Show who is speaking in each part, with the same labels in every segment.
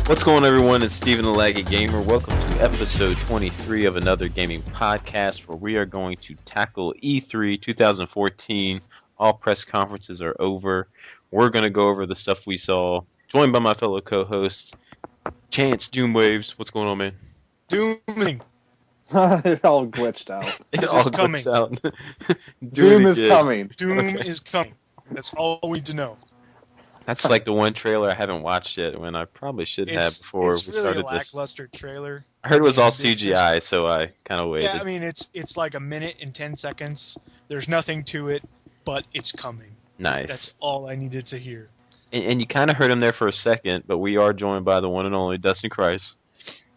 Speaker 1: What's going on, everyone? It's Steven the Laggy Gamer. Welcome to episode 23 of another gaming podcast where we are going to tackle E3 2014. All press conferences are over. We're going to go over the stuff we saw. Joined by my fellow co-host, Chance Doomwaves. What's going on, man?
Speaker 2: Dooming.
Speaker 3: It all glitched out.
Speaker 1: It
Speaker 2: is
Speaker 1: all
Speaker 2: coming.
Speaker 1: glitched out.
Speaker 3: Doom is coming.
Speaker 2: Doom is coming. That's all we need to know.
Speaker 1: That's like the one trailer I haven't watched yet when I probably should have before
Speaker 2: it's
Speaker 1: we
Speaker 2: really
Speaker 1: started
Speaker 2: a
Speaker 1: this.
Speaker 2: lackluster trailer.
Speaker 1: I heard it was all CGI, so I kind of waited.
Speaker 2: Yeah, I mean, it's like a minute and 10 seconds. There's nothing to it, but it's coming.
Speaker 1: Nice.
Speaker 2: That's all I needed to hear.
Speaker 1: And you kind of heard him there for a second, but we are joined by the one and only Dustin Christ.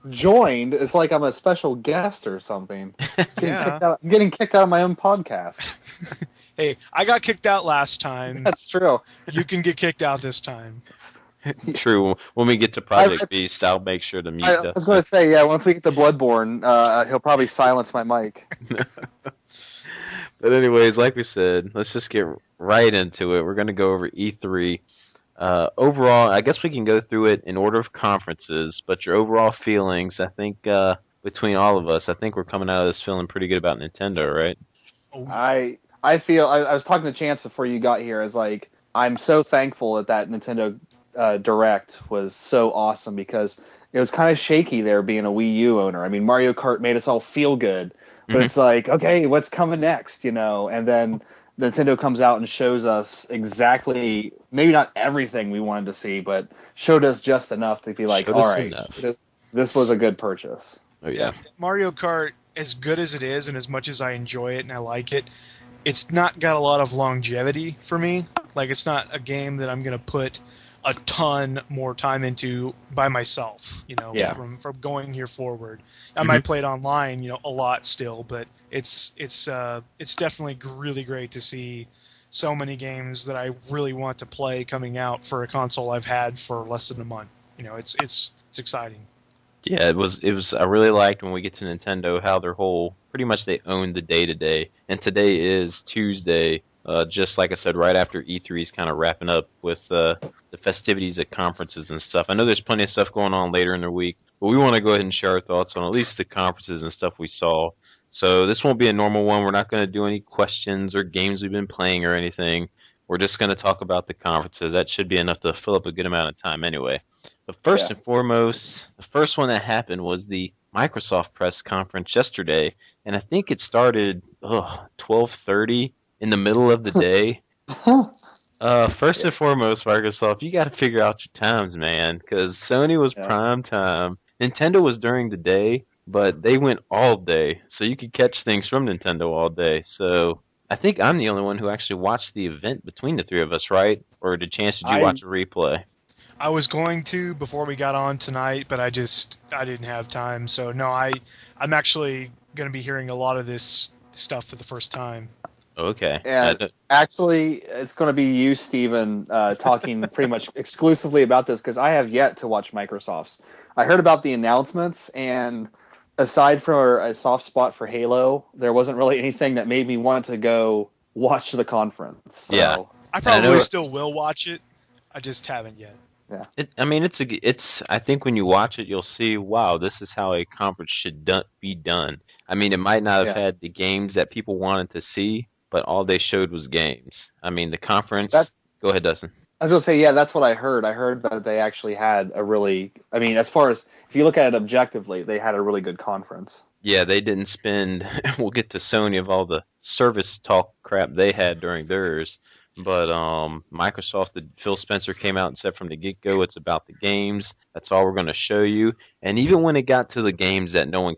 Speaker 3: Joined? It's like I'm a special guest or something.
Speaker 2: Yeah.
Speaker 3: I'm getting kicked out of my own podcast.
Speaker 2: Hey, I got kicked out last time.
Speaker 3: That's true.
Speaker 2: You can get kicked out this time.
Speaker 1: True. When we get to Project Beast, I'll make sure to mute
Speaker 3: I
Speaker 1: Dustin.
Speaker 3: was going to say, yeah, once we get to Bloodborne, he'll probably silence my mic.
Speaker 1: But anyways, like we said, let's just get right into it. We're going to go over E3. Overall, I guess we can go through it in order of conferences, but your overall feelings, I think, between all of us, I think we're coming out of this feeling pretty good about Nintendo, right?
Speaker 3: I feel, I was talking to Chance before you got here, as like, I'm so thankful that Nintendo Direct was so awesome because it was kind of shaky there being a Wii U owner. I mean, Mario Kart made us all feel good, but it's like, okay, what's coming next, you know? And then Nintendo comes out and shows us exactly, maybe not everything we wanted to see, but showed us just enough to be like, all right, this was a good purchase.
Speaker 1: Oh, yeah.
Speaker 2: Mario Kart, as good as it is and as much as I enjoy it and I like it, it's not got a lot of longevity for me. Like, it's not a game that I'm going to put a ton more time into by myself, you know, from going here forward. I might play it online, you know, a lot still, but it's definitely really great to see so many games that I really want to play coming out for a console I've had for less than a month. You know, it's exciting.
Speaker 1: Yeah, it was. I really liked when we get to Nintendo how their whole pretty much they own the day to day, and today is Tuesday. Just like I said, right after E3 is kind of wrapping up with the festivities at conferences and stuff. I know there's plenty of stuff going on later in the week, but we want to go ahead and share our thoughts on at least the conferences and stuff we saw. So this won't be a normal one. We're not going to do any questions or games we've been playing or anything. We're just going to talk about the conferences. That should be enough to fill up a good amount of time anyway. But first and foremost, the first one that happened was the Microsoft press conference yesterday, and I think it started 12:30 in the middle of the day. First and foremost, Microsoft, you got to figure out your times, man, because Sony was prime time. Nintendo was during the day, but they went all day, so you could catch things from Nintendo all day. So I think I'm the only one who actually watched the event between the three of us, right? Or did you watch a replay?
Speaker 2: I was going to before we got on tonight, but I didn't have time. So no, I'm actually going to be hearing a lot of this stuff for the first time.
Speaker 1: Okay.
Speaker 3: And actually, it's going to be you, Steven, talking pretty much exclusively about this because I have yet to watch Microsoft's. I heard about the announcements, and aside from a soft spot for Halo, there wasn't really anything that made me want to go watch the conference. So.
Speaker 1: Yeah.
Speaker 2: I probably still will watch it. I just haven't yet.
Speaker 3: Yeah.
Speaker 1: It's. I think when you watch it, you'll see, wow, this is how a conference should be done. I mean, it might not have had the games that people wanted to see, but all they showed was games. I mean, the conference... Go ahead, Dustin.
Speaker 3: I was going to say, yeah, that's what I heard. I heard that they actually had a really... I mean, as far as... If you look at it objectively, they had a really good conference.
Speaker 1: Yeah, they didn't spend... We'll get to Sony of all the service talk crap they had during theirs. But Microsoft, Phil Spencer came out and said from the get-go, it's about the games. That's all we're going to show you. And even when it got to the games that no one...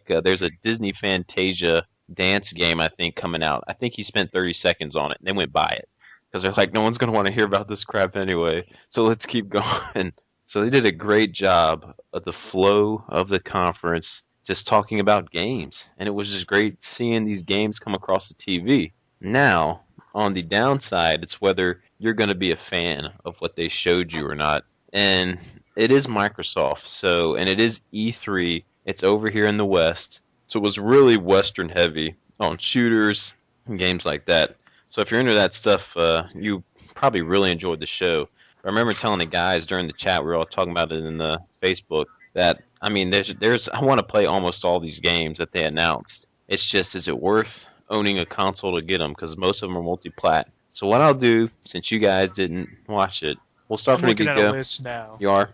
Speaker 1: there's a Disney Fantasia dance game, I think, coming out. I think he spent 30 seconds on it, and they went by it. Because they're like, no one's going to want to hear about this crap anyway, so let's keep going. So they did a great job of the flow of the conference, just talking about games. And it was just great seeing these games come across the TV. Now, on the downside, it's whether you're going to be a fan of what they showed you or not. And it is Microsoft, and it is E3. It's over here in the West. So it was really Western heavy on shooters and games like that. So if you're into that stuff, you probably really enjoyed the show. I remember telling the guys during the chat, we were all talking about it in the Facebook that I mean, there's I want to play almost all these games that they announced. It's just, is it worth owning a console to get them? Because most of them are multi-plat. So what I'll do, since you guys didn't watch it, we'll start
Speaker 2: I'm
Speaker 1: from the
Speaker 2: looking at a
Speaker 1: get-go.
Speaker 2: list now.
Speaker 1: You are.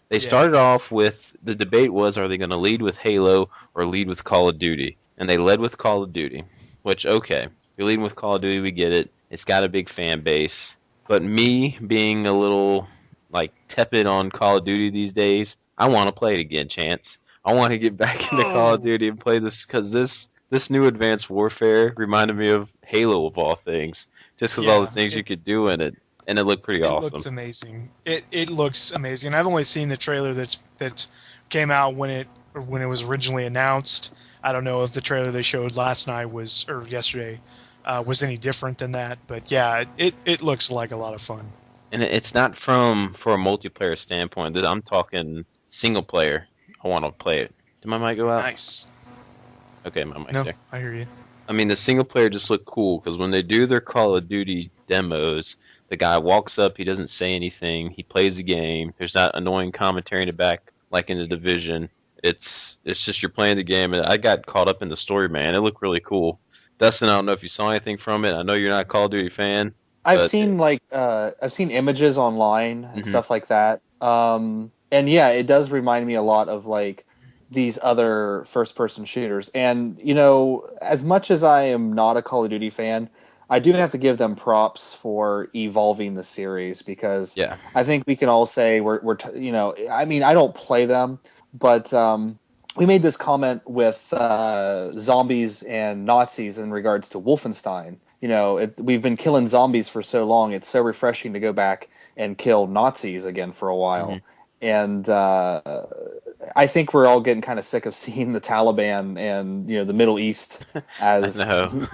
Speaker 1: They
Speaker 2: Yeah.
Speaker 1: started off with the debate was, are they going to lead with Halo or lead with Call of Duty? And they led with Call of Duty, which, okay, you're leading with Call of Duty, we get it. It's got a big fan base. But me being a little like tepid on Call of Duty these days, I want to play it again, Chance. I want to get back into Call of
Speaker 2: Oh,
Speaker 1: Duty and play this because this new Advanced Warfare reminded me of Halo of all things, just because all the
Speaker 2: yeah.
Speaker 1: things you could do in it, and it looked pretty
Speaker 2: It
Speaker 1: awesome.
Speaker 2: looks amazing. It looks amazing. I've only seen the trailer that came out when it was originally announced. I don't know if the trailer they showed last night was or yesterday was any different than that. But yeah, it looks like a lot of fun.
Speaker 1: And it's not from for a multiplayer standpoint. I'm talking single player. I want to play it. Did my mic go out?
Speaker 2: Nice.
Speaker 1: Okay, my mic's
Speaker 2: No,
Speaker 1: there.
Speaker 2: I hear you.
Speaker 1: I mean, the single player just looked cool because when they do their Call of Duty demos, the guy walks up, he doesn't say anything, he plays the game. There's not annoying commentary in the back like in the Division. It's just you're playing the game, and I got caught up in the story, man. It looked really cool. Dustin, I don't know if you saw anything from it. I know you're not a Call of Duty fan,
Speaker 3: I've
Speaker 1: but
Speaker 3: seen I've seen images online and
Speaker 1: mhm.
Speaker 3: stuff like that. And yeah, it does remind me a lot of like these other first person shooters. And you know, as much as I am not a Call of Duty fan, I do have to give them props for evolving the series because
Speaker 1: Yeah,
Speaker 3: I think we can all say you know, I mean, I don't play them, but we made this comment with zombies and Nazis in regards to Wolfenstein. You know, we've been killing zombies for so long. It's so refreshing to go back and kill Nazis again for a
Speaker 1: hmm
Speaker 3: while. And I think we're all getting kind of sick of seeing the Taliban and you know the Middle East
Speaker 1: I
Speaker 3: as
Speaker 1: know.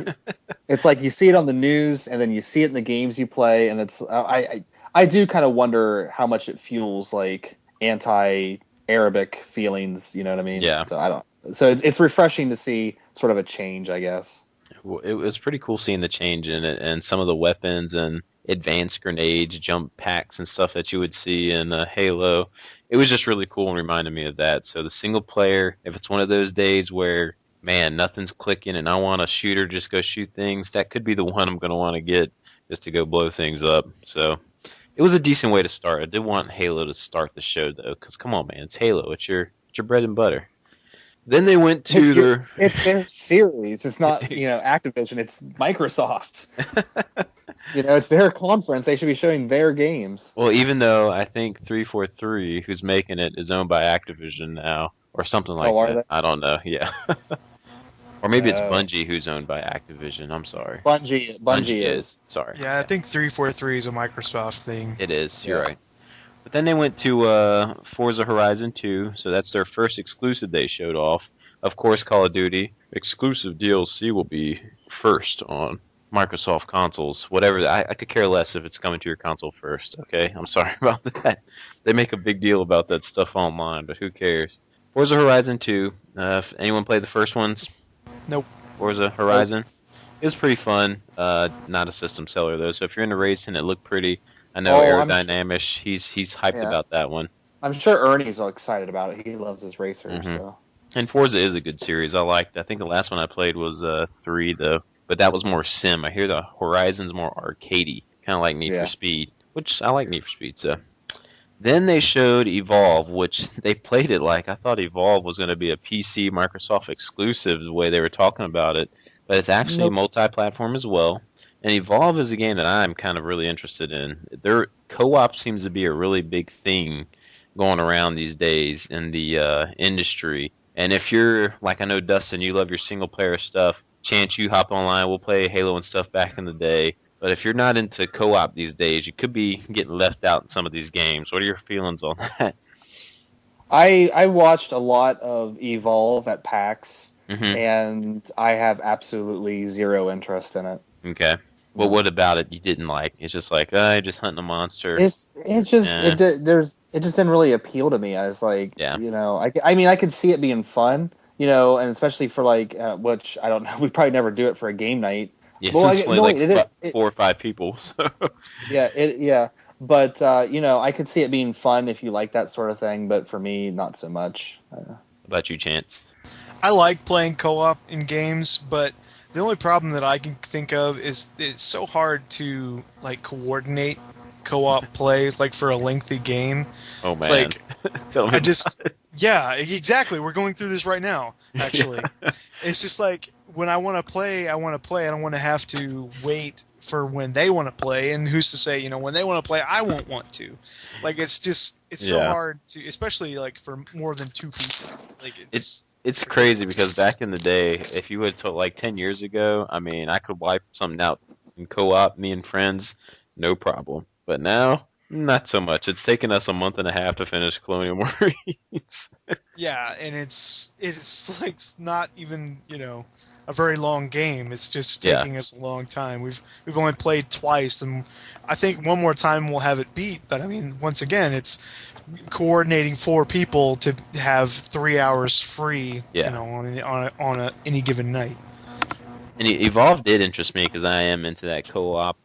Speaker 3: it's like you see it on the news and then you see it in the games you play, and it's I do kind of wonder how much it fuels like anti-Arabic feelings. You know what I mean?
Speaker 1: Yeah.
Speaker 3: So I don't. So it's refreshing to see sort of a change, I guess.
Speaker 1: Well, it was pretty cool seeing the change in it and some of the weapons and advanced grenades, jump packs, and stuff that you would see in Halo. It was just really cool and reminded me of that. So the single player, if it's one of those days where, man, nothing's clicking and I want a shooter, just go shoot things, that could be the one I'm going to want to get just to go blow things up. So it was a decent way to start. I did want Halo to start the show though, because come on, man, it's Halo. It's your bread and butter. Then they went to their
Speaker 3: It's their series. It's not you know Activision. It's Microsoft. You know, it's their conference. They should be showing their games.
Speaker 1: Well, even though I think 343, who's making it, is owned by Activision now, or something like
Speaker 3: Oh, are
Speaker 1: that.
Speaker 3: they?
Speaker 1: I don't know. Yeah, or maybe it's
Speaker 3: Oh,
Speaker 1: Bungie who's owned by Activision. I'm sorry.
Speaker 3: Bungie is.
Speaker 1: Sorry.
Speaker 2: Yeah, I think 343 is a Microsoft thing.
Speaker 1: It is. You're
Speaker 3: Yeah.
Speaker 1: right. But then they went to Forza Horizon 2, so that's their first exclusive they showed off. Of course, Call of Duty exclusive DLC will be first on Microsoft consoles. Whatever, I could care less if it's coming to your console first. Okay, I'm sorry about that. They make a big deal about that stuff online, but who cares? Forza Horizon 2. If anyone played the first ones?
Speaker 2: Nope.
Speaker 1: Forza Horizon. It was pretty fun. Not a system seller though, so if you're into racing, it looked pretty. I know
Speaker 3: Oh,
Speaker 1: Aerodynamish. He's hyped
Speaker 3: yeah.
Speaker 1: about that one.
Speaker 3: I'm sure Ernie's all excited about it. He loves his racers.
Speaker 1: hmm
Speaker 3: So
Speaker 1: And Forza is a good series. I liked. I think the last one I played was 3 though, but that was more sim. I hear the Horizon's more arcadey, kind of like Need for
Speaker 3: yeah.
Speaker 1: Speed, which I like Need for Speed. So then they showed Evolve, which they played it like I thought Evolve was going to be a PC Microsoft exclusive the way they were talking about it, but it's actually
Speaker 3: Nope.
Speaker 1: multi-platform as well. And Evolve is a game that I'm kind of really interested in. Their co-op seems to be a really big thing going around these days in the industry. And if you're like I know Dustin, you love your single player stuff. Chance, you hop online, we'll play Halo and stuff back in the day. But if you're not into co-op these days, you could be getting left out in some of these games. What are your feelings on that?
Speaker 3: I watched a lot of Evolve at PAX,
Speaker 1: hmm
Speaker 3: and I have absolutely zero interest in it.
Speaker 1: Okay. Well, what about it you didn't like? It's just like, you're just hunting a monster.
Speaker 3: It's just
Speaker 1: Yeah.
Speaker 3: it just didn't really appeal to me. I was like,
Speaker 1: Yeah.
Speaker 3: you know, I mean, I could see it being fun, you know, and especially for like which I don't know, we probably never do it for a game night.
Speaker 1: Yes,
Speaker 3: Well,
Speaker 1: it's only
Speaker 3: no,
Speaker 1: like
Speaker 3: wait, it,
Speaker 1: 4 or 5 people. So.
Speaker 3: yeah, But I could see it being fun if you like that sort of thing. But for me, not so much.
Speaker 1: What about you, Chance?
Speaker 2: I like playing co-op in games, but the only problem that I can think of is that it's so hard to like coordinate co-op plays like for a lengthy game.
Speaker 1: Oh
Speaker 2: It's
Speaker 1: man,
Speaker 2: like
Speaker 1: tell me
Speaker 2: I
Speaker 1: about
Speaker 2: just yeah, exactly. We're going through this right now,
Speaker 1: it.
Speaker 2: actually. It's just like when I want to play, I want to play. I don't want to have to wait for when they want to play. And who's to say, when they want to play, I won't want to. Like it's so
Speaker 1: Yeah.
Speaker 2: hard to, especially like for more than two people. Like
Speaker 1: It's crazy because back in the day, if you would have told like 10 years ago, I mean, I could wipe something out in co-op, me and friends, no problem. But now, not so much. It's taken us a month and a half to finish Colonial Marines.
Speaker 2: Yeah, and it's like not even a very long game. It's just
Speaker 1: Yeah.
Speaker 2: taking us a long time. We've only played twice, and I think one more time we'll have it beat. But I mean, once again, it's coordinating four people to have 3 hours free.
Speaker 1: Yeah.
Speaker 2: On any given night.
Speaker 1: And Evolve did interest me because I am into that co-op.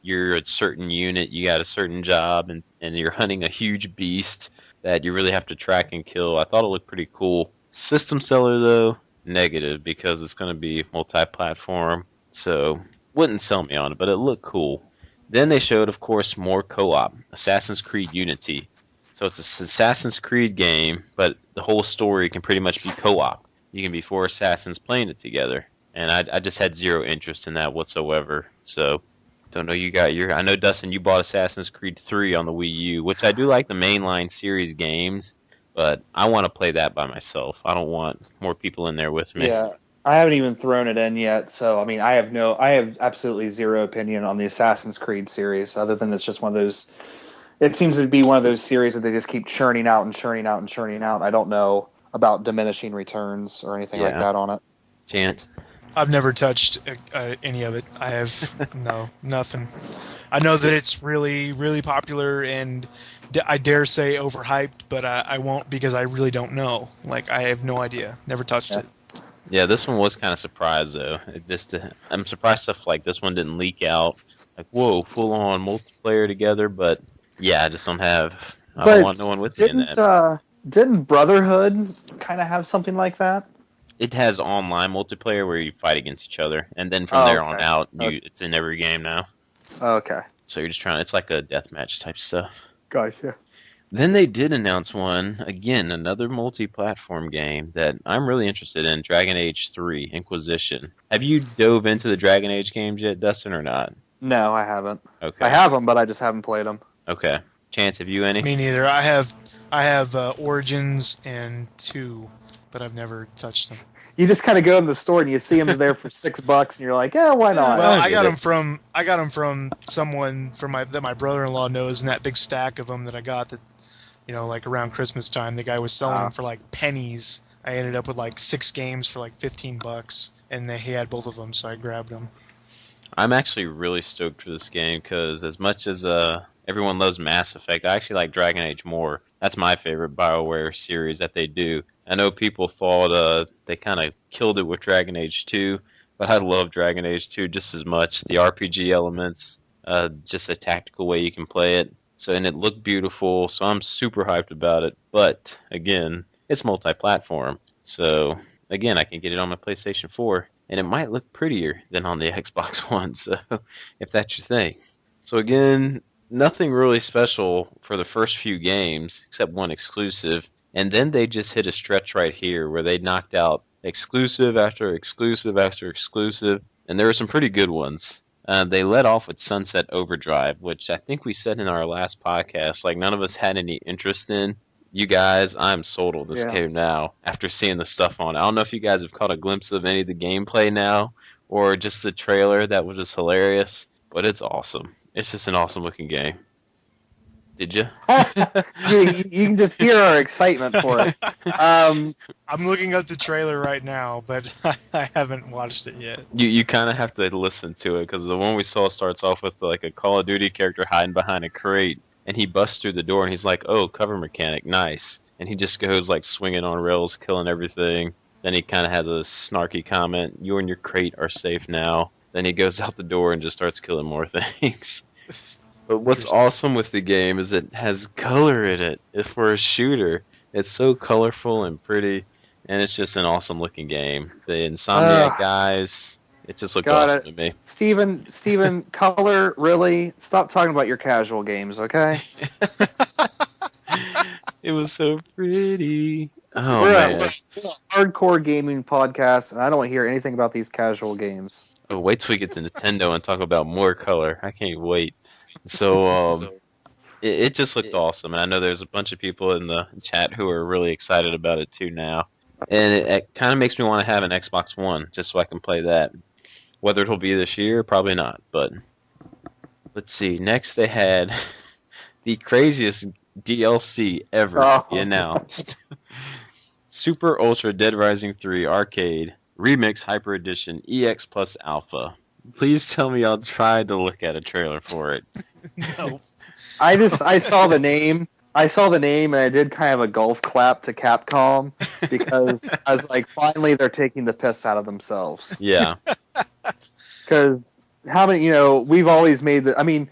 Speaker 1: You're a certain unit, you got a certain job, and you're hunting a huge beast that you really have to track and kill. I thought it looked pretty cool. System seller, though, negative because it's going to be multi-platform, so wouldn't sell me on it, but it looked cool. Then they showed, of course, more co-op, Assassin's Creed Unity. So it's an Assassin's Creed game, but the whole story can pretty much be co-op. You can be four assassins playing it together and I just had zero interest in that whatsoever. So, don't know. You got your. I know Dustin, you bought Assassin's Creed 3 on the Wii U, which I do like the mainline series games, but I want to play that by myself. I don't want more people in there with me.
Speaker 3: Yeah, I haven't even thrown it in yet. So I mean, I have absolutely zero opinion on the Assassin's Creed series, other than it's just one of those. It seems to be one of those series that they just keep churning out and churning out and churning out. I don't know about diminishing returns or anything like
Speaker 1: Yeah.
Speaker 3: that on it.
Speaker 1: Chance.
Speaker 2: I've never touched any of it. I have nothing. I know that it's really, really popular, and I dare say overhyped, but I won't because I really don't know. Like I have no idea. Never touched it.
Speaker 1: Yeah, this one was kind of surprised though. I'm surprised stuff like this one didn't leak out. Like, whoa, full on multiplayer together. But yeah, I just don't have. I don't want no one with me in that.
Speaker 3: Didn't Brotherhood kind of have something like that?
Speaker 1: It has online multiplayer where you fight against each other, and then from there on
Speaker 3: okay.
Speaker 1: out, it's in every game now.
Speaker 3: Okay,
Speaker 1: So you're just trying. It's like a deathmatch type stuff.
Speaker 3: gotcha.
Speaker 1: Then they did announce one again, another multi-platform game that I'm really interested in: Dragon Age 3 Inquisition. Have you dove into the Dragon Age games yet, Dustin, or not?
Speaker 3: No, I haven't.
Speaker 1: Okay.
Speaker 3: I have them, but I just haven't played them.
Speaker 1: Okay. Chance, have you any?
Speaker 2: Me neither. I have Origins and 2, but I've never touched them.
Speaker 3: You just kind of go in the store and you see them there for $6, and you're like, yeah, why not?
Speaker 2: Well,
Speaker 1: I
Speaker 2: I got
Speaker 1: get
Speaker 2: them from someone that my brother-in-law knows, and that big stack of them that I got that, like around Christmas time, the guy was selling them for like pennies. I ended up with like 6 games for like $15, and he had both of them, so I grabbed them.
Speaker 1: I'm actually really stoked for this game because as much as everyone loves Mass Effect, I actually like Dragon Age more. That's my favorite BioWare series that they do. I know people thought they kind of killed it with Dragon Age 2, but I love Dragon Age 2 just as much. The RPG elements, just a tactical way you can play it. So, and it looked beautiful, so I'm super hyped about it. But again, it's multi-platform, so again, I can get it on my PlayStation 4, and it might look prettier than on the Xbox One. So, if that's your thing. So again, nothing really special for the first few games, except one exclusive. And then they just hit a stretch right here where they knocked out exclusive after exclusive after exclusive, and there were some pretty good ones. They led off with Sunset Overdrive, which I think we said in our last podcast, like none of us had any interest in. You guys, I'm sold on this game now after seeing the stuff on it. I don't know if you guys have caught a glimpse of any of the gameplay now or just the trailer that was just hilarious, but it's awesome. It's just an awesome looking game. Did you?
Speaker 3: You can just hear our excitement for it.
Speaker 2: I'm looking at the trailer right now, but I haven't watched it yet.
Speaker 1: You kind of have to listen to it because the one we saw starts off with like a Call of Duty character hiding behind a crate, and he busts through the door and he's like, "Oh, cover mechanic, nice!" And he just goes like swinging on rails, killing everything. Then he kind of has a snarky comment: "You and your crate are safe now." Then he goes out the door and just starts killing more things. But what's
Speaker 2: Interesting.
Speaker 1: awesome with the game is it has color in it. If for a shooter, it's so colorful and pretty, and it's just an awesome looking game. The Insomniac
Speaker 3: Uh,
Speaker 1: guys, it just looked
Speaker 3: got
Speaker 1: awesome
Speaker 3: it.
Speaker 1: to me.
Speaker 3: Steven, color, really? Stop talking about your casual games, okay?
Speaker 1: It was so pretty. Oh
Speaker 3: We're
Speaker 1: man.
Speaker 3: a hardcore gaming podcast, and I don't hear anything about these casual games.
Speaker 1: Oh, wait till we get to Nintendo and talk about more color. I can't wait. So, it just looked awesome, and I know there's a bunch of people in the chat who are really excited about it too now. And it kind of makes me want to have an Xbox One just so I can play that. Whether it'll be this year, probably not. But let's see. Next, they had the craziest DLC ever to be
Speaker 3: Oh.
Speaker 1: announced. Super Ultra Dead Rising 3 Arcade Remix Hyper Edition EX Plus Alpha. Please tell me y'all tried to look at a trailer for it.
Speaker 2: No.
Speaker 3: I saw the name. I saw the name, and I did kind of a golf clap to Capcom because I was like, finally, they're taking the piss out of themselves.
Speaker 1: Yeah.
Speaker 3: Because how many? We've always made the. I mean,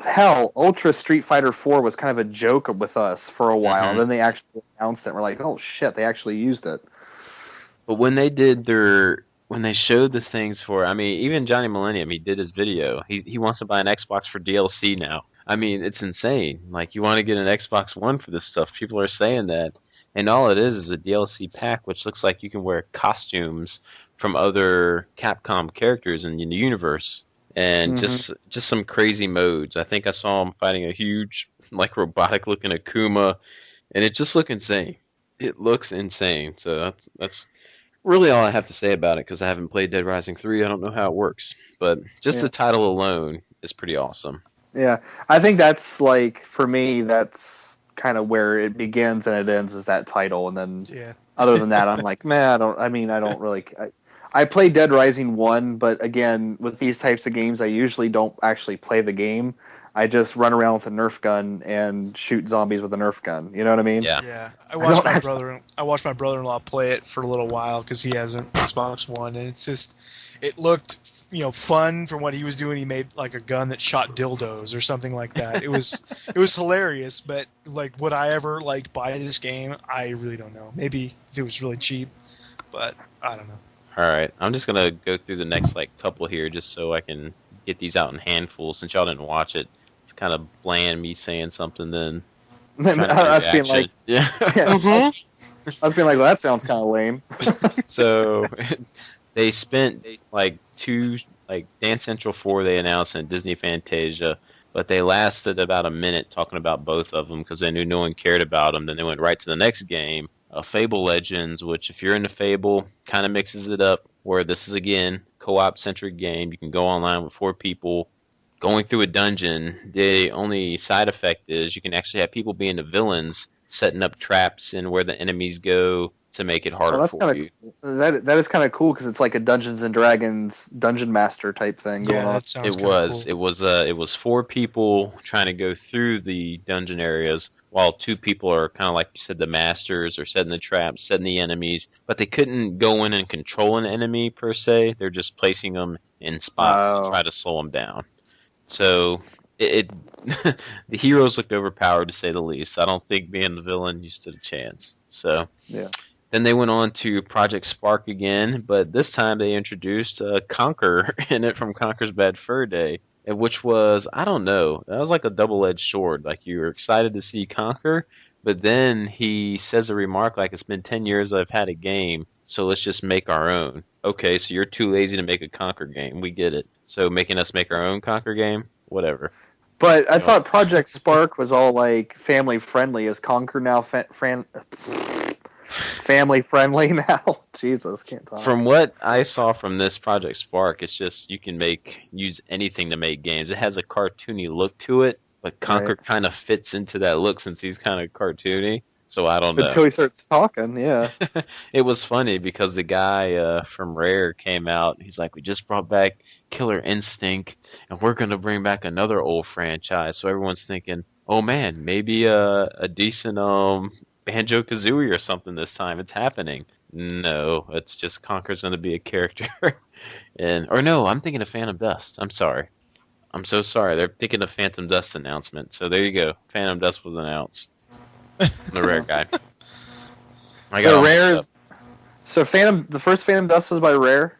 Speaker 3: hell, Ultra Street Fighter 4 was kind of a joke with us for a while. And then they actually announced it. And we're like, oh shit, they actually used it.
Speaker 1: But when they showed the things for, I mean, even Johnny Millennium, he did his video. He wants to buy an Xbox for DLC now. I mean, it's insane. Like, you want to get an Xbox One for this stuff. People are saying that. And all it is a DLC pack, which looks like you can wear costumes from other Capcom characters in the universe. And just some crazy modes. I think I saw him fighting a huge, like, robotic-looking Akuma. And it just looked insane. It looks insane. So that's really all I have to say about it because I haven't played Dead Rising 3. I don't know how it works. But just the title alone is pretty awesome.
Speaker 3: Yeah, I think that's like for me. That's kind of where it begins and it ends is that title, and then other than that, I'm like, man, I don't really. I played Dead Rising 1, but again, with these types of games, I usually don't actually play the game. I just run around with a Nerf gun and shoot zombies with a Nerf gun. You know what I mean?
Speaker 1: Yeah.
Speaker 2: I watched my brother-in-law play it for a little while because he has an Xbox One, and it looked fun from what he was doing. He made like a gun that shot dildos or something like that. It was hilarious, but like would I ever like buy this game? I really don't know. Maybe if it was really cheap, but I don't know.
Speaker 1: All right, I'm just gonna go through the next couple here just so I can get these out in handfuls. Since y'all didn't watch it, it's kind of bland me saying something then.
Speaker 3: I was being like,
Speaker 1: yeah.
Speaker 3: I was being like, well, that sounds kind of lame.
Speaker 1: So they spent Dance Central 4 they announced and Disney Fantasia, but they lasted about a minute talking about both of them because they knew no one cared about them. Then they went right to the next game, Fable Legends, which if you're into Fable, kind of mixes it up where this is again co-op centric game. You can go online with 4 people going through a dungeon. The only side effect is you can actually have people being the villains, setting up traps in where the enemies go to make it harder for you.
Speaker 3: That is kind of cool because it's like a Dungeons and Dragons dungeon master type thing going on.
Speaker 2: That sounds
Speaker 1: Cool. It was 4 people trying to go through the dungeon areas, while 2 people are kind of like you said, the masters, or setting the traps, setting the enemies. But they couldn't go in and control an enemy per se. They're just placing them in spots to try to slow them down. So the heroes looked overpowered to say the least. I don't think being the villain you stood a chance. So
Speaker 3: yeah.
Speaker 1: Then they went on to Project Spark again, but this time they introduced Conker in it from Conker's Bad Fur Day, which was, I don't know, that was like a double-edged sword. Like, you were excited to see Conker, but then he says a remark like, it's been 10 years I've had a game, so let's just make our own. Okay, so you're too lazy to make a Conker game. We get it. So making us make our own Conker game? Whatever.
Speaker 3: But I thought Project Spark was all like family friendly. Is Conker now family friendly now? Jesus, can't talk.
Speaker 1: From what I saw from this Project Spark, it's just you can use anything to make games. It has a cartoony look to it, but Conker kind of fits into that look since he's kind of cartoony. So I don't know.
Speaker 3: Until he starts talking, yeah.
Speaker 1: It was funny because the guy from Rare came out. He's like, we just brought back Killer Instinct, and we're going to bring back another old franchise. So everyone's thinking, oh man, maybe a decent Banjo-Kazooie or something this time. It's happening. No, it's just Conker's going to be a character. Or no, I'm thinking of Phantom Dust. I'm sorry. I'm so sorry. They're thinking of Phantom Dust announcement. So there you go. Phantom Dust was announced. The rare guy. I got
Speaker 3: So
Speaker 1: all mixed
Speaker 3: Rare.
Speaker 1: up.
Speaker 3: So the first Phantom Dust was by Rare.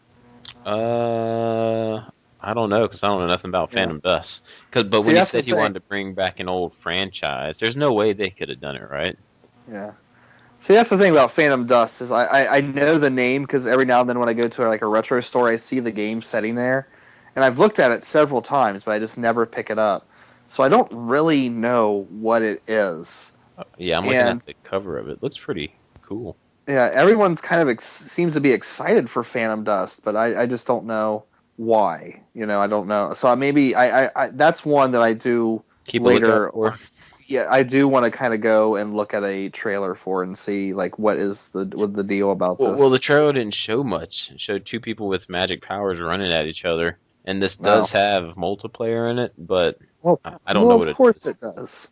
Speaker 1: Uh, I don't know because I don't know nothing about
Speaker 3: Yeah.
Speaker 1: Phantom Dust. But
Speaker 3: See,
Speaker 1: when he
Speaker 3: that's the
Speaker 1: said he
Speaker 3: thing.
Speaker 1: wanted to bring back an old franchise, there's no way they could have done it, right?
Speaker 3: Yeah. See, that's the thing about Phantom Dust is I know the name because every now and then when I go to like a retro store, I see the game setting there, and I've looked at it several times, but I just never pick it up. So I don't really know what it is.
Speaker 1: Yeah, I'm looking at
Speaker 3: And
Speaker 1: the cover of it. Looks pretty cool.
Speaker 3: yeah, everyone's kind of seems to be excited for Phantom Dust, but I just don't know why. I don't know. So maybe I that's one that I do
Speaker 1: Keep a lookout
Speaker 3: later.
Speaker 1: for.
Speaker 3: Yeah, I do want to kind of go and look at a trailer for it and see like what the deal about
Speaker 1: Well, the
Speaker 3: this.
Speaker 1: trailer didn't show much. It showed two people with magic powers running at each other, and this
Speaker 3: No.
Speaker 1: does have multiplayer in it, but
Speaker 3: Well,
Speaker 1: I don't know
Speaker 3: of
Speaker 1: what it
Speaker 3: course
Speaker 1: is.
Speaker 3: it does.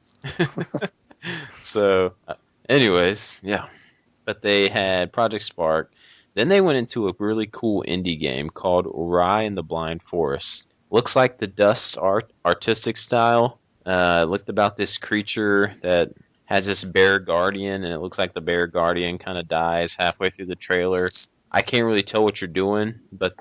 Speaker 1: So, anyways, yeah. But they had Project Spark. Then they went into a really cool indie game called Ori and the Blind Forest. Looks like the Dust artistic style. It looked about this creature that has this bear guardian, and it looks like the bear guardian kind of dies halfway through the trailer. I can't really tell what you're doing, but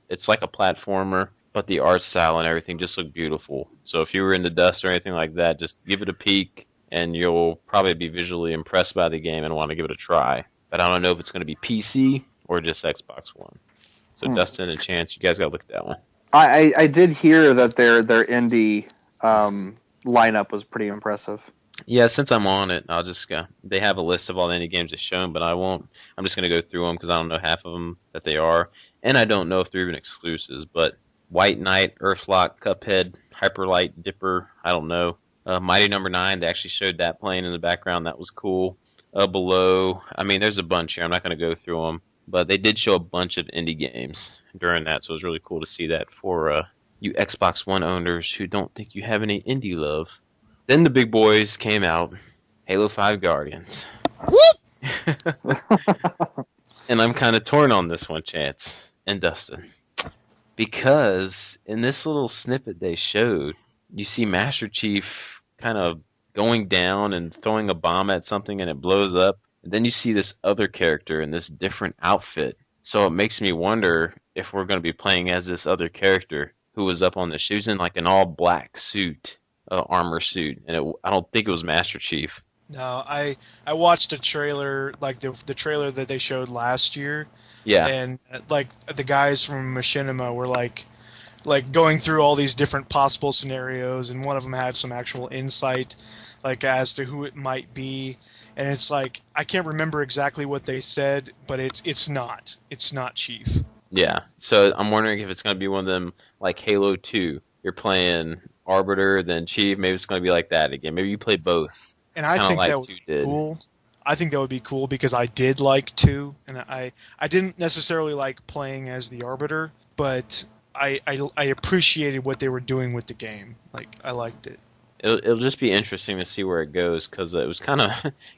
Speaker 1: it's like a platformer, but the art style and everything just look beautiful. So if you were into Dust or anything like that, just give it a peek, and you'll probably be visually impressed by the game and want to give it a try. But I don't know if it's going to be PC or just Xbox One. So
Speaker 3: Hmm.
Speaker 1: Dustin and Chance, you guys got to look at that one.
Speaker 3: I did hear that their indie lineup was pretty impressive.
Speaker 1: Yeah, since I'm on it, I'll just go. They have a list of all the indie games they've shown, but I won't. I'm just going to go through them because I don't know half of them that they are, and I don't know if they're even exclusives. But White Knight, Earthlock, Cuphead, Hyperlight Dipper, I don't know. Mighty Number Nine, they actually showed that playing in the background. That was cool. Below, I mean, there's a bunch here. I'm not going to go through them, but they did show a bunch of indie games during that, so it was really cool to see that for you Xbox One owners who don't think you have any indie love. Then the big boys came out, Halo 5 Guardians. And I'm kind of torn on this one, Chance and Dustin. Because in this little snippet they showed, you see Master Chief kind of going down and throwing a bomb at something and it blows up. And then you see this other character in this different outfit. So it makes me wonder if we're going to be playing as this other character who was up on the shoes in like an all black suit, armor suit. And I don't think it was Master Chief.
Speaker 2: No, I watched a trailer like the trailer that they showed last year,
Speaker 1: Yeah,
Speaker 2: and like the guys from Machinima were like going through all these different possible scenarios, and one of them had some actual insight, like as to who it might be, and it's like I can't remember exactly what they said, but it's not Chief.
Speaker 1: yeah. So I'm wondering if it's going to be one of them like Halo 2. You're playing Arbiter, then Chief. Maybe it's going to be like that again. Maybe you play both.
Speaker 2: And I
Speaker 1: Kind of
Speaker 2: think that
Speaker 1: like
Speaker 2: would
Speaker 1: two
Speaker 2: be
Speaker 1: did.
Speaker 2: cool. I think that would be cool because I did like 2, and I didn't necessarily like playing as the Arbiter, but I appreciated what they were doing with the game. Like I liked it.
Speaker 1: It'll just be interesting to see where it goes because it was kind of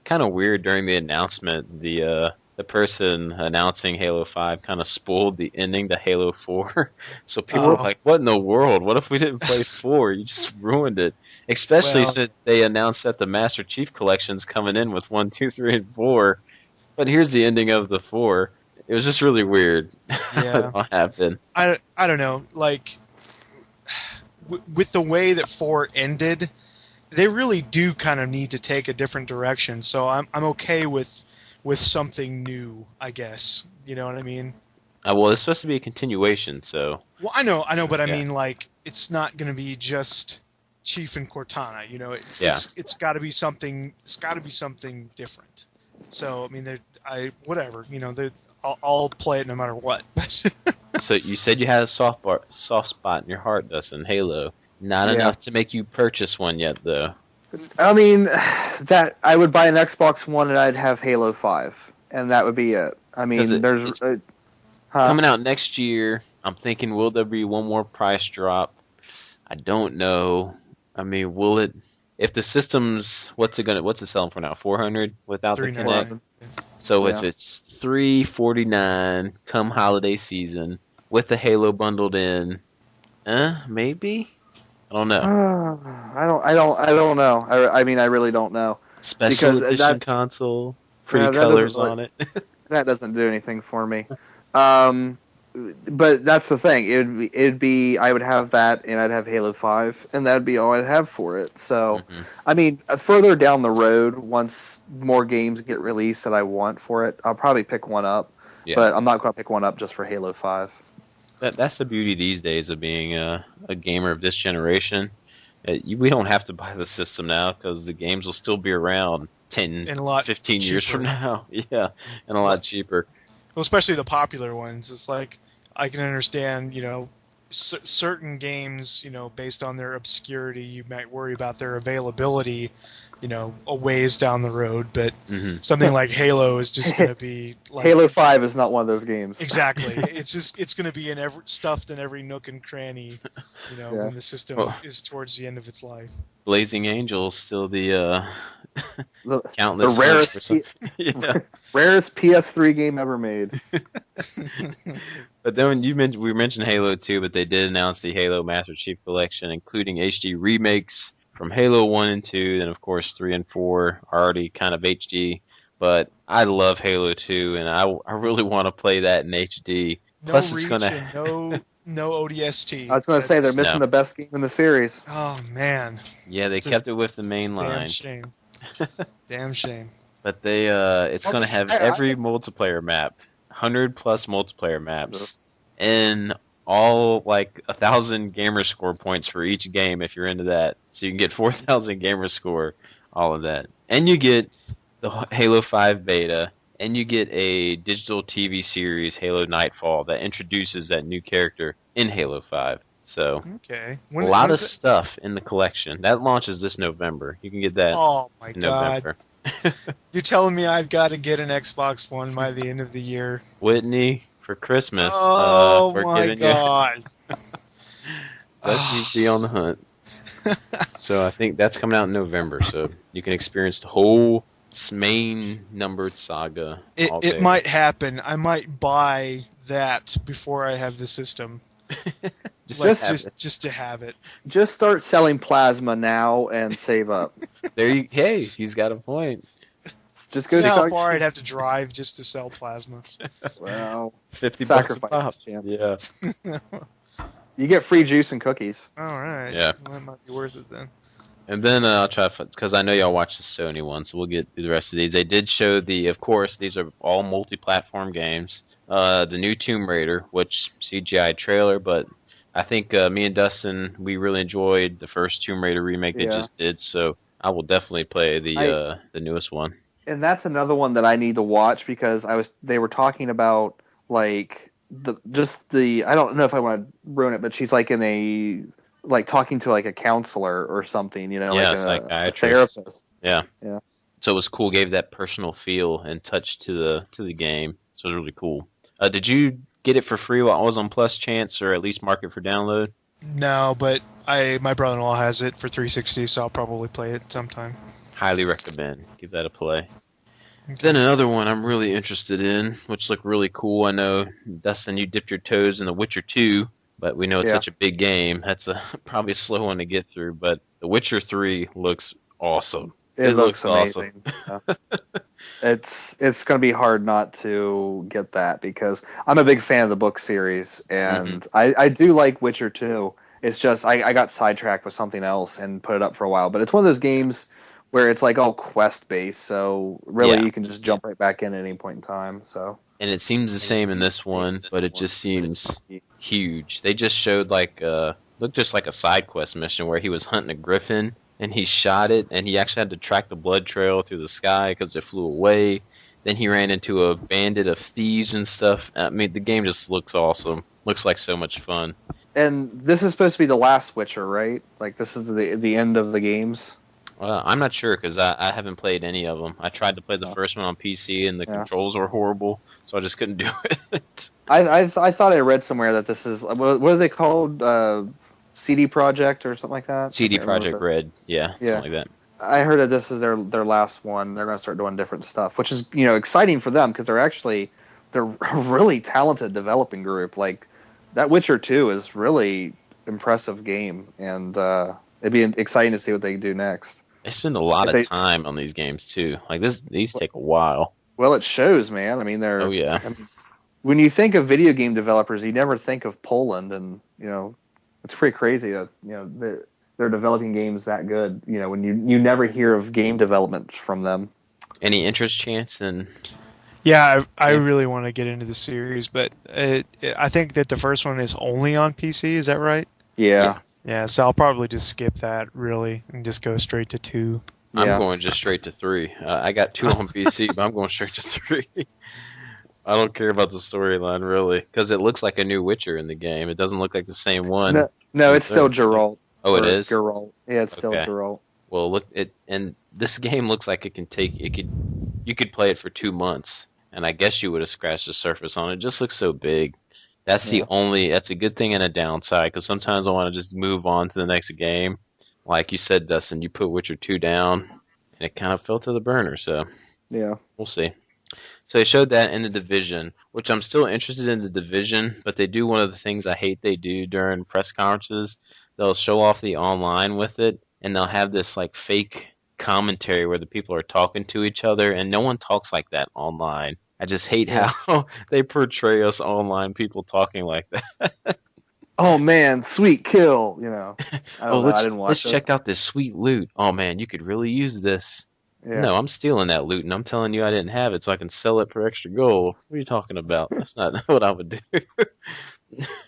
Speaker 1: kind of weird during the announcement. The person announcing Halo 5 kind of spoiled the ending to Halo 4. So people were
Speaker 2: Oh,
Speaker 1: like, "What in the world? What if we didn't play 4? You just ruined it." Especially
Speaker 2: well,
Speaker 1: since they announced that the Master Chief collection's coming in with 1, 2, 3, and 4. But here's the ending of the 4. It was just really weird.
Speaker 2: yeah.
Speaker 1: What happened?
Speaker 2: I don't know. Like with the way that 4 ended, they really do kind of need to take a different direction. So I'm okay with something new, I guess. You know what I mean?
Speaker 1: Well, it's supposed to be a continuation, so
Speaker 2: Well, I know, but I
Speaker 1: yeah,
Speaker 2: mean, like, it's not going to be just Chief and Cortana. You know,
Speaker 1: yeah.
Speaker 2: it's got to be something. It's got to be something different. So I mean, whatever. You know, I'll play it no matter what.
Speaker 1: So you said you had a soft spot in your heart, Dustin. Halo. Not
Speaker 3: Yeah.
Speaker 1: enough to make you purchase one yet, though.
Speaker 3: I mean, that I would buy an Xbox One and I'd have Halo 5, and that would be it. I
Speaker 1: Because
Speaker 3: mean,
Speaker 1: it's
Speaker 3: huh?
Speaker 1: coming out next year. I'm thinking, will there be one more price drop? I don't know. I mean, will it? If the system's what's it selling for now? 400 without the Kinect.
Speaker 2: 399.
Speaker 1: So if
Speaker 3: Yeah.
Speaker 1: it's 349 come holiday season with the Halo bundled in, maybe. I don't know.
Speaker 3: I don't know. I mean, I really don't know
Speaker 1: Special
Speaker 3: because
Speaker 1: edition console, pretty
Speaker 3: that doesn't
Speaker 1: colors
Speaker 3: really,
Speaker 1: on it.
Speaker 3: that doesn't do anything for me. Um, but that's the thing. It'd be I would have that, and I'd have Halo 5, and that'd be all I'd have for it. So,
Speaker 1: Hmm.
Speaker 3: I mean, further down the road, once more games get released that I want for it, I'll probably pick one up.
Speaker 1: Yeah,
Speaker 3: But I'm not going to pick one up just for Halo 5.
Speaker 1: that's the beauty these days of being a gamer of this generation. We don't have to buy the system now because the games will still be around 10,
Speaker 2: And a lot
Speaker 1: 15 years from
Speaker 2: cheaper.
Speaker 1: now. Yeah, and a lot cheaper.
Speaker 2: Well, especially the popular ones. It's like I can understand, certain games, based on their obscurity, you might worry about their availability, a ways down the road. But
Speaker 1: Hmm.
Speaker 2: something like Halo is just going to be like
Speaker 3: Halo 5 is not one of those games.
Speaker 2: exactly. It's going to be in every stuffed in every nook and cranny,
Speaker 3: Yeah.
Speaker 2: when the system
Speaker 1: Well,
Speaker 2: is towards the end of its life.
Speaker 1: Blazing Angel still the
Speaker 3: The,
Speaker 1: countless
Speaker 3: the
Speaker 1: hunt
Speaker 3: rarest,
Speaker 1: for some. Yeah.
Speaker 3: rarest PS3 game ever made.
Speaker 1: But then when we mentioned Halo 2, but they did announce the Halo Master Chief Collection, including HD remakes from Halo 1 and 2, and of course 3 and 4 are already kind of HD. But I love Halo 2, and I really want to play that in HD.
Speaker 2: No
Speaker 1: Plus, it's
Speaker 2: reach
Speaker 1: gonna.
Speaker 2: and no ODST.
Speaker 3: I was going to say they're missing
Speaker 1: No.
Speaker 3: the best game in the series.
Speaker 2: Oh man,
Speaker 1: Yeah, they
Speaker 2: It's a-
Speaker 1: kept it with the
Speaker 2: it's
Speaker 1: main
Speaker 2: a damn
Speaker 1: line,
Speaker 2: shame. Damn shame.
Speaker 1: but it's
Speaker 3: Well,
Speaker 1: gonna have
Speaker 3: I
Speaker 1: every
Speaker 3: think-
Speaker 1: multiplayer map, 100 plus multiplayer maps, and all like 1,000 gamer score points for each game if you're into that. So you can get 4,000 gamer score, all of that, and you get the Halo 5 beta, and you get a digital TV series, Halo Nightfall, that introduces that new character in Halo 5. So
Speaker 2: Okay.
Speaker 1: a lot of
Speaker 2: Is it?
Speaker 1: stuff in the collection that launches this November. You can get that
Speaker 2: Oh my
Speaker 1: in
Speaker 2: god!
Speaker 1: November.
Speaker 2: You're telling me I've got to get an Xbox One by the end of the year?
Speaker 1: Whitney for Christmas.
Speaker 2: Oh
Speaker 1: We're
Speaker 2: my
Speaker 1: giving you
Speaker 2: god!
Speaker 1: let you be on the hunt. So I think that's coming out in November. So you can experience the whole main numbered saga. all
Speaker 2: It
Speaker 1: day.
Speaker 2: might happen. I might buy that before I have the system,
Speaker 1: just,
Speaker 2: like
Speaker 1: have it.
Speaker 2: just to have it.
Speaker 3: Just start selling plasma now and save up.
Speaker 1: There you. Hey, he's got a point.
Speaker 3: Just go
Speaker 2: You know how
Speaker 3: start.
Speaker 2: far I'd have to drive just to sell plasma.
Speaker 3: Well,
Speaker 1: $50 a pop.
Speaker 3: sacrifice, champ.
Speaker 1: Yeah.
Speaker 3: You get free juice and cookies.
Speaker 2: All right.
Speaker 1: Yeah.
Speaker 2: Well, that might be worth it then.
Speaker 1: And then I'll try because I know y'all watch the Sony one, so we'll get through the rest of these. They did show of course, these are all multi-platform games. The new Tomb Raider, which CGI trailer, but I think me and Dustin we really enjoyed the first Tomb Raider remake they
Speaker 3: Yeah.
Speaker 1: just did, so I will definitely play the newest one.
Speaker 3: And that's another one that I need to watch because they were talking about like I don't know if I want to ruin it, but she's like talking to like a counselor or something,
Speaker 1: Yeah,
Speaker 3: like a
Speaker 1: psychiatrist.
Speaker 3: therapist.
Speaker 1: Yeah.
Speaker 3: Yeah.
Speaker 1: So it was cool. Gave that personal feel and touch to the game. So it was really cool. Did you get it for free while I was on Plus Chance, or at least mark it for download?
Speaker 2: No, but my brother-in-law has it for 360, so I'll probably play it sometime.
Speaker 1: Highly recommend. Give that a play. Then another one I'm really interested in, which looked really cool. I know, Dustin, you dipped your toes in The Witcher 2, but we know it's
Speaker 3: Yeah.
Speaker 1: such a big game. That's probably a slow one to get through, but The Witcher 3 looks awesome.
Speaker 3: It
Speaker 1: looks
Speaker 3: looks amazing. Yeah. It's going to be hard not to get that because I'm a big fan of the book series, and I do like Witcher 2. It's just I got sidetracked with something else and put it up for a while. But it's one of those games where it's like all quest based, so really
Speaker 1: Yeah.
Speaker 3: you can just jump right back in at any point in time. So
Speaker 1: And it seems the same in this one, but it just seems huge. They just showed looked just like a side quest mission where he was hunting a griffin and he shot it and he actually had to track the blood trail through the sky because it flew away. Then he ran into a bandit of thieves and stuff. I mean, the game just looks awesome. Looks like so much fun.
Speaker 3: and this is supposed to be the last Witcher, right? Like this is the end of the games.
Speaker 1: I'm not sure because I haven't played any of them. I tried to play the first one on PC and the controls were horrible, so I just couldn't do it.
Speaker 3: I thought I read somewhere that this is what are they called? CD Project or something like that.
Speaker 1: CD Projekt Red, yeah, something like that.
Speaker 3: I heard that this is their last one. They're going to start doing different stuff, which is exciting for them because they're a really talented developing group. Like that Witcher 2 is really impressive game, and it'd be exciting to see what they do next.
Speaker 1: They spend a lot
Speaker 3: If
Speaker 1: of
Speaker 3: they,
Speaker 1: time on these games too. Like these take a while.
Speaker 3: well, it shows, man. I mean,
Speaker 1: Oh yeah.
Speaker 3: when you think of video game developers, you never think of Poland, and it's pretty crazy that they're developing games that good. When you never hear of game development from them.
Speaker 1: Any interest chance in?
Speaker 2: Yeah, I
Speaker 1: Yeah.
Speaker 2: really want to get into the series, but I think that the first one is only on PC. Is that right?
Speaker 3: Yeah,
Speaker 2: Yeah, so I'll probably just skip that really and just go straight to 2.
Speaker 1: I'm
Speaker 3: yeah.
Speaker 1: going just straight to 3. I got 2 on PC, but I'm going straight to 3. I don't care about the storyline really, because it looks like a new Witcher in the game. It doesn't look like the same one.
Speaker 3: No,
Speaker 1: in
Speaker 3: it's still
Speaker 1: third, so-
Speaker 3: Geralt.
Speaker 1: Oh, it
Speaker 3: or
Speaker 1: is.
Speaker 3: Geralt. Yeah, it's still
Speaker 1: Okay.
Speaker 3: Geralt.
Speaker 1: Well, look it, and this game looks like you could play it for 2 months, and I guess you would have scratched the surface on it. It just looks so big. That's
Speaker 3: Yeah.
Speaker 1: that's a good thing and a downside, because sometimes I want to just move on to the next game. Like you said, Dustin, you put Witcher 2 down, and it kind of fell to the burner. So
Speaker 3: Yeah.
Speaker 1: we'll see. So they showed that in the Division, which I'm still interested in the Division, but they do one of the things I hate they do during press conferences. They'll show off the online with it, and they'll have this like fake commentary where the people are talking to each other, and no one talks like that online. I just hate
Speaker 3: Yeah.
Speaker 1: how they portray us online people talking like that.
Speaker 3: Oh man, sweet kill. I
Speaker 1: Oh,
Speaker 3: don't know. I didn't
Speaker 1: let's
Speaker 3: watch it.
Speaker 1: check out this sweet loot. Oh man, you could really use this.
Speaker 3: Yeah.
Speaker 1: No, I'm stealing that loot, and I'm telling you I didn't have it, so I can sell it for extra gold. What are you talking about? That's not what I would do.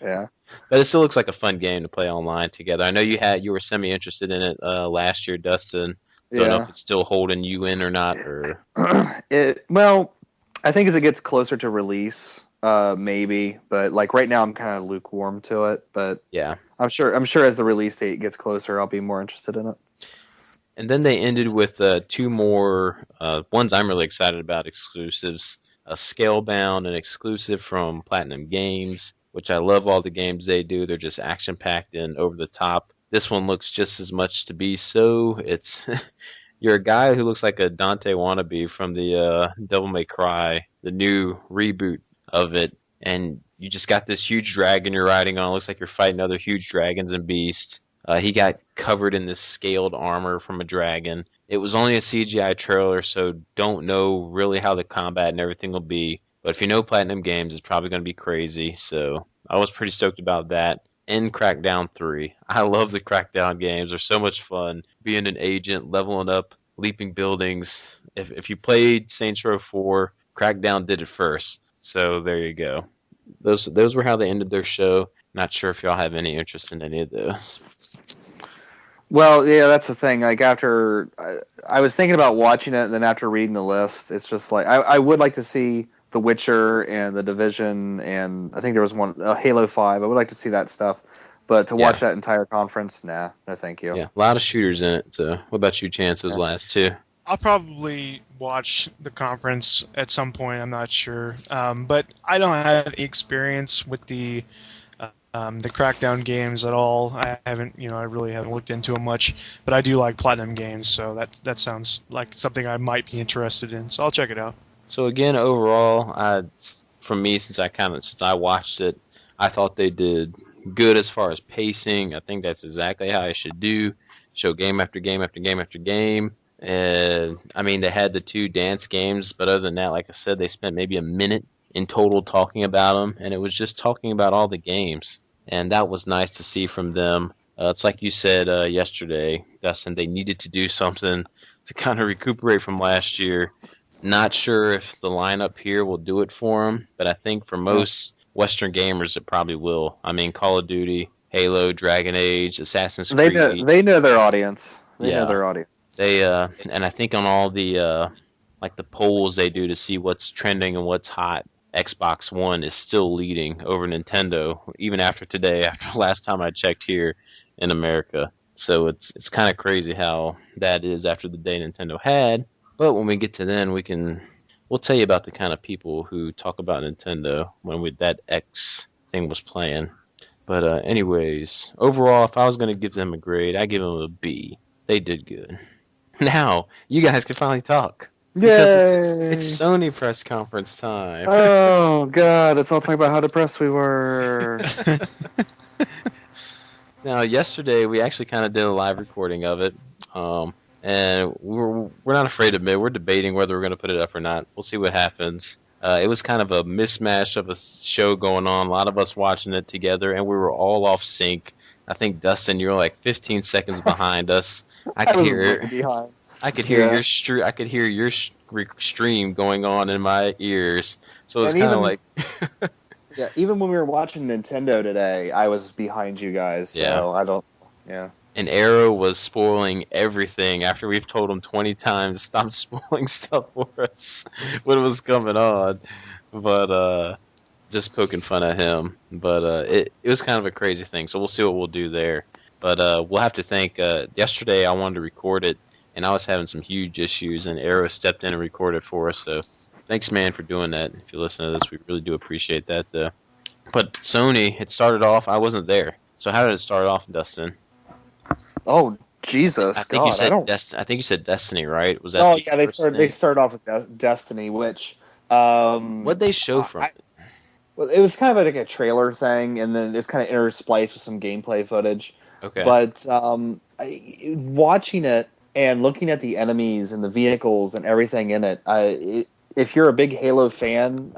Speaker 3: Yeah.
Speaker 1: But it still looks like a fun game to play online together. I know you were semi interested in it last year, Dustin. Don't know
Speaker 3: Yeah.
Speaker 1: if it's still holding you in or not. Or
Speaker 3: Well, I think as it gets closer to release, maybe. But like right now, I'm kind of lukewarm to it. But
Speaker 1: yeah.
Speaker 3: I'm sure as the release date gets closer, I'll be more interested in it.
Speaker 1: And then they ended with 2 more ones I'm really excited about exclusives. A Scalebound, an exclusive from Platinum Games, which I love all the games they do. They're just action packed and over the top. This one looks just as much to be so. It's you're a guy who looks like a Dante wannabe from the Devil May Cry, the new reboot of it, and you just got this huge dragon you're riding on. It looks like you're fighting other huge dragons and beasts. He got covered in this scaled armor from a dragon. It was only a CGI trailer, so don't know really how the combat and everything will be. But if you know Platinum Games, it's probably going to be crazy. So I was pretty stoked about that. And Crackdown 3. I love the Crackdown games. They're so much fun. Being an agent, leveling up, leaping buildings. If you played Saints Row 4, Crackdown did it first. So there you go. Those were how they ended their show. Not sure if y'all have any interest in any of those.
Speaker 3: Well, yeah, that's the thing. Like after I was thinking about watching it, and then after reading the list, it's just like I would like to see The Witcher and The Division, and I think there was one Halo 5. I would like to see that stuff, but to watch that entire conference, nah, no, thank you.
Speaker 1: Yeah, a lot of shooters in it. So, what about you, Chance? Those last 2?
Speaker 2: I'll probably watch the conference at some point. I'm not sure, but I don't have any experience with the Crackdown games at all. I really haven't looked into them much, but I do like Platinum games, so that sounds like something I might be interested in. So I'll check it out.
Speaker 1: So again, overall, from me, since I watched it, I thought they did good as far as pacing. I think that's exactly how I should do. Show game after game after game after game. And I mean, they had the 2 dance games, but other than that, like I said, they spent maybe a minute in total talking about them, and it was just talking about all the games, and that was nice to see from them. It's like you said yesterday, Dustin, they needed to do something to kind of recuperate from last year. Not sure if the lineup here will do it for them, but I think for most Western gamers, it probably will. I mean, Call of Duty, Halo, Dragon Age, Assassin's Creed.
Speaker 3: They know their audience. They know
Speaker 1: Yeah.
Speaker 3: their audience.
Speaker 1: They and I think on all the like the polls they do to see what's trending and what's hot, Xbox One is still leading over Nintendo even after today, after last time I checked here in America. So it's kind of crazy how that is after the day Nintendo had. But when we get to then, we'll tell you about the kind of people who talk about Nintendo when that X thing was playing. But anyways, overall, if I was going to give them a grade, I give them a B. They did good. Now, you guys can finally talk. Because it's Sony press conference time.
Speaker 3: Oh, God. Let's all talk about how depressed we were.
Speaker 1: Now, yesterday we actually kind of did a live recording of it, and we're not afraid to admit we're debating whether we're going to put it up or not. We'll see what happens. It was kind of a mismatch of a show going on. A lot of us watching it together, and we were all off sync. I think Dustin, you were like 15 seconds behind us. I
Speaker 3: I
Speaker 1: could
Speaker 3: was
Speaker 1: hear
Speaker 3: way behind.
Speaker 1: I could hear
Speaker 3: Yeah,
Speaker 1: I could hear your stream going on in my ears. So it's
Speaker 3: and
Speaker 1: kind of
Speaker 3: even
Speaker 1: like,
Speaker 3: even when we were watching Nintendo today, I was behind you guys.
Speaker 1: yeah.
Speaker 3: So I don't. Yeah.
Speaker 1: And Arrow was spoiling everything after we've told him 20 times stop spoiling stuff for us when it was coming on. But just poking fun at him. But it was kind of a crazy thing. So we'll see what we'll do there. But we'll have to thank. Yesterday I wanted to record it, and I was having some huge issues, and Arrow stepped in and recorded for us. So thanks, man, for doing that. If you listen to this, we really do appreciate that. But Sony, it started off. I wasn't there. So how did it start off, Dustin?
Speaker 3: Oh Jesus,
Speaker 1: I think you
Speaker 3: God, I
Speaker 1: said
Speaker 3: don't.
Speaker 1: I think you said Destiny, right? Was that
Speaker 3: Oh
Speaker 1: the
Speaker 3: yeah, they
Speaker 1: first
Speaker 3: started. They
Speaker 1: thing?
Speaker 3: started off with Destiny, which
Speaker 1: What they show from
Speaker 3: I
Speaker 1: it?
Speaker 3: well, it was kind of like a trailer thing, and then it's kind of interspliced with some gameplay footage.
Speaker 1: Okay.
Speaker 3: But watching it and looking at the enemies and the vehicles and everything in it, if you're a big Halo fan,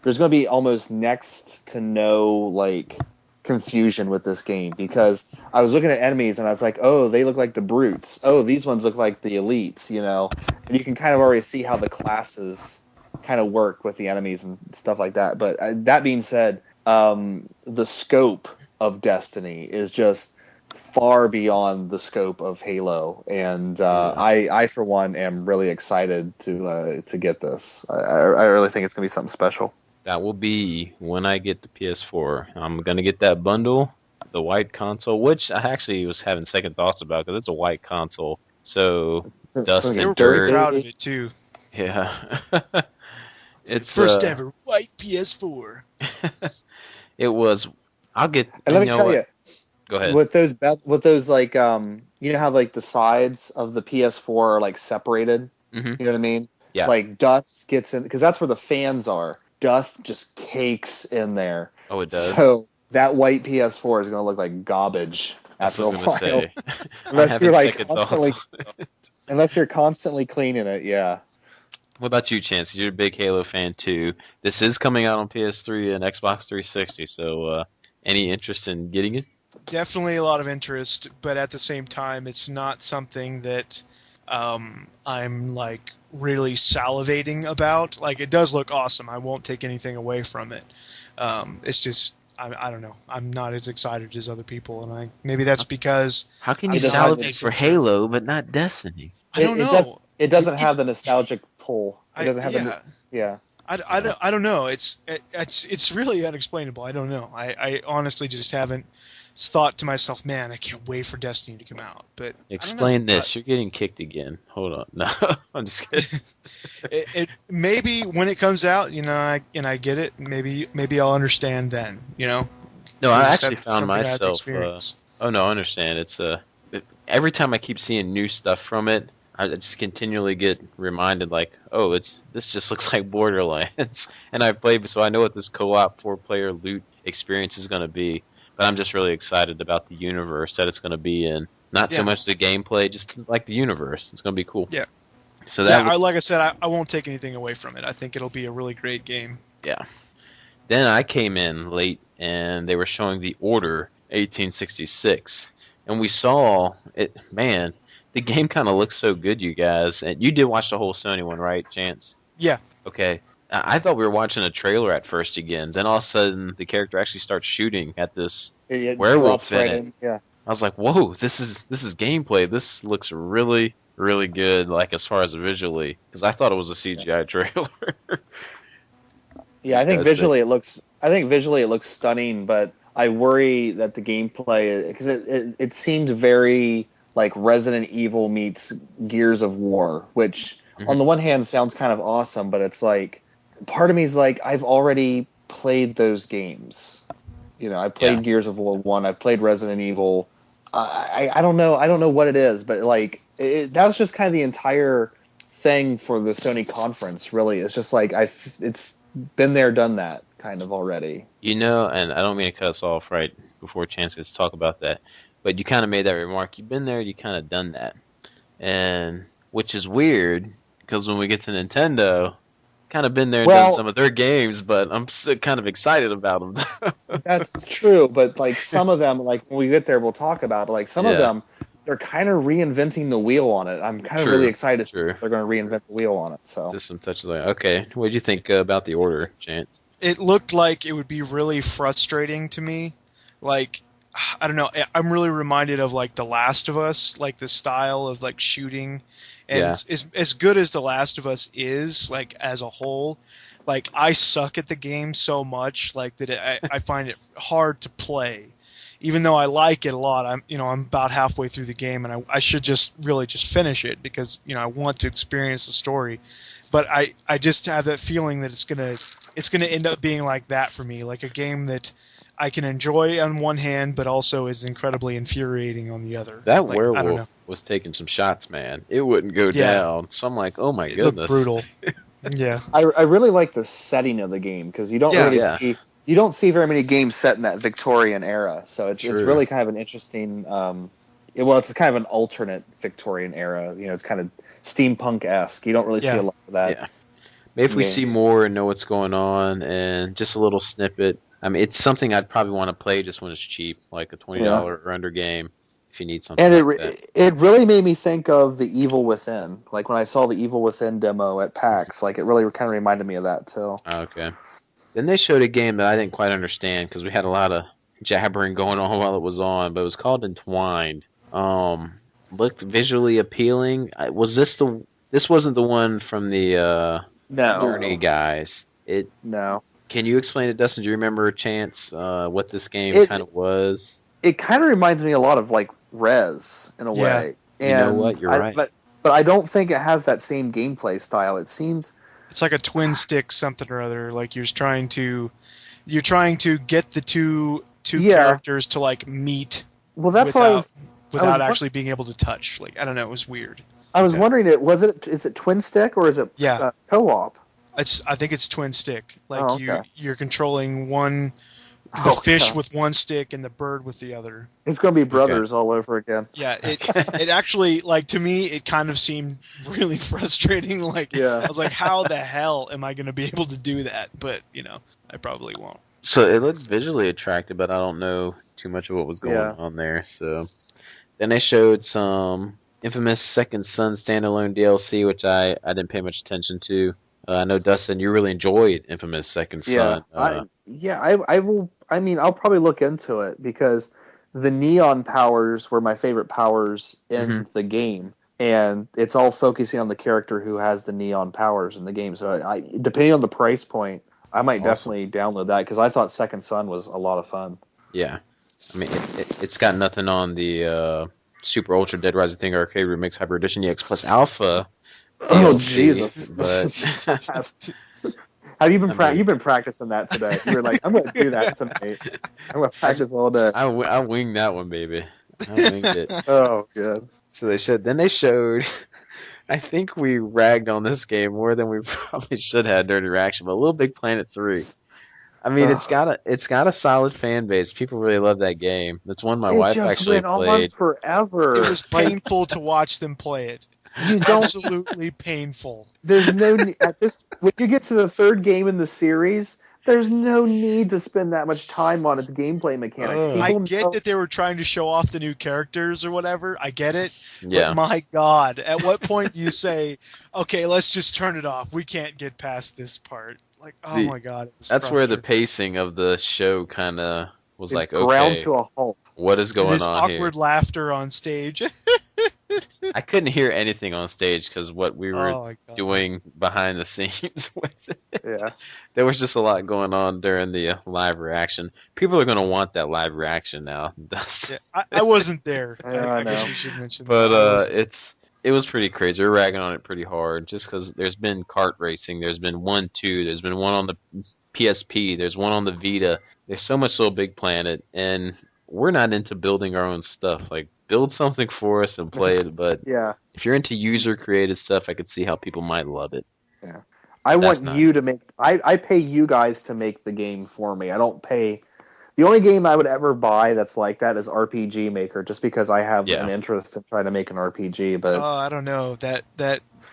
Speaker 3: there's going to be almost next to no like confusion with this game because I was looking at enemies and I was like, oh, they look like the brutes. Oh, these ones look like the elites, and you can kind of already see how the classes kind of work with the enemies and stuff like that. But that being said, the scope of Destiny is just far beyond the scope of Halo, and
Speaker 1: Yeah.
Speaker 3: I for one am really excited to get this. I really think it's gonna be something special.
Speaker 1: That will be when I get the PS4. I'm gonna get that bundle, the white console, which I actually was having second thoughts about because it's a white console. So
Speaker 3: It's gonna
Speaker 1: dust
Speaker 2: They
Speaker 3: get
Speaker 1: and
Speaker 2: were pretty
Speaker 1: dirt.
Speaker 2: proud of
Speaker 3: dirty.
Speaker 2: it too.
Speaker 1: Yeah. It's
Speaker 2: First ever white PS4.
Speaker 1: it was. I'll get.
Speaker 3: And
Speaker 1: You
Speaker 3: let me
Speaker 1: know
Speaker 3: tell
Speaker 1: what?
Speaker 3: you,
Speaker 1: Go ahead.
Speaker 3: with those like how like the sides of the PS4 are like separated.
Speaker 1: Hmm.
Speaker 3: You know what I mean?
Speaker 1: Yeah.
Speaker 3: Like dust gets in because that's where the fans are. Dust just cakes in there.
Speaker 1: Oh, it does.
Speaker 3: So that white PS4 is going to look like garbage
Speaker 1: That's
Speaker 3: after
Speaker 1: what
Speaker 3: a
Speaker 1: I was gonna
Speaker 3: while,
Speaker 1: say. I'm
Speaker 3: unless
Speaker 1: having
Speaker 3: you're like
Speaker 1: second thoughts.
Speaker 3: constantly unless you're constantly cleaning it. Yeah.
Speaker 1: What about you, Chance? You're a big Halo fan too. This is coming out on PS3 and Xbox 360. So, any interest in getting it?
Speaker 2: Definitely a lot of interest, but at the same time, it's not something that I'm like really salivating about. Like it does look awesome. I won't take anything away from it. It's just I don't know. I'm not as excited as other people, and maybe that's because
Speaker 1: How can you
Speaker 3: It
Speaker 2: I'm
Speaker 3: doesn't
Speaker 2: not
Speaker 3: have the
Speaker 1: salivate
Speaker 2: as
Speaker 1: for
Speaker 2: into.
Speaker 1: Halo but not Destiny?
Speaker 2: I don't
Speaker 3: does
Speaker 2: know.
Speaker 3: it
Speaker 2: It,
Speaker 3: doesn't have the nostalgic pull. It doesn't have the
Speaker 2: yeah.
Speaker 3: yeah.
Speaker 2: I don't know. It's really unexplainable. I don't know. I honestly just haven't thought to myself, man, I can't wait for Destiny to come out. But I don't know.
Speaker 1: Explain this. You're getting kicked again. Hold on. No, I'm just kidding.
Speaker 2: It maybe when it comes out, I get it. Maybe I'll understand then.
Speaker 1: No, I
Speaker 2: Because
Speaker 1: actually
Speaker 2: that's
Speaker 1: found
Speaker 2: something I have to
Speaker 1: myself.
Speaker 2: experience.
Speaker 1: Oh no, I understand. Every time I keep seeing new stuff from it, I just continually get reminded, like, oh, this just looks like Borderlands, and I've played, so I know what this co-op four-player loot experience is going to be. But I'm just really excited about the universe that it's going to be in. Not so
Speaker 2: Yeah,
Speaker 1: much the gameplay, just like the universe. It's going to be cool.
Speaker 2: yeah,
Speaker 1: So
Speaker 2: yeah.
Speaker 1: that looks,
Speaker 2: Like I said, I won't take anything away from it. I think it'll be a really great game.
Speaker 1: yeah. Then I came in late, and they were showing the Order 1866, and we saw it. Man, the game kind of looks so good, you guys. And you did watch the whole Sony one, right, Chance?
Speaker 2: Yeah,
Speaker 1: Okay. I thought we were watching a trailer at first again. Then all of a sudden, the character actually starts shooting at this
Speaker 3: It drops
Speaker 1: werewolf in
Speaker 3: right
Speaker 1: it.
Speaker 3: in. Yeah.
Speaker 1: I was like, "Whoa, this is gameplay. This looks really, really good. Like as far as visually, because I thought it was a CGI trailer."
Speaker 3: Yeah,
Speaker 1: Because
Speaker 3: I think visually it looks stunning, but I worry that the gameplay because it seemed very like Resident Evil meets Gears of War, which on the one hand sounds kind of awesome, but it's like part of me is like I've already played those games. I
Speaker 1: yeah,
Speaker 3: played Gears of War 1, I've played Resident Evil. I don't know what it is, but like that was just kind of the entire thing for the Sony conference. Really, it's just like it's been there, done that, kind of already.
Speaker 1: and I don't mean to cut us off, right? before Chance gets to talk about that. But you kind of made that remark. You've been there, you kind of done that, and which is weird because when we get to Nintendo, kind of been there and done
Speaker 3: Well,
Speaker 1: some of their games, but I'm still kind of excited about them.
Speaker 3: that's true, but like some of them, like when we get there, we'll talk about it. Like some of
Speaker 1: Yeah,
Speaker 3: them, they're kind of reinventing the wheel on it. I'm kind of really
Speaker 1: true,
Speaker 3: excited to see
Speaker 1: true.
Speaker 3: if they're going to reinvent the wheel on it. So
Speaker 1: Just some touches. Like, okay, what did you think about the order, Chance?
Speaker 2: It looked like it would be really frustrating to me. Like, I don't know. I'm really reminded of like The Last of Us, like the style of like shooting,
Speaker 1: Yeah,
Speaker 2: and as good as The Last of Us is, like as a whole, like I suck at the game so much, like that I find it hard to play. Even though I like it a lot, I'm about halfway through the game, and I should just really just finish it because I want to experience the story. But I just have that feeling that it's gonna end up being like that for me, like a game that I can enjoy on one hand, but also is incredibly infuriating on the other.
Speaker 1: that
Speaker 2: Like I don't
Speaker 1: werewolf
Speaker 2: know.
Speaker 1: was taking some shots, man. It wouldn't go
Speaker 2: Yeah,
Speaker 1: down. So I'm like, oh my
Speaker 2: it looked
Speaker 1: goodness.
Speaker 2: brutal. Yeah,
Speaker 3: I really like the setting of the game because you don't
Speaker 2: yeah,
Speaker 3: really
Speaker 1: Yeah,
Speaker 3: see you don't see very many games set in that Victorian era. So it's
Speaker 1: true.
Speaker 3: really kind of an interesting. Well, it's kind of an alternate Victorian era. It's kind of steampunk esque. You don't really see
Speaker 2: yeah.
Speaker 3: a lot of that
Speaker 1: Yeah. Maybe if
Speaker 3: in
Speaker 1: we see
Speaker 3: games.
Speaker 1: more and know what's going on and just a little snippet. I mean, it's something I'd probably want to play just when it's cheap, like a
Speaker 3: Yeah.
Speaker 1: $20 or under game if you need something
Speaker 3: And
Speaker 1: like that.
Speaker 3: it really made me think of the Evil Within. Like when I saw the Evil Within demo at PAX, like it really kind of reminded me of that too.
Speaker 1: Okay. Then they showed a game that I didn't quite understand because we had a lot of jabbering going on while it was on, but it was called Entwined. Looked visually appealing. Was this the? This wasn't the one from the
Speaker 3: No,
Speaker 1: Journey guys. It.
Speaker 3: no.
Speaker 1: Can you explain it, Dustin? Do you remember, Chance, what this game kind
Speaker 3: It
Speaker 1: of was?
Speaker 3: it kind of reminds me a lot of like Rez in a
Speaker 2: Yeah.
Speaker 3: way,
Speaker 1: You know
Speaker 3: and
Speaker 1: what? You're right.
Speaker 3: but I don't think it has that same gameplay style. It seems
Speaker 2: It's like a twin stick something or other. Like you're trying to get the two
Speaker 3: yeah.
Speaker 2: characters to like meet
Speaker 3: Well, that's what
Speaker 2: without
Speaker 3: I was
Speaker 2: actually being able to touch. Like I don't know, it was weird.
Speaker 3: I was
Speaker 2: Okay.
Speaker 3: wondering. Is it twin stick or is it
Speaker 2: Yeah,
Speaker 3: co-op?
Speaker 2: I think it's twin stick. Like
Speaker 3: Oh, okay.
Speaker 2: you're controlling the
Speaker 3: Oh,
Speaker 2: fish
Speaker 3: God.
Speaker 2: with one stick and the bird with the other.
Speaker 3: It's going to be
Speaker 1: Okay.
Speaker 3: brothers all over again.
Speaker 2: Yeah, it actually, like, to me it kind of seemed really frustrating. Like
Speaker 3: Yeah.
Speaker 2: I was like, how the hell am I going to be able to do that? But I probably won't.
Speaker 1: So it looked visually attractive, but I don't know too much of what was going
Speaker 3: Yeah.
Speaker 1: on there. So then they showed some infamous Second Son standalone DLC, which I didn't pay much attention to. I know Dustin, you really enjoyed Infamous Second
Speaker 3: Yeah,
Speaker 1: Son.
Speaker 3: I will. I mean, I'll probably look into it because the neon powers were my favorite powers in
Speaker 1: Mhm.
Speaker 3: the game, and it's all focusing on the character who has the neon powers in the game. So, depending on the price point, I might
Speaker 1: Awesome.
Speaker 3: definitely download that because I thought Second Son was a lot of fun.
Speaker 1: Yeah, I mean it's got nothing on the Super Ultra Dead Rising Thing Arcade Remix Hyper Edition EX Plus Alpha
Speaker 3: Oh
Speaker 1: DLC,
Speaker 3: Jesus!
Speaker 1: but
Speaker 3: Have you been
Speaker 1: I mean,
Speaker 3: you've been practicing that today? You were like, I'm going to do that tonight. I'm going to practice all day.
Speaker 1: I winged that one, baby. I winged it.
Speaker 3: Oh, good.
Speaker 1: So they showed. I think we ragged on this game more than we probably should have during the reaction. But Little Big Planet 3. I mean,
Speaker 3: Ugh.
Speaker 1: it's got a solid fan base. People really love that game. That's one my
Speaker 3: It
Speaker 1: wife
Speaker 3: just
Speaker 1: actually
Speaker 3: went on
Speaker 1: played.
Speaker 3: forever.
Speaker 2: It was painful to watch them play it.
Speaker 3: You don't.
Speaker 2: Absolutely painful.
Speaker 3: There's no at this when you get to the third game in the series. There's no need to spend that much time on its gameplay mechanics.
Speaker 1: Ugh.
Speaker 2: I
Speaker 3: People
Speaker 2: get
Speaker 3: know,
Speaker 2: that they were trying to show off the new characters or whatever. I get it.
Speaker 1: Yeah.
Speaker 2: But my God, at what point do you say, okay, let's just turn it off? We can't get past this part. Like, oh
Speaker 1: The-
Speaker 2: my God. It was
Speaker 1: That's where the
Speaker 2: frustrating.
Speaker 1: pacing of the show kind of was
Speaker 3: it
Speaker 1: like,
Speaker 3: ground
Speaker 1: okay,
Speaker 3: to a halt.
Speaker 1: what is
Speaker 2: And
Speaker 1: going
Speaker 2: this
Speaker 1: on
Speaker 2: awkward
Speaker 1: here?
Speaker 2: laughter on stage.
Speaker 1: I couldn't hear anything on stage because what we were
Speaker 2: Oh my God.
Speaker 1: doing behind the scenes with it.
Speaker 3: Yeah.
Speaker 1: There was just a lot going on during the live reaction. People are going to want that live reaction now, Dustin.
Speaker 2: Yeah, I wasn't there.
Speaker 3: Yeah,
Speaker 2: I guess
Speaker 3: know.
Speaker 2: we should mention
Speaker 1: But
Speaker 2: that. I wasn't.
Speaker 1: it was pretty crazy. We're ragging on it pretty hard just because there's been kart racing. There's been 1, 2. There's been one on the PSP. There's one on the Vita. There's so much Little Big Planet, and we're not into building our own stuff. Like, build something for us and play it. But
Speaker 3: Yeah.
Speaker 1: if you're into user created stuff, I could see how people might love it.
Speaker 3: I
Speaker 1: That's
Speaker 3: want
Speaker 1: not-
Speaker 3: you to make. I pay you guys to make the game for me. I don't pay The only game I would ever buy that's like that is RPG Maker, just because I have
Speaker 1: Yeah.
Speaker 3: an interest in trying to make an RPG. But
Speaker 2: I don't know that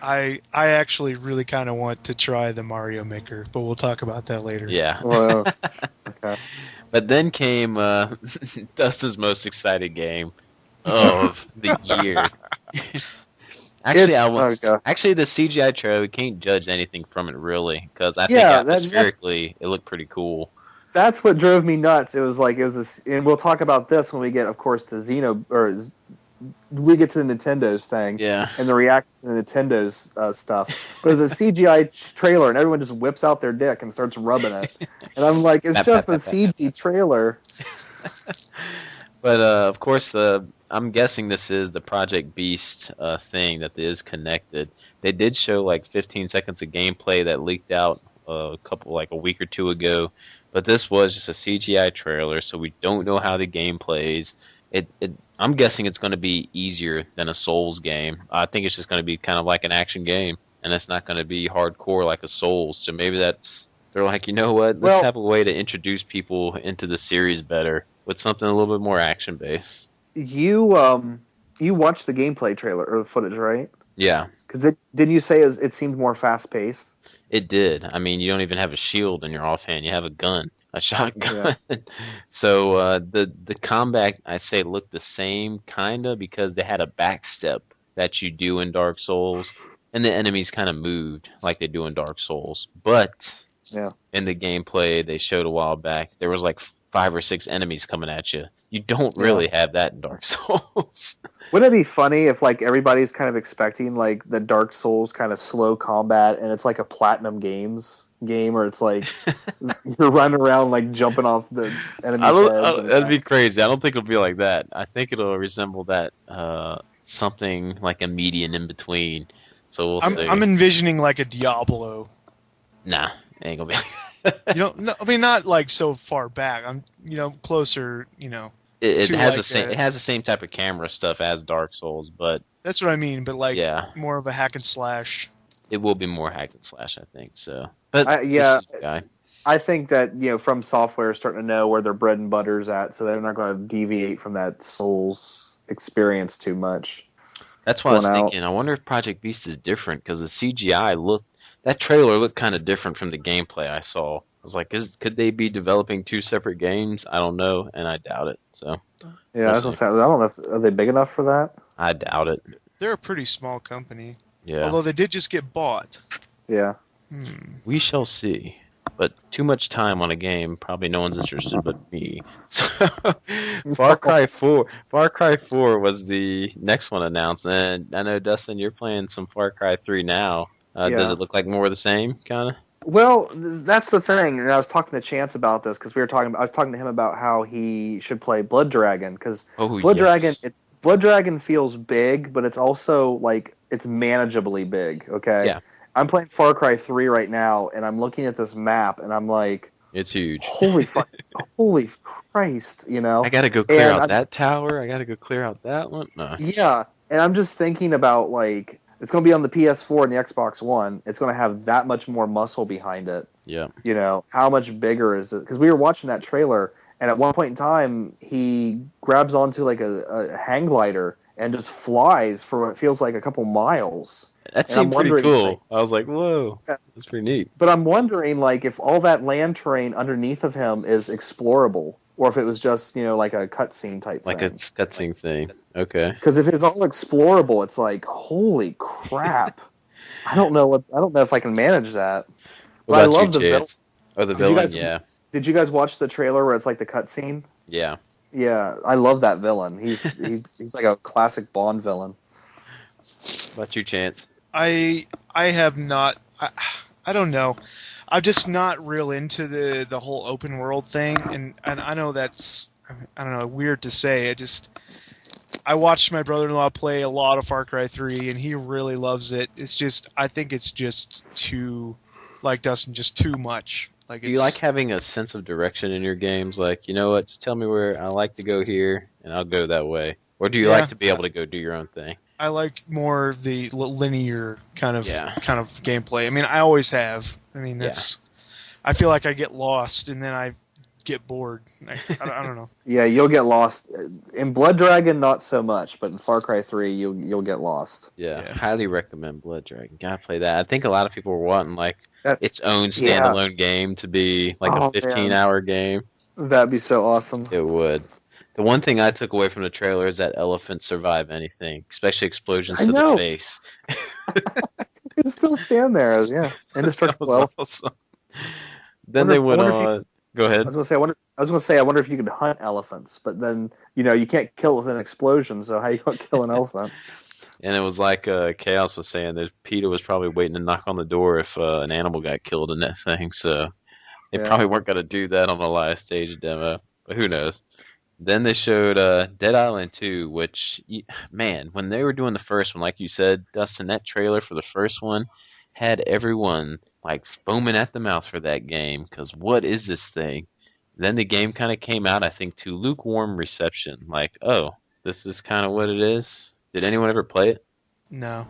Speaker 2: I actually really kind of want to try the Mario Maker, but we'll talk about that later.
Speaker 1: Yeah.
Speaker 3: well, okay.
Speaker 1: But then came Dustin's most excited game of the year. Actually, actually the CGI trailer, we can't judge anything from it really, because I think atmospherically it looked pretty cool.
Speaker 3: That's what drove me nuts. It was and we'll talk about this when we get, of course, to we get to the Nintendo's thing,
Speaker 1: Yeah.
Speaker 3: and the reaction to Nintendo's stuff. But it was a CGI trailer, and everyone just whips out their dick and starts rubbing it, and I'm like, it's just a CG trailer.
Speaker 1: But of course, I'm guessing this is the Project Beast thing that is connected. They did show like 15 seconds of gameplay that leaked out a week or two ago, but this was just a CGI trailer, so we don't know how the game plays. I'm guessing it's going to be easier than a Souls game. I think it's just going to be kind of like an action game, and it's not going to be hardcore like a Souls. So maybe they're like, you know what? Let's have a way to introduce people into the series better with something a little bit more action based.
Speaker 3: You watched the gameplay trailer or the footage, right?
Speaker 1: Yeah.
Speaker 3: Because didn't you say it seemed more fast paced?
Speaker 1: It did. I mean, you don't even have a shield in your offhand. You have a gun, a shotgun. Yeah. So the combat, I say, looked the same kind of, because they had a backstep that you do in Dark Souls, and the enemies kind of moved like they do in Dark Souls. But in the gameplay they showed a while back, there was like 5 or 6 enemies coming at you. You don't really have that in Dark Souls.
Speaker 3: Wouldn't it be funny if like everybody's kind of expecting like the Dark Souls kind of slow combat, and it's like a Platinum Games game, or it's like you're running around like jumping off the enemy's heads?
Speaker 1: That'd be crazy. I don't think it'll be like that. I think it'll resemble that something like a median in between. So we'll see.
Speaker 2: I'm envisioning like a Diablo.
Speaker 1: Nah, it ain't gonna be.
Speaker 2: No, I mean, not like so far back. I'm closer.
Speaker 1: It has it has the same type of camera stuff as Dark Souls, but
Speaker 2: that's what I mean. But more of a hack and slash.
Speaker 1: It will be more hack and slash, I think. So, but
Speaker 3: I think that From Software is starting to know where their bread and butter's at, so they're not going to deviate from that Souls experience too much.
Speaker 1: That's what I was thinking. I wonder if Project Beast is different, because the CGI that trailer looked kind of different from the gameplay I saw. I was like, could they be developing 2 separate games? I don't know, and I doubt it. So
Speaker 3: yeah, I don't know. Are they big enough for that?
Speaker 1: I doubt it.
Speaker 2: They're a pretty small company.
Speaker 1: Yeah.
Speaker 2: Although they did just get bought.
Speaker 3: Yeah.
Speaker 1: We shall see. But too much time on a game, probably no one's interested but me. So, Far Cry 4 was the next one announced, and I know, Dustin, you're playing some Far Cry 3 now. Does it look like more of the same, kind of?
Speaker 3: Well, that's the thing, and I was talking to Chance about this, because I was talking to him about how he should play Blood Dragon, because Blood Dragon feels big, but it's also like it's manageably big. Okay.
Speaker 1: Yeah.
Speaker 3: I'm playing Far Cry 3 right now, and I'm looking at this map, and I'm like,
Speaker 1: it's huge.
Speaker 3: Holy Christ,
Speaker 1: I gotta go clear out that tower. I gotta go clear out that one. No.
Speaker 3: Yeah, and I'm just thinking about like, it's going to be on the PS4 and the Xbox One. It's going to have that much more muscle behind it.
Speaker 1: Yeah.
Speaker 3: How much bigger is it? Because we were watching that trailer, and at one point in time, he grabs onto like a hang glider and just flies for what feels like a couple miles.
Speaker 1: That seemed pretty cool. I was like, whoa, that's pretty neat.
Speaker 3: But I'm wondering, like, if all that land terrain underneath of him is explorable, or if it was just, like a cutscene type thing.
Speaker 1: Like a cutscene thing. Okay.
Speaker 3: Because if it's all explorable, it's like, holy crap. I don't know if I can manage that.
Speaker 1: What about I love the villain. Oh, the villain, yeah.
Speaker 3: Did you guys watch the trailer where it's like the cutscene?
Speaker 1: Yeah.
Speaker 3: Yeah, I love that villain. He's like a classic Bond villain.
Speaker 1: What about you, Chance?
Speaker 2: I have not. I don't know. I'm just not real into the whole open world thing, and I know that's, I don't know, weird to say. I watched my brother-in-law play a lot of Far Cry 3, and he really loves it. It's just, I think it's just too, like Dustin, just too much.
Speaker 1: Do you like having a sense of direction in your games? Like, you know what, just tell me where I like to go here, and I'll go that way. Or do you like to be able to go do your own thing?
Speaker 2: I like more of the linear kind of gameplay. I mean, I always have. I mean, I feel like I get lost, and then I get bored. I don't know.
Speaker 3: Yeah, you'll get lost. In Blood Dragon, not so much, but in Far Cry 3, you'll get lost.
Speaker 1: Yeah,
Speaker 2: Yeah.
Speaker 1: highly recommend Blood Dragon. Gotta play that. I think a lot of people were wanting like
Speaker 3: That's
Speaker 1: its own
Speaker 3: yeah.
Speaker 1: standalone game to be like a
Speaker 3: Oh
Speaker 1: 15
Speaker 3: man,
Speaker 1: hour game.
Speaker 3: that'd be so awesome.
Speaker 1: It would. The one thing I took away from the trailer is that elephants survive anything, especially explosions
Speaker 3: I
Speaker 1: to the
Speaker 3: know.
Speaker 1: face.
Speaker 3: You can still stand there as
Speaker 1: That
Speaker 3: indestructible.
Speaker 1: was
Speaker 3: Elephant.
Speaker 1: awesome. Then they
Speaker 3: I
Speaker 1: went
Speaker 3: wonder if you.
Speaker 1: on. Go
Speaker 3: I
Speaker 1: ahead.
Speaker 3: was gonna say. I wonder if you could hunt elephants, but then you can't kill with an explosion. So how you gonna kill an elephant?
Speaker 1: And it was like Chaos was saying that PETA was probably waiting to knock on the door if an animal got killed in that thing. So they
Speaker 3: Yeah.
Speaker 1: probably weren't going to do that on the live stage demo. But who knows? Then they showed Dead Island 2, which, man, when they were doing the first one, like you said, Dustin, that trailer for the first one had everyone like foaming at the mouth for that game. Because what is this thing? Then the game kind of came out, I think, to lukewarm reception. Like, oh, this is kind of what it is. Did anyone ever play it?
Speaker 2: No.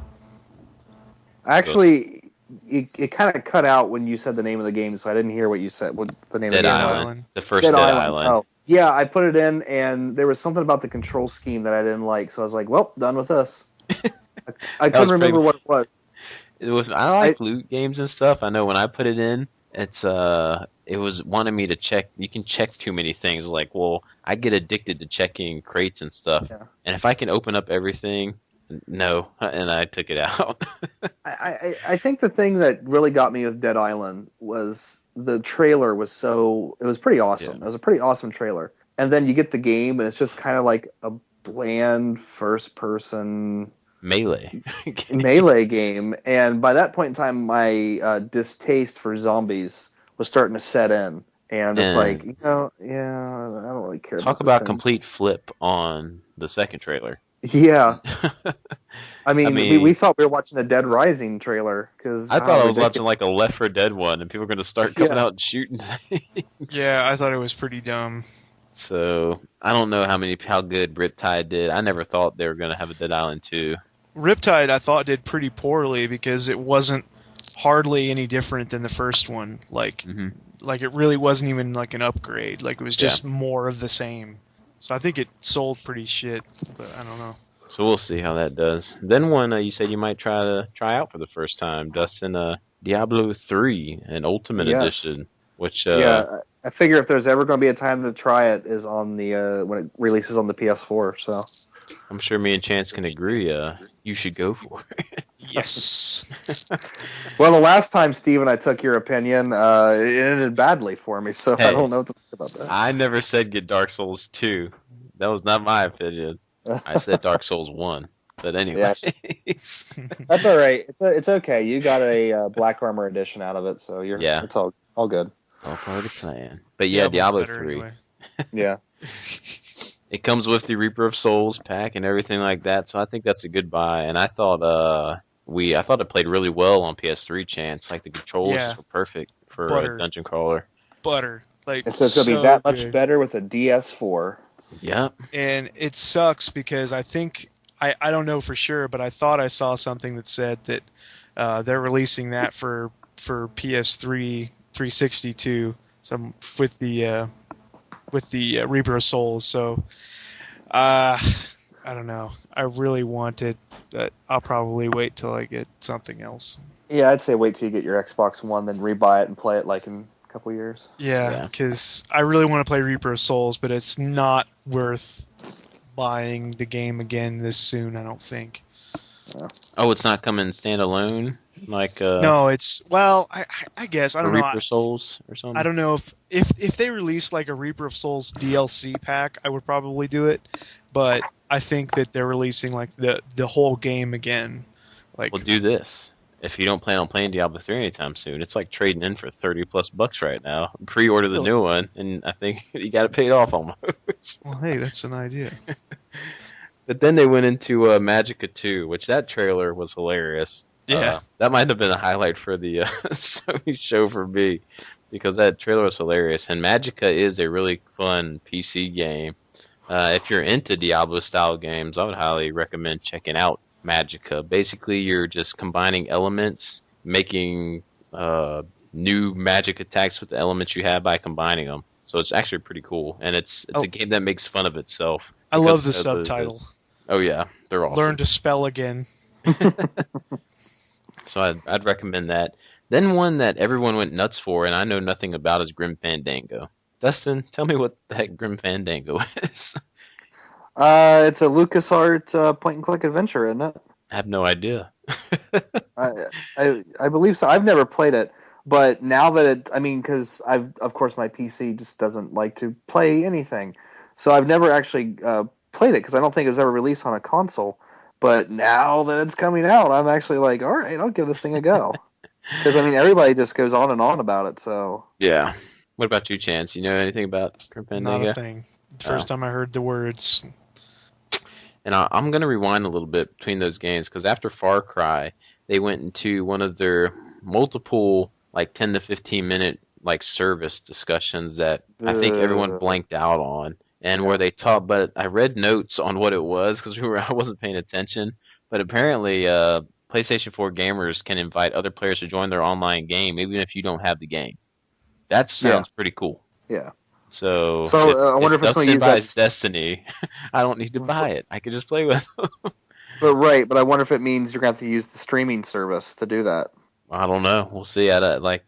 Speaker 3: Actually, it kind of cut out when you said the name of the game, so I didn't hear what you said. What the name of
Speaker 1: Dead
Speaker 3: the game
Speaker 2: Dead
Speaker 3: was?
Speaker 1: Island. The first
Speaker 3: Dead
Speaker 1: Dead
Speaker 3: Island.
Speaker 1: Island.
Speaker 3: Oh, yeah, I put it in, and there was something about the control scheme that I didn't like, so I was like, well, done with this. I couldn't
Speaker 1: was pretty
Speaker 3: remember what it was.
Speaker 1: I like loot games and stuff. I know when I put it in, it was wanting me to check. You can check too many things. Like, well, I get addicted to checking crates and stuff.
Speaker 3: Yeah.
Speaker 1: And if I can open up everything, no, and I took it out.
Speaker 3: I think the thing that really got me with Dead Island was the trailer was it was pretty awesome.
Speaker 1: Yeah.
Speaker 3: It was a pretty awesome trailer. And then you get the game, and it's just kind of like a bland first person
Speaker 1: Melee.
Speaker 3: melee game. And by that point in time, my distaste for zombies was starting to set in. And it's like, yeah, I don't really care.
Speaker 1: Talk
Speaker 3: about
Speaker 1: about complete flip on the second trailer.
Speaker 3: Yeah. I mean,
Speaker 1: mean-
Speaker 3: we thought we were watching a Dead Rising trailer because
Speaker 1: I thought I was watching like a Left 4 Dead one, and people were going to start coming
Speaker 3: Yeah.
Speaker 1: out and shooting things.
Speaker 2: Yeah, I thought it was pretty dumb.
Speaker 1: So I don't know how good Riptide did. I never thought they were going to have a Dead Island 2.
Speaker 2: Riptide, I thought, did pretty poorly because it wasn't hardly any different than the first one. Like it really wasn't even like an upgrade. Like it was just more of the same. So I think it sold pretty shit, but I don't know.
Speaker 1: So we'll see how that does. Then one you said you might try out for the first time, Dustin, Diablo 3, an Ultimate
Speaker 3: Yes.
Speaker 1: Edition, which
Speaker 3: yeah, I figure if there's ever going to be a time to try it is on the when it releases on the PS4. So
Speaker 1: I'm sure me and Chance can agree. You should go for it.
Speaker 2: Yes.
Speaker 3: well, the last time Steve and I took your opinion, it ended badly for me. So I
Speaker 1: Hey.
Speaker 3: don't know what to think about that.
Speaker 1: I never said get Dark Souls 2. That was not my opinion. I said Dark Souls 1. But anyway.
Speaker 3: That's all right. It's okay. You got a Black Armor edition out of it, so it's all good.
Speaker 1: It's all part of the plan. But yeah, Diablo 3.
Speaker 2: Anyway.
Speaker 3: Yeah.
Speaker 1: It comes with the Reaper of Souls pack and everything like that, so I think that's a good buy. And I thought it played really well on PS3, Chance. Like the controls were perfect for a dungeon crawler.
Speaker 2: Butter. Like
Speaker 3: So it's gonna be that much better with a DS4.
Speaker 1: Yep.
Speaker 2: And it sucks because I think I don't know for sure, but I thought I saw something that said that they're releasing that for PS3 362 with the Reaper of Souls. So I don't know. I really want it, but I'll probably wait till I get something else.
Speaker 3: Yeah, I'd say wait till you get your Xbox One, then rebuy it and play it like in a couple years.
Speaker 2: Yeah, because I really want to play Reaper of Souls, but it's not worth buying the game again this soon, I don't think.
Speaker 1: Oh, it's not coming standalone? Like
Speaker 2: no, it's I guess I don't know.
Speaker 1: Reaper of Souls or something.
Speaker 2: I don't know if they release like a Reaper of Souls DLC pack, I would probably do it. But I think that they're releasing like the whole game again. Like,
Speaker 1: Well, do this. If you don't plan on playing Diablo 3 anytime soon, it's like trading in for $30+ right now. Pre-order the new one, and I think you got it paid off almost.
Speaker 2: well, hey, that's an idea.
Speaker 1: But then they went into Magicka 2, which that trailer was hilarious.
Speaker 2: Yeah.
Speaker 1: That might have been a highlight for the Sony show for me, because that trailer was hilarious. And Magicka is a really fun PC game. If you're into Diablo-style games, I would highly recommend checking out Magicka. Basically, you're just combining elements, making new magic attacks with the elements you have by combining them. So it's actually pretty cool, and it's
Speaker 2: Oh.
Speaker 1: a game that makes fun of itself.
Speaker 2: I
Speaker 1: because
Speaker 2: love the
Speaker 1: of
Speaker 2: subtitle.
Speaker 1: Oh yeah, they're awesome.
Speaker 2: Learn to spell again.
Speaker 1: So I'd recommend that. Then one that everyone went nuts for, and I know nothing about, is Grim Fandango. Dustin, tell me what the heck Grim Fandango is.
Speaker 3: It's a LucasArts point and click adventure, isn't it?
Speaker 1: I have no idea.
Speaker 3: I believe so. I've never played it, but now that because of course my PC just doesn't like to play anything, so I've never actually played it because I don't think it was ever released on a console. But now that it's coming out, I'm actually like, all right, I'll give this thing a go. Because everybody just goes on and on about it. So
Speaker 1: Yeah. What about you, Chance? You know anything about Grim Fandango?
Speaker 2: Not a thing. First time I heard the words.
Speaker 1: And I'm going to rewind a little bit between those games because after Far Cry, they went into one of their multiple 10 to 15 minute service discussions that I think everyone blanked out on, and where they taught. But I read notes on what it was because I wasn't paying attention. But apparently, PlayStation 4 gamers can invite other players to join their online game even if you don't have the game. That sounds pretty cool.
Speaker 3: Yeah.
Speaker 1: So
Speaker 3: I wonder if it's going to
Speaker 1: Dustin
Speaker 3: use
Speaker 1: buys
Speaker 3: that.
Speaker 1: Destiny, I don't need to buy it. I could just play with it.
Speaker 3: But I wonder if it means you're going to have to use the streaming service to do that.
Speaker 1: I don't know. We'll see. It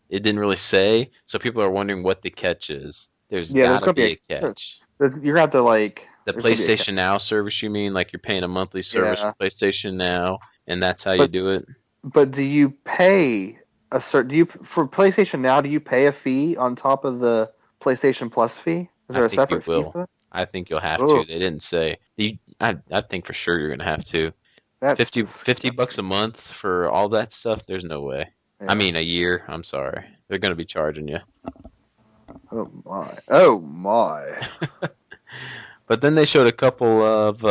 Speaker 1: didn't really say, so people are wondering what the catch is. There's gotta be a catch.
Speaker 3: You're going to have to
Speaker 1: the PlayStation Now service. You mean you're paying a monthly service for PlayStation Now, and that's how you do it?
Speaker 3: But do you pay a certain? For PlayStation Now? Do you pay a fee on top of the PlayStation Plus fee? Is there a separate fee for that?
Speaker 1: I think you'll have to. They didn't say. I think for sure you're gonna have to. That's $50 a month for all that stuff. There's no way. Yeah. I mean, a year. I'm sorry. They're gonna be charging you.
Speaker 3: Oh my! Oh my!
Speaker 1: But then they showed a couple of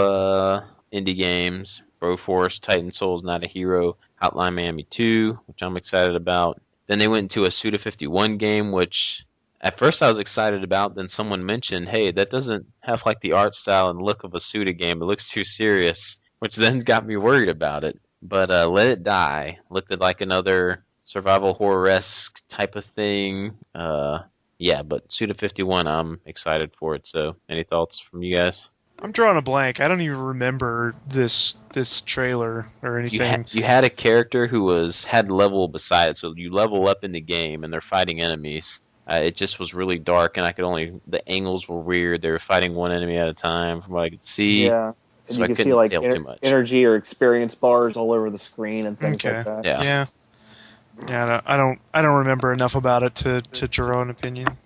Speaker 1: indie games: Broforce, Titan Souls, Not a Hero, Hotline Miami 2, which I'm excited about. Then they went into a Suda51 game, which at first I was excited about. Then someone mentioned, "Hey, that doesn't have the art style and look of a Suda game. It looks too serious," which then got me worried about it. But Let It Die looked like another survival horror-esque type of thing. Yeah, but Suda51, I'm excited for it. So, any thoughts from you guys?
Speaker 2: I'm drawing a blank. I don't even remember this trailer or anything.
Speaker 1: You had a character who had level beside it, so you level up in the game, and they're fighting enemies. It just was really dark, and the angles were weird. They were fighting one enemy at a time, from what I could see.
Speaker 3: Yeah, and so you could see energy or experience bars all over the screen and things like that.
Speaker 2: Yeah. Yeah, I don't remember enough about it to draw an opinion.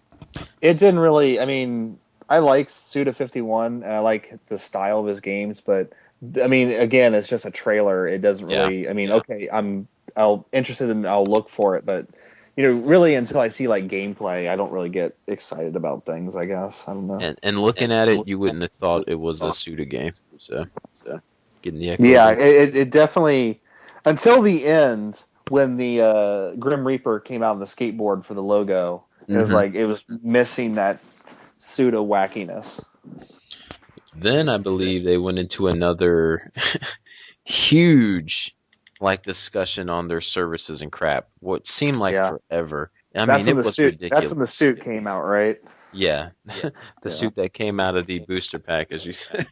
Speaker 3: It didn't really. I like Suda51 and I like the style of his games, but again, it's just a trailer. It doesn't really. Okay, I'll interested in. I'll look for it, but really until I see gameplay, I don't really get excited about things. I guess I don't know.
Speaker 1: And looking at it, you wouldn't have thought it was a Suda game. So getting the echo.
Speaker 3: Yeah, it definitely until the end. When the Grim Reaper came out on the skateboard for the logo, it was it was missing that pseudo wackiness.
Speaker 1: Then I believe they went into another huge discussion on their services and crap. What seemed like forever. It was ridiculous.
Speaker 3: That's when the suit came out, right?
Speaker 1: Yeah, the suit that came out of the booster pack, as you said,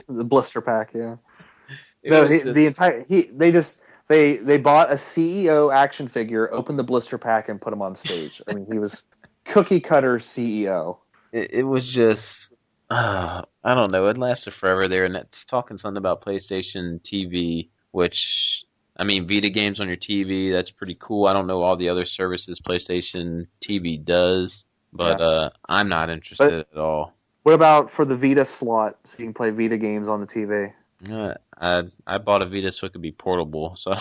Speaker 3: the blister pack. Yeah. They bought a CEO action figure, opened the blister pack, and put him on stage. He was cookie cutter CEO.
Speaker 1: It was just, I don't know. It lasted forever there, and it's talking something about PlayStation TV, which, Vita games on your TV, that's pretty cool. I don't know all the other services PlayStation TV does, but I'm not interested at all.
Speaker 3: What about for the Vita slot, so you can play Vita games on the TV?
Speaker 1: I bought a Vita so it could be portable. So,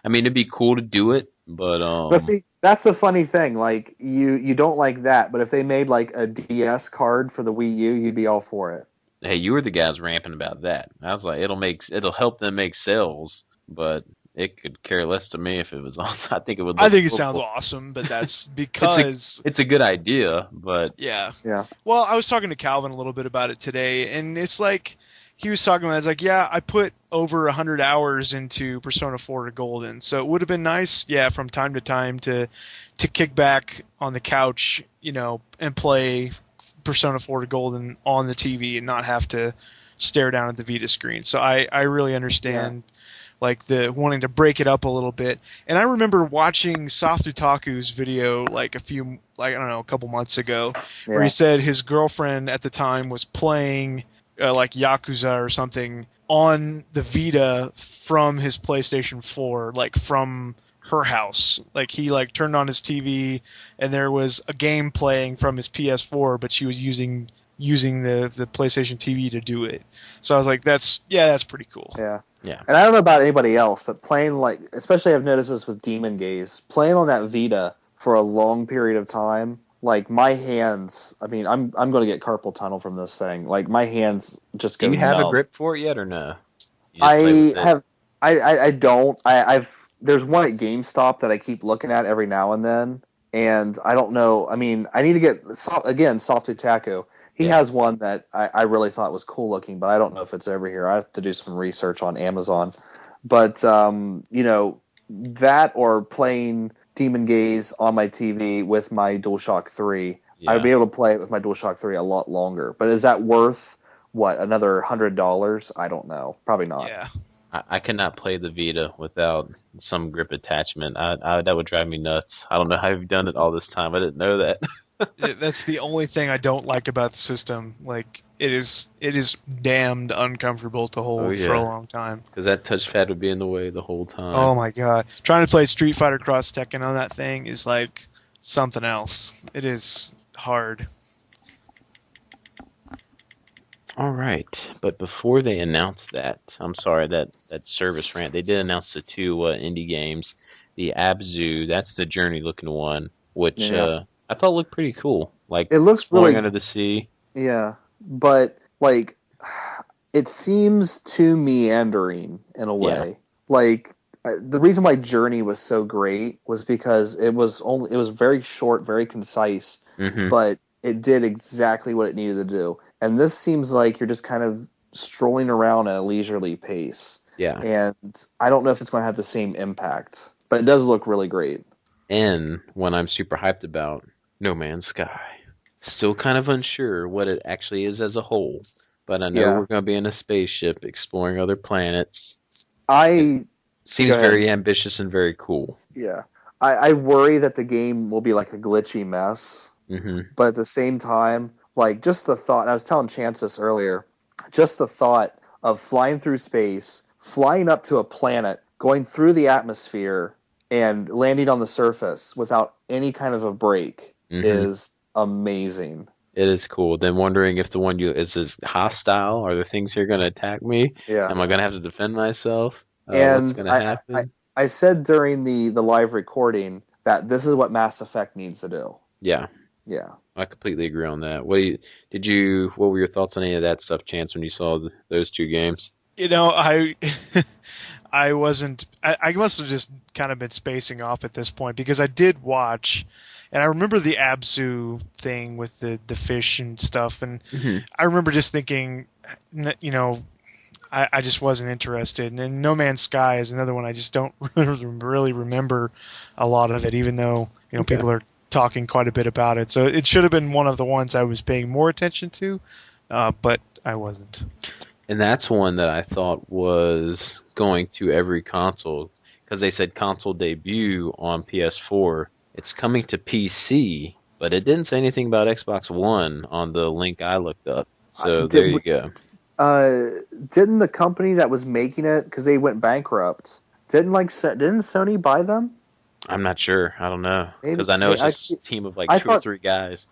Speaker 1: it'd be cool to do it, but
Speaker 3: But see, that's the funny thing. You don't like that, but if they made a DS card for the Wii U, you'd be all for it.
Speaker 1: Hey, you were the guys ramping about that. I was like, it'll help them make sales, but it could care less to me if it was on. I think it would.
Speaker 2: I think it sounds awesome, but that's because
Speaker 1: it's a good idea, but
Speaker 2: yeah. Well, I was talking to Calvin a little bit about it today, and it's he was talking about. It's like, yeah, I put over 100 hours into Persona 4 to Golden, so it would have been nice, yeah, from time to time to kick back on the couch, and play Persona 4 to Golden on the TV and not have to stare down at the Vita screen. So I really
Speaker 3: Yeah.
Speaker 2: understand like the wanting to break it up a little bit. And I remember watching Soft Otaku's video like I don't know, a couple months ago, where he
Speaker 3: Yeah.
Speaker 2: said his girlfriend at the time was playing like Yakuza or something on the Vita from his PlayStation 4, like from her house. Like he like turned on his TV and there was a game playing from his PS4, but she was using the PlayStation TV to do it. So I was like, that's pretty cool.
Speaker 3: Yeah.
Speaker 1: Yeah.
Speaker 3: And I don't know about anybody else, but playing like, especially I've noticed this with Demon Gaze, playing on that Vita for a long period of time, like my hands. I mean, I'm going to get carpal tunnel from this thing. Like my hands just
Speaker 1: Do
Speaker 3: go
Speaker 1: you have a
Speaker 3: numb.
Speaker 1: grip for it yet or no? You just play
Speaker 3: I
Speaker 1: with it.
Speaker 3: have, I don't. I've there's one at GameStop that I keep looking at every now and then, and I don't know. I mean, I need to get again Soft Taco. He
Speaker 1: Yeah.
Speaker 3: has one that I really thought was cool looking, but I don't know if it's over here. I have to do some research on Amazon. But that or playing Demon Gaze on my TV with my DualShock 3, I would
Speaker 1: Yeah.
Speaker 3: be able to play it with my DualShock 3 a lot longer. But is that worth what, another $100? I don't know. Probably not.
Speaker 2: Yeah.
Speaker 1: I cannot play the Vita without some grip attachment. That would drive me nuts. I don't know how you've done it all this time. I didn't know that.
Speaker 2: That's the only thing I don't like about the system. Like it is damned uncomfortable to
Speaker 1: Oh
Speaker 2: hold for a
Speaker 1: yeah,
Speaker 2: long time.
Speaker 1: because that touchpad would be in the way the whole
Speaker 2: Oh
Speaker 1: time.
Speaker 2: my god. Trying to play Street Fighter Cross Tekken on that thing is like something else. It is hard.
Speaker 1: All right, but before they announced that, I'm sorry that service rant. They did announce the two indie games, the Abzu. That's the Journey looking one, which
Speaker 3: Yeah.
Speaker 1: I thought looked pretty cool, like
Speaker 3: It looks
Speaker 1: exploring
Speaker 3: really,
Speaker 1: under the sea.
Speaker 3: yeah, but like it seems too meandering in a
Speaker 1: Yeah.
Speaker 3: way. Like the reason why Journey was so great was because it was very short, very concise,
Speaker 1: Hmm.
Speaker 3: but it did exactly what it needed to do. And this seems like you're just kind of strolling around at a leisurely pace.
Speaker 1: Yeah.
Speaker 3: And I don't know if it's going to have the same impact, but it does look really great.
Speaker 1: And one I'm super hyped about, No Man's Sky. Still kind of unsure what it actually is as a whole, but I know
Speaker 3: Yeah.
Speaker 1: we're going to be in a spaceship exploring other planets. It
Speaker 3: I
Speaker 1: seems
Speaker 3: Go ahead.
Speaker 1: very ambitious and very cool.
Speaker 3: Yeah. I worry that the game will be like a glitchy mess,
Speaker 1: Hmm.
Speaker 3: but at the same time, like just the thought, and I was telling Chance this earlier, just the thought of flying through space, flying up to a planet, going through the atmosphere, and landing on the surface without any kind of a break
Speaker 1: Hmm.
Speaker 3: is amazing.
Speaker 1: It is cool. Then wondering if the one you is this hostile? Are the things here going to attack me?
Speaker 3: Yeah.
Speaker 1: Am I going to have to defend myself? What's
Speaker 3: And
Speaker 1: going to happen?
Speaker 3: I said during the live recording that this is what Mass Effect needs to do.
Speaker 1: Yeah,
Speaker 3: Yeah.
Speaker 1: I completely agree on that. What were your thoughts on any of that stuff, Chance, when you saw those two games?
Speaker 2: I I wasn't. I must have just kind of been spacing off at this point because I did watch, and I remember the Absu thing with the fish and stuff, and
Speaker 1: Hmm.
Speaker 2: I remember just thinking, you know, I just wasn't interested. And then No Man's Sky is another one I just don't really remember a lot of it, even though
Speaker 1: Okay.
Speaker 2: people are talking quite a bit about it. So it should have been one of the ones I was paying more attention to, but I wasn't.
Speaker 1: And that's one that I thought was going to every console because they said console debut on PS4. It's coming to PC, but it didn't say anything about Xbox One on the link I looked up. So
Speaker 3: Did,
Speaker 1: there you go.
Speaker 3: uh, didn't the company that was making it, because they went bankrupt, didn't Sony buy them?
Speaker 1: I'm not sure. I don't know
Speaker 3: Maybe
Speaker 1: because I know
Speaker 3: may-
Speaker 1: it's just a team of like
Speaker 3: I
Speaker 1: two or
Speaker 3: thought
Speaker 1: three guys.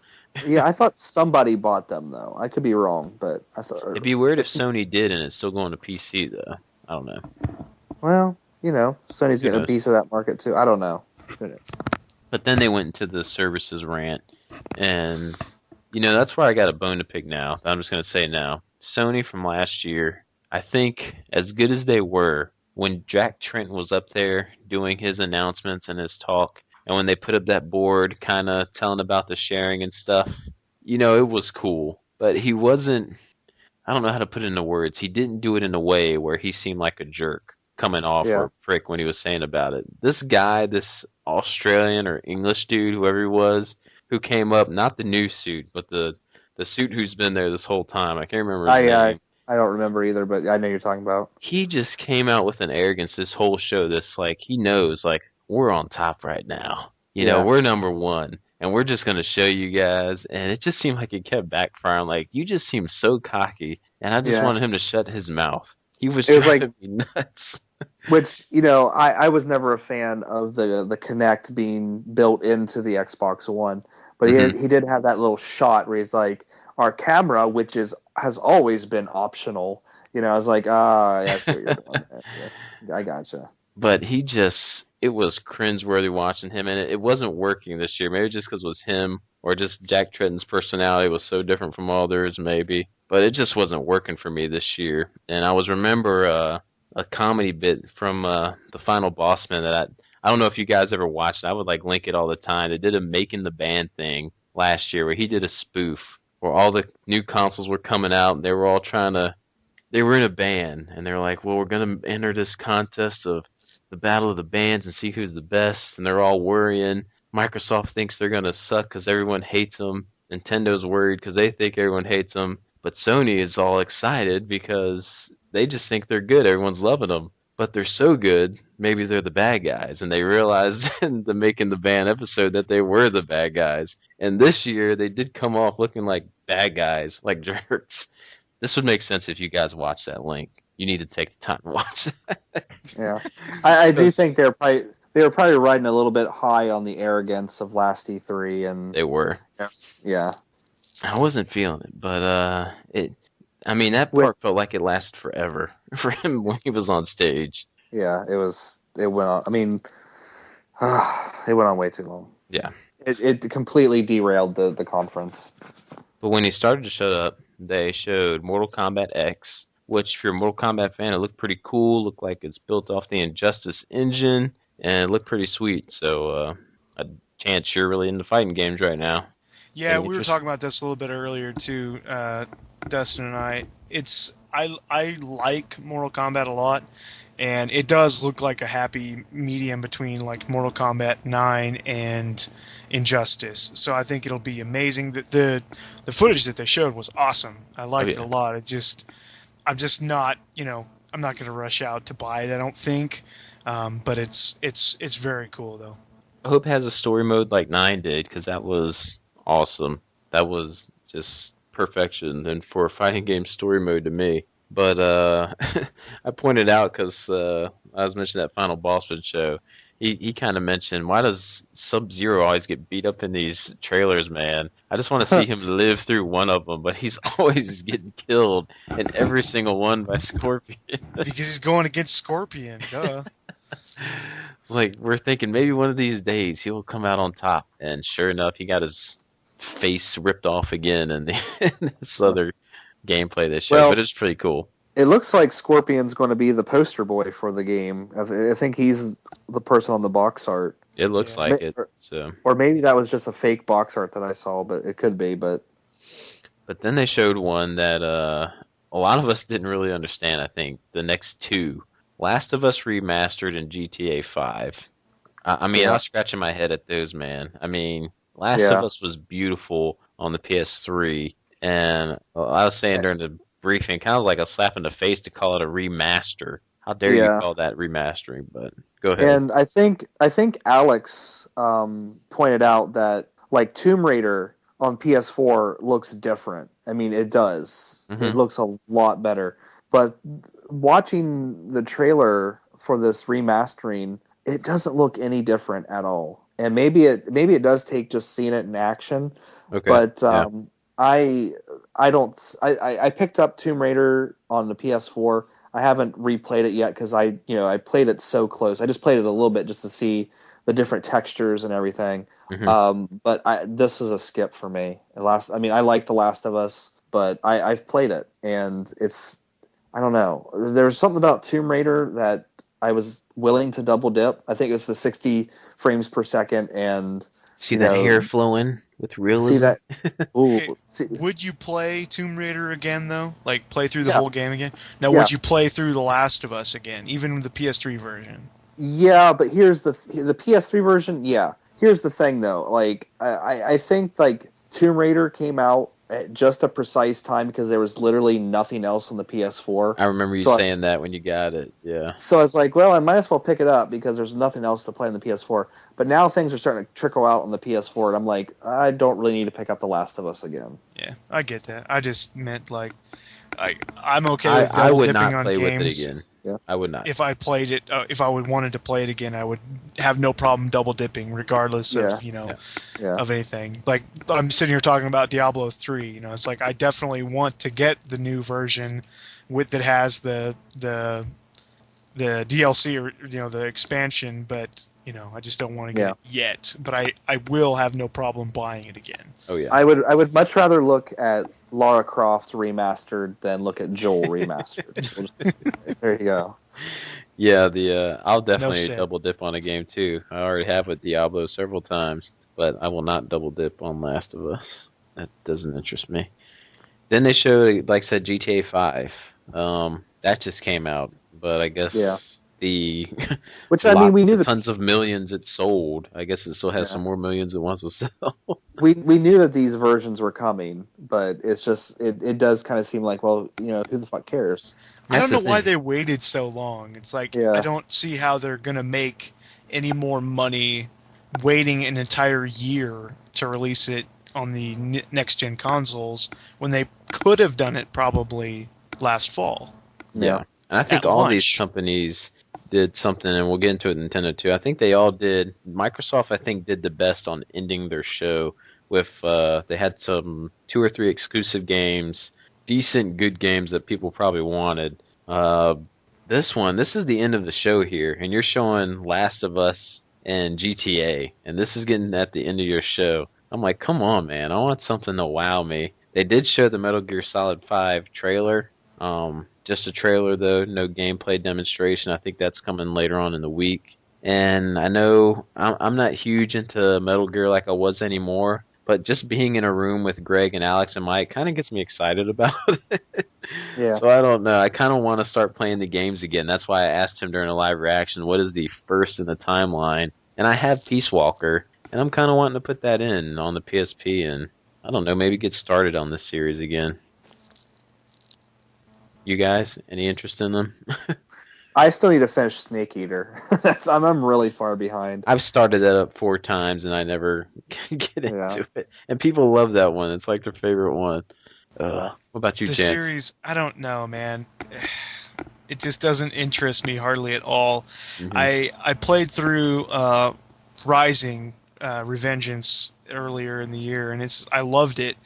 Speaker 3: yeah, I thought somebody bought them though. I could be wrong, but I thought
Speaker 1: It'd be weird if Sony did and it's still going to PC though. I don't know.
Speaker 3: well, Sony's
Speaker 1: Who
Speaker 3: getting a
Speaker 1: knows?
Speaker 3: piece of that market too. I don't know. Who knows?
Speaker 1: But then they went into the services rant, and that's where I got a bone to pick now. I'm just gonna say now, Sony from last year. I think as good as they were when Jack Trent was up there doing his announcements and his talk, and when they put up that board, kind of telling about the sharing and stuff. It was cool, but he wasn't. I don't know how to put it into words. He didn't do it in a way where he seemed like a jerk coming off or
Speaker 3: Yeah.
Speaker 1: a prick when he was saying about it. This guy, this Australian or English dude, whoever he was, who came up, not the new suit, but the suit who's been there this whole time. I can't remember his
Speaker 3: I
Speaker 1: name.
Speaker 3: I don't remember either, but I know you're talking about.
Speaker 1: He just came out with an arrogance this whole show. This like he knows like we're on top right now.
Speaker 3: Yeah.
Speaker 1: We're number one, and we're just gonna show you guys. And it just seemed like it kept backfiring. Like you just seem so cocky, and I just
Speaker 3: Yeah.
Speaker 1: wanted him to shut his mouth. He was
Speaker 3: It was like,
Speaker 1: driving me nuts.
Speaker 3: which I was never a fan of the Kinect being built into the Xbox One, but
Speaker 1: Hmm.
Speaker 3: he did have that little shot where he's like, our camera, which has always been optional. I was like, yeah, I see what you're doing. Yeah, I gotcha.
Speaker 1: But it was cringeworthy watching him, and it wasn't working this year. Maybe just because it was him, or just Jack Tretton's personality was so different from all theirs, maybe. But it just wasn't working for me this year. And I was remember a comedy bit from the Final Boss Man that I don't know if you guys ever watched it. I would like link it all the time. They did a Making the Band thing last year where he did a spoof where all the new consoles were coming out and they were all trying to they were in a band and they're like, well, we're gonna enter this contest of the battle of the bands and see who's the best, and they're all worrying. Microsoft thinks they're gonna suck because everyone hates them. Nintendo's worried because they think everyone hates them, but Sony is all excited because they just think they're good. Everyone's loving them, but they're so good. Maybe they're the bad guys, and they realized in the Making the Band episode that they were the bad guys. And this year they did come off looking like bad guys, like jerks. This would make sense if you guys watch that link. You need to take the time to watch that.
Speaker 3: Yeah, I do think they were probably riding a little bit high on the arrogance of last E3, and
Speaker 1: They were.
Speaker 3: yeah,
Speaker 1: I wasn't feeling it, but it. I mean, that
Speaker 3: with
Speaker 1: part felt like it lasted forever for him when he was on stage.
Speaker 3: yeah, it went on. I mean, it went on way too long.
Speaker 1: Yeah,
Speaker 3: It completely derailed the conference.
Speaker 1: but when he started to shut up, they showed Mortal Kombat X, which if you're a Mortal Kombat fan, it looked pretty cool. Looked like it's built off the Injustice engine, and it looked pretty sweet. So, a chance you're really into fighting games right now.
Speaker 2: Yeah,
Speaker 1: Any
Speaker 2: we were
Speaker 1: interest?
Speaker 2: talking about this a little bit earlier too, Dustin and I. I like Mortal Kombat a lot, and it does look like a happy medium between like Mortal Kombat 9 and Injustice. So I think it'll be amazing. The footage that they showed was awesome. I liked it
Speaker 1: Yeah.
Speaker 2: a lot. I'm just not I'm not going to rush out to buy it. I don't think, but it's very cool though.
Speaker 1: I hope it has a story mode like 9 did, because that was awesome. That was just perfection and for a fighting game story mode to me. But I pointed out because I was mentioning that Final Bossman show. He kind of mentioned, why does Sub Zero always get beat up in these trailers, man? I just want to see him live through one of them, but he's always getting killed in every single one by Scorpion.
Speaker 2: Because he's going against Scorpion, duh.
Speaker 1: It's like we're thinking maybe one of these days he'll come out on top, and sure enough, he got his face ripped off again in, in this other gameplay they showed.
Speaker 3: Well,
Speaker 1: But it's pretty cool.
Speaker 3: it looks like Scorpion's going to be the poster boy for the game. I think he's the person on the box art.
Speaker 1: It looks
Speaker 2: Yeah.
Speaker 1: like it. So,
Speaker 3: Or maybe that was just a fake box art that I saw, but it could be. But
Speaker 1: but then they showed one that a lot of us didn't really understand. I think the next two, Last of Us Remastered and GTA 5. I mean, I
Speaker 3: yeah,
Speaker 1: was scratching my head at those, man. I mean, Last of
Speaker 3: yeah,
Speaker 1: Us was beautiful on the PS3, and I was saying during the briefing, kind of like a slap in the face to call it a remaster. How dare you
Speaker 3: yeah.
Speaker 1: call that remastering? But go ahead.
Speaker 3: And I think Alex pointed out that like Tomb Raider on PS4 looks different. I mean, it does. It
Speaker 1: Hmm.
Speaker 3: looks a lot better. But watching the trailer for this remastering, it doesn't look any different at all. And maybe it does take just seeing it in action.
Speaker 1: Okay.
Speaker 3: But
Speaker 1: Yeah.
Speaker 3: I I don't I picked up Tomb Raider on the PS4. I haven't replayed it yet because I played it so close. I just played it a little bit just to see the different textures and everything.
Speaker 1: Hmm.
Speaker 3: But this is a skip for me. I mean, I like The Last of Us, but I've played it and I don't know. There's something about Tomb Raider that I was willing to double dip. I think it's the 60 frames per second and
Speaker 1: See
Speaker 3: You
Speaker 1: that hair
Speaker 3: know,
Speaker 1: flowing with
Speaker 3: see
Speaker 1: realism?
Speaker 3: that. Ooh,
Speaker 2: Okay, would you play Tomb Raider again though? Like play through the
Speaker 3: yeah,
Speaker 2: whole game again? Now,
Speaker 3: yeah,
Speaker 2: would you play through The Last of Us again, even the PS3 version?
Speaker 3: yeah. But here's the PS3 version. Yeah, here's the thing though. Like I think like Tomb Raider came out at just a precise time because there was literally nothing else on the PS4.
Speaker 1: I remember you
Speaker 3: So I,
Speaker 1: saying that when you got it. Yeah.
Speaker 3: so I was like, well, I might as well pick it up because there's nothing else to play on the PS4. But now things are starting to trickle out on the PS4, and I'm like, I don't really need to pick up The Last of Us again.
Speaker 2: Yeah, I get that. I just meant like I'm okay
Speaker 1: I
Speaker 2: with
Speaker 1: I
Speaker 2: double
Speaker 1: would
Speaker 2: dipping
Speaker 1: not
Speaker 2: on
Speaker 1: play with it again.
Speaker 2: games.
Speaker 3: Yeah.
Speaker 1: I would not.
Speaker 2: If I played it, if I would wanted to play it again, I would have no problem double dipping, regardless
Speaker 3: Yeah.
Speaker 2: of
Speaker 1: Yeah.
Speaker 3: Yeah.
Speaker 2: of anything. Like I'm sitting here talking about Diablo 3. It's like I definitely want to get the new version with that has the DLC or the expansion, but I just don't want to get
Speaker 3: Yeah.
Speaker 2: it yet. But I will have no problem buying it again.
Speaker 1: Oh yeah.
Speaker 3: I would much rather look at Lara Croft remastered than look at Joel remastered. There you go.
Speaker 1: Yeah, I'll
Speaker 2: No
Speaker 1: definitely
Speaker 2: shit.
Speaker 1: double dip on a game too. I already have with Diablo several times, but I will not double dip on Last of Us. That doesn't interest me. Then they showed, like I said, GTA 5. That just came out, but I
Speaker 3: Yeah.
Speaker 1: guess the
Speaker 3: Which I mean, we knew
Speaker 1: the
Speaker 3: the
Speaker 1: tons of millions it sold. I guess it still has
Speaker 3: yeah.
Speaker 1: some more millions it wants to sell.
Speaker 3: We knew that these versions were coming, but it's just it does kind of seem like, well, who the fuck cares?
Speaker 2: I
Speaker 1: That's
Speaker 2: don't
Speaker 1: the
Speaker 2: know why
Speaker 1: thing.
Speaker 2: they waited so long. It's like I
Speaker 3: Yeah.
Speaker 2: don't see how they're gonna make any more money waiting an entire year to release it on the next gen consoles when they could have done it probably last fall
Speaker 3: Yeah.
Speaker 1: Yeah, and I
Speaker 2: at
Speaker 1: think all these
Speaker 2: launch.
Speaker 1: companies did something, and we'll get into it in Nintendo too. I think they all did. Microsoft, I think, did the best on ending their show with they had some 2 or 3 exclusive games, decent, good games that people probably wanted. Uh, this is the end of the show here, and you're showing Last of Us and GTA, and this is getting at the end of your show. I'm like, come on, man! I want something to wow me. They did show the Metal Gear Solid 5 trailer. Just a trailer though, no gameplay demonstration. I think that's coming later on in the week. And I know I'm not huge into Metal Gear like I was anymore, but just being in a room with Greg and Alex and Mike kind of gets me excited about it.
Speaker 3: Yeah.
Speaker 1: So I don't know. I kind of want to start playing the games again. That's why I asked him during a live reaction, what is the first in the timeline? And I have Peace Walker, and I'm kind of wanting to put that in on the PSP and I don't know, maybe get started on this series again. You guys, any interest in them?
Speaker 3: I still need to finish Snake Eater. I'm really far behind.
Speaker 1: I've started that up 4 times and I never can get
Speaker 3: Yeah.
Speaker 1: into it. And people love that one. It's like their favorite one.
Speaker 3: Yeah.
Speaker 1: What about you,
Speaker 2: The
Speaker 1: Chance?
Speaker 2: series, I don't know, man. It just doesn't interest me hardly at all.
Speaker 1: Hmm.
Speaker 2: I played through Rising, Revengeance earlier in the year, and I loved it,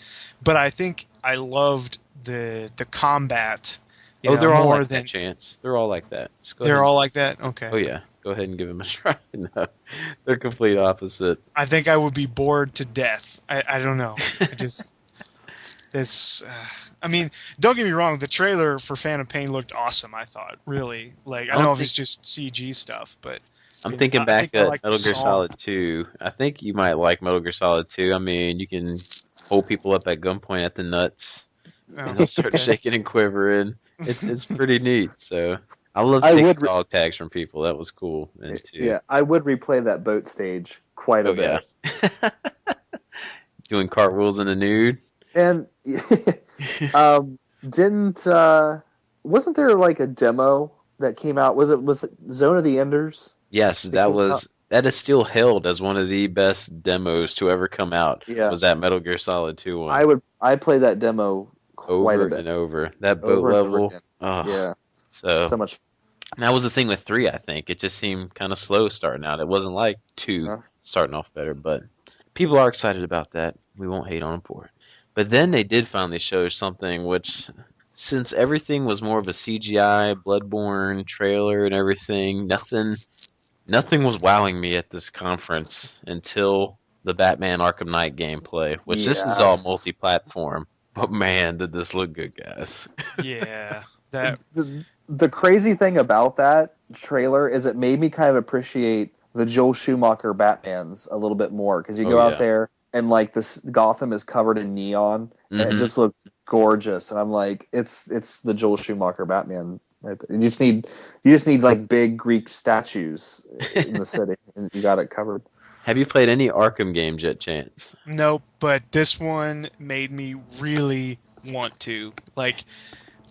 Speaker 2: but I think I loved the combat,
Speaker 1: Oh, they're all
Speaker 2: more
Speaker 1: like
Speaker 2: than
Speaker 1: that, Chance. They're all like that. Just go ahead.
Speaker 2: they're all like that. Okay,
Speaker 1: Oh yeah, go ahead and give them a try. No, they're complete opposite.
Speaker 2: I think I would be bored to death. I don't know. I just it's. I mean, don't get me wrong. The trailer for Phantom Pain looked awesome. I thought, really. Like, I
Speaker 1: I
Speaker 2: don't know
Speaker 1: don't
Speaker 2: if
Speaker 1: think
Speaker 2: it's just CG stuff, but
Speaker 1: I'm thinking
Speaker 2: I think
Speaker 1: back
Speaker 2: I
Speaker 1: at
Speaker 2: like the
Speaker 1: Metal Gear
Speaker 2: song.
Speaker 1: Solid 2. I think you might like Metal Gear Solid 2. I mean, you can hold people up at gunpoint at the nuts, and
Speaker 2: Oh,
Speaker 1: they'll start
Speaker 2: okay.
Speaker 1: shaking and quivering. It's pretty neat. So I love
Speaker 3: I
Speaker 1: taking
Speaker 3: would.
Speaker 1: dog tags from people. That was cool. And too.
Speaker 3: Yeah, I would replay that boat stage quite a
Speaker 1: Oh yeah,
Speaker 3: bit.
Speaker 1: doing cartwheels in the nude.
Speaker 3: And didn't wasn't there like a demo that came out? Was it with Zone of the Enders
Speaker 1: Yes,
Speaker 3: that came out?
Speaker 1: that is still held as one of the best demos to ever come out.
Speaker 3: Yeah,
Speaker 1: Was that Metal Gear Solid 2 one
Speaker 3: I play that demo quite a
Speaker 1: over
Speaker 3: bit,
Speaker 1: and over. That boat
Speaker 3: over and over
Speaker 1: level.
Speaker 3: again.
Speaker 1: Oh,
Speaker 3: Yeah,
Speaker 1: so
Speaker 3: so much.
Speaker 1: and that was the thing with 3. I think it just seemed kind of slow starting out. It wasn't like 2
Speaker 3: Uh,
Speaker 1: starting off better, but people are excited about that. We won't hate on them for it. But then they did finally show something which, since everything was more of a CGI, Bloodborne trailer and everything, nothing was wowing me at this conference until the Batman Arkham Knight gameplay, which this is all
Speaker 3: yes.
Speaker 1: multi-platform. But man, did this look good, guys.
Speaker 2: Yeah, that
Speaker 3: The crazy thing about that trailer is it made me kind of appreciate the Joel Schumacher Batmans a little bit more because you
Speaker 1: Oh
Speaker 3: go out
Speaker 1: yeah.
Speaker 3: there and like this Gotham is covered in neon and it
Speaker 1: Hmm.
Speaker 3: just looks gorgeous. And I'm like, it's the Joel Schumacher Batman right there. You just need like big Greek statues in the city, and you got it covered.
Speaker 1: Have you played any Arkham games yet, Chance?
Speaker 2: Nope, but this one made me really want to. Like,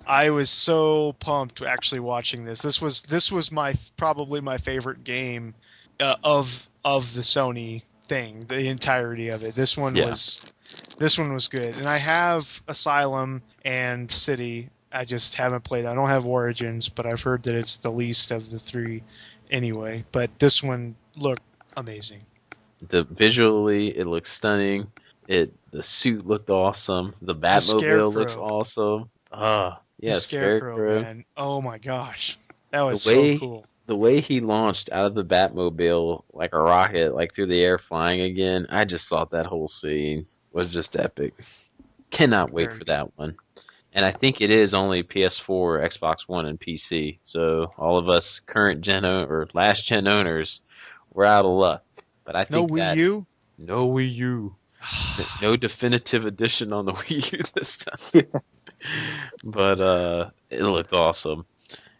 Speaker 2: I was so pumped actually watching this. This was my probably my favorite game of the Sony thing, the entirety of it.
Speaker 1: Yeah.
Speaker 2: This one was good. And I have Asylum and City. I just haven't played. I don't have Origins, but I've heard that it's the least of the three anyway. But this one looked amazing.
Speaker 1: The visually, it looks stunning. The suit looked awesome. The
Speaker 2: The
Speaker 1: Batmobile looks
Speaker 2: Scarecrow.
Speaker 1: awesome.
Speaker 2: The
Speaker 1: Yeah,
Speaker 2: Scarecrow,
Speaker 1: Scarecrow.
Speaker 2: man. Oh my gosh. That
Speaker 1: The
Speaker 2: was so
Speaker 1: way
Speaker 2: cool.
Speaker 1: the way he launched out of the Batmobile like a rocket, like through the air flying again, I just thought that whole scene was just epic. Cannot wait
Speaker 2: Very
Speaker 1: for
Speaker 2: good.
Speaker 1: that one. And I think it is only PS4, Xbox One, and PC. So all of us current or last gen owners, we're out of luck. But I
Speaker 2: No
Speaker 1: think
Speaker 2: Wii
Speaker 1: that
Speaker 2: U?
Speaker 1: no Wii U, no definitive edition on the Wii U this time.
Speaker 3: Yeah.
Speaker 1: But it looked awesome.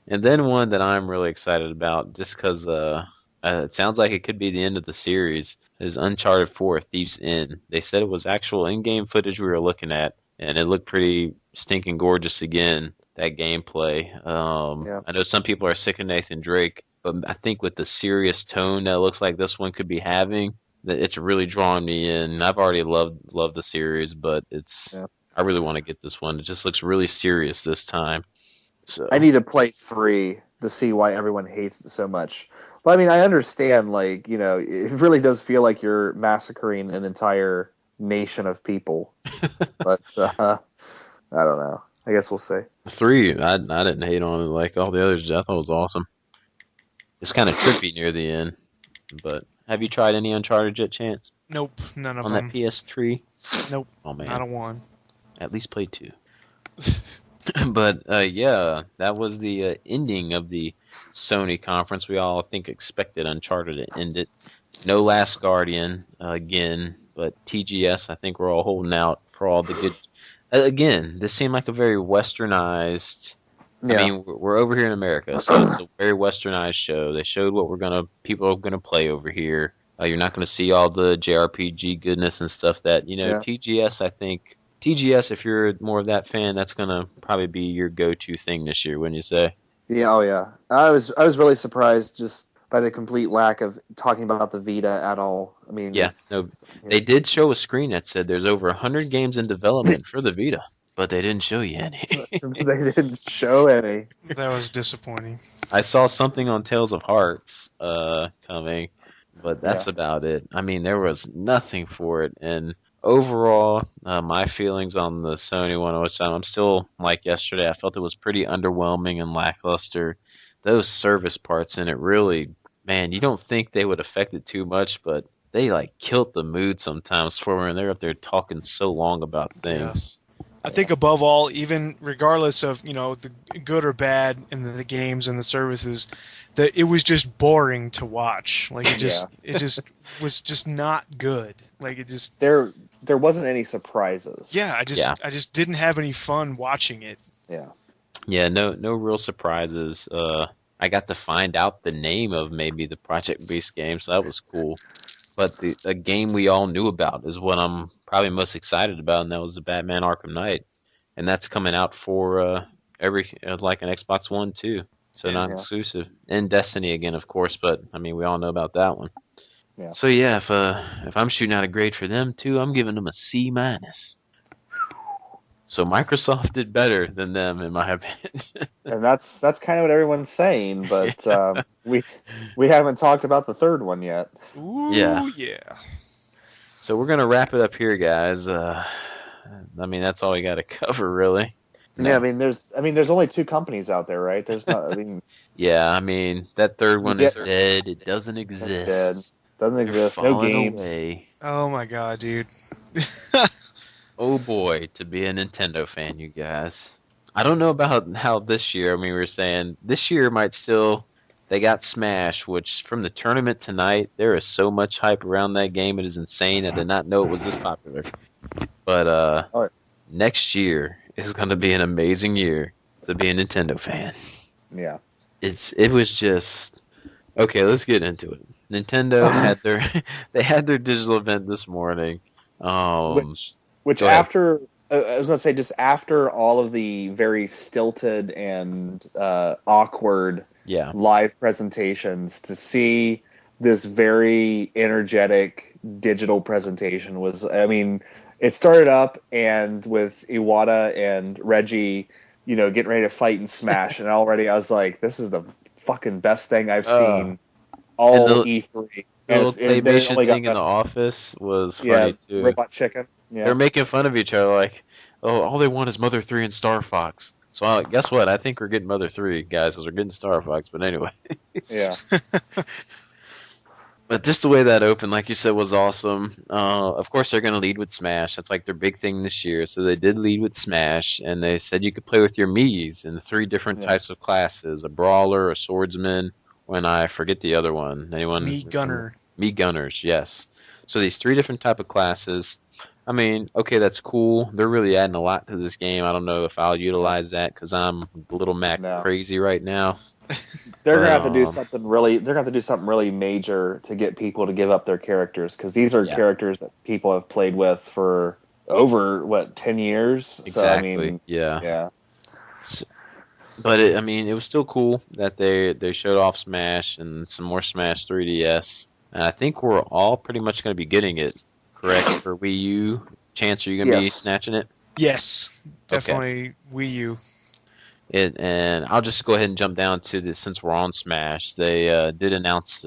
Speaker 1: And then one that I'm really excited about, just because it sounds like it could be the end of the series, is Uncharted 4: Thief's End. They said it was actual in-game footage we were looking at, and it looked pretty stinking gorgeous again, that gameplay.
Speaker 3: Yeah.
Speaker 1: I know some people are sick of Nathan Drake, but I think with the serious tone that it looks like this one could be having, that it's really drawing me in. I've already loved the series, but
Speaker 3: Yeah.
Speaker 1: I really want to get this one. It just looks really serious this time.
Speaker 3: I
Speaker 1: So
Speaker 3: need to play 3 to see why everyone hates it so much. But I mean, I understand, like, it really does feel like you're massacring an entire nation of people. But I don't know. I guess we'll see.
Speaker 1: 3, I didn't hate on it like all the others. I thought it was awesome. It's kind of trippy near the end, but have you tried any Uncharted yet, Chance?
Speaker 2: Nope, none of
Speaker 1: On that
Speaker 2: them.
Speaker 1: PS3?
Speaker 2: Nope,
Speaker 1: Oh
Speaker 2: not
Speaker 1: man,
Speaker 2: a one.
Speaker 1: at least play 2. But yeah, that was the ending of the Sony conference. We all, I think, expected Uncharted to end it. No Last Guardian again, but TGS. I think we're all holding out for all the good. Again, this seemed like a very westernized. I
Speaker 3: Yeah.
Speaker 1: mean, we're over here in America, so it's a very westernized show. They showed what people are gonna play over here. You're not gonna see all the JRPG goodness and stuff that
Speaker 3: Yeah.
Speaker 1: TGS. I think TGS, if you're more of that fan, that's gonna probably be your go-to thing this year, wouldn't you say?
Speaker 3: Yeah. Oh, yeah. I was really surprised just by the complete lack of talking about the Vita at all. I mean,
Speaker 1: Yeah,
Speaker 3: it's
Speaker 1: no, they did show a screen that said there's over 100 games in development for the Vita, but they didn't show you any.
Speaker 3: they didn't show any.
Speaker 2: That was disappointing.
Speaker 1: I saw something on Tales of Hearts coming, but
Speaker 3: Yeah.
Speaker 1: that's about it. I mean, there was nothing for it, and overall, my feelings on the Sony one, which I'm still like yesterday, I felt it was pretty underwhelming and lackluster. Those service parts in it really, man, you don't think they would affect it too much, but they like killed the mood sometimes for me, and they're up there talking so long about
Speaker 2: Yeah.
Speaker 1: things.
Speaker 2: I think above all, even regardless of the good or bad in the games and the services, that it was just boring to watch. Like it just was just not good. Like it just
Speaker 3: There wasn't any surprises.
Speaker 2: yeah.
Speaker 1: Yeah.
Speaker 2: I just didn't have any fun watching it.
Speaker 3: Yeah.
Speaker 1: Yeah, no real surprises. I got to find out the name of maybe the project-based game, so that was cool. But a game we all knew about is what I'm probably most excited about, and that was the Batman Arkham Knight, and that's coming out for every like an Xbox One too, so
Speaker 2: Yeah.
Speaker 1: not
Speaker 3: Yeah.
Speaker 1: exclusive. And Destiny again, of course, but I mean we all know about that one.
Speaker 3: Yeah.
Speaker 1: So yeah, if I'm shooting out a grade for them too, I'm giving them a C minus. So Microsoft did better than them, in my opinion.
Speaker 3: And that's kind of what everyone's saying, but
Speaker 1: Yeah.
Speaker 3: we haven't talked about the third one yet.
Speaker 2: Ooh,
Speaker 1: Yeah.
Speaker 2: yeah.
Speaker 1: So we're gonna wrap it up here, guys. I mean that's all we got to cover, really.
Speaker 3: Yeah, I mean, there's only 2 companies out there, right? There's not. I mean,
Speaker 1: Yeah, I mean that third one is
Speaker 3: Yeah.
Speaker 1: dead. It doesn't
Speaker 3: dead.
Speaker 1: exist.
Speaker 3: Doesn't
Speaker 1: They're
Speaker 3: exist. No
Speaker 1: falling
Speaker 3: games.
Speaker 1: away.
Speaker 2: Oh my god, dude.
Speaker 1: Oh boy, to be a Nintendo fan, you guys. I don't know about how this year. I mean, we were saying this year might still they got Smash, which from the tournament tonight, there is so much hype around that game. It is insane. I did not know it was this popular. But
Speaker 3: Oh,
Speaker 1: next year is going to be an amazing year to be a Nintendo fan.
Speaker 3: yeah.
Speaker 1: It was just okay. Let's get into it. Nintendo had their they had their digital event this morning.
Speaker 3: Which
Speaker 1: Go ahead.
Speaker 3: after I was going to say, just after all of the very stilted and awkward
Speaker 1: Yeah.
Speaker 3: live presentations, to see this very energetic digital presentation was, I mean, it started up and with Iwata and Reggie, getting ready to fight and smash, and already I was like, this is the fucking best thing I've
Speaker 1: Uh,
Speaker 3: seen
Speaker 1: and
Speaker 3: all
Speaker 1: the
Speaker 3: E3.
Speaker 1: the
Speaker 3: And
Speaker 1: little
Speaker 3: then it
Speaker 1: claymation
Speaker 3: only got
Speaker 1: thing in
Speaker 3: better.
Speaker 1: the office was
Speaker 3: Yeah,
Speaker 1: funny too.
Speaker 3: Robot Chicken.
Speaker 1: They're
Speaker 3: Yeah.
Speaker 1: making fun of each other, like, oh, all they want is Mother 3 and Star Fox. So guess what? I think we're getting Mother 3, guys, because we're getting Star Fox. But anyway.
Speaker 3: Yeah.
Speaker 1: But just the way that opened, like you said, was awesome. Of course, they're going to lead with Smash. That's like their big thing this year. So they did lead with Smash, and they said you could play with your Miis in 3 different
Speaker 3: Yeah.
Speaker 1: types of classes: a brawler, a swordsman, and I forget the other one. Anyone?
Speaker 2: Me Gunner.
Speaker 1: Me Gunners, yes. So these 3 different type of classes. I mean, okay, that's cool. They're really adding a lot to this game. I don't know if I'll utilize that because I'm a little Mac
Speaker 3: No.
Speaker 1: crazy right now.
Speaker 3: They're
Speaker 1: But,
Speaker 3: gonna have to do something really. They're gonna have to do something really major to get people to give up their characters, because these are
Speaker 1: Yeah.
Speaker 3: characters that people have played with for over 10 years.
Speaker 1: Exactly.
Speaker 3: So I mean,
Speaker 1: Yeah.
Speaker 3: yeah,
Speaker 1: But I mean, it was still cool that they showed off Smash and some more Smash 3DS. And I think we're all pretty much going to be getting it, correct, for Wii U. Chance, are you going to be
Speaker 3: Yes.
Speaker 1: snatching it?
Speaker 2: Yes, definitely Wii U.
Speaker 1: And I'll just go ahead and jump down to this since we're on Smash. They did announce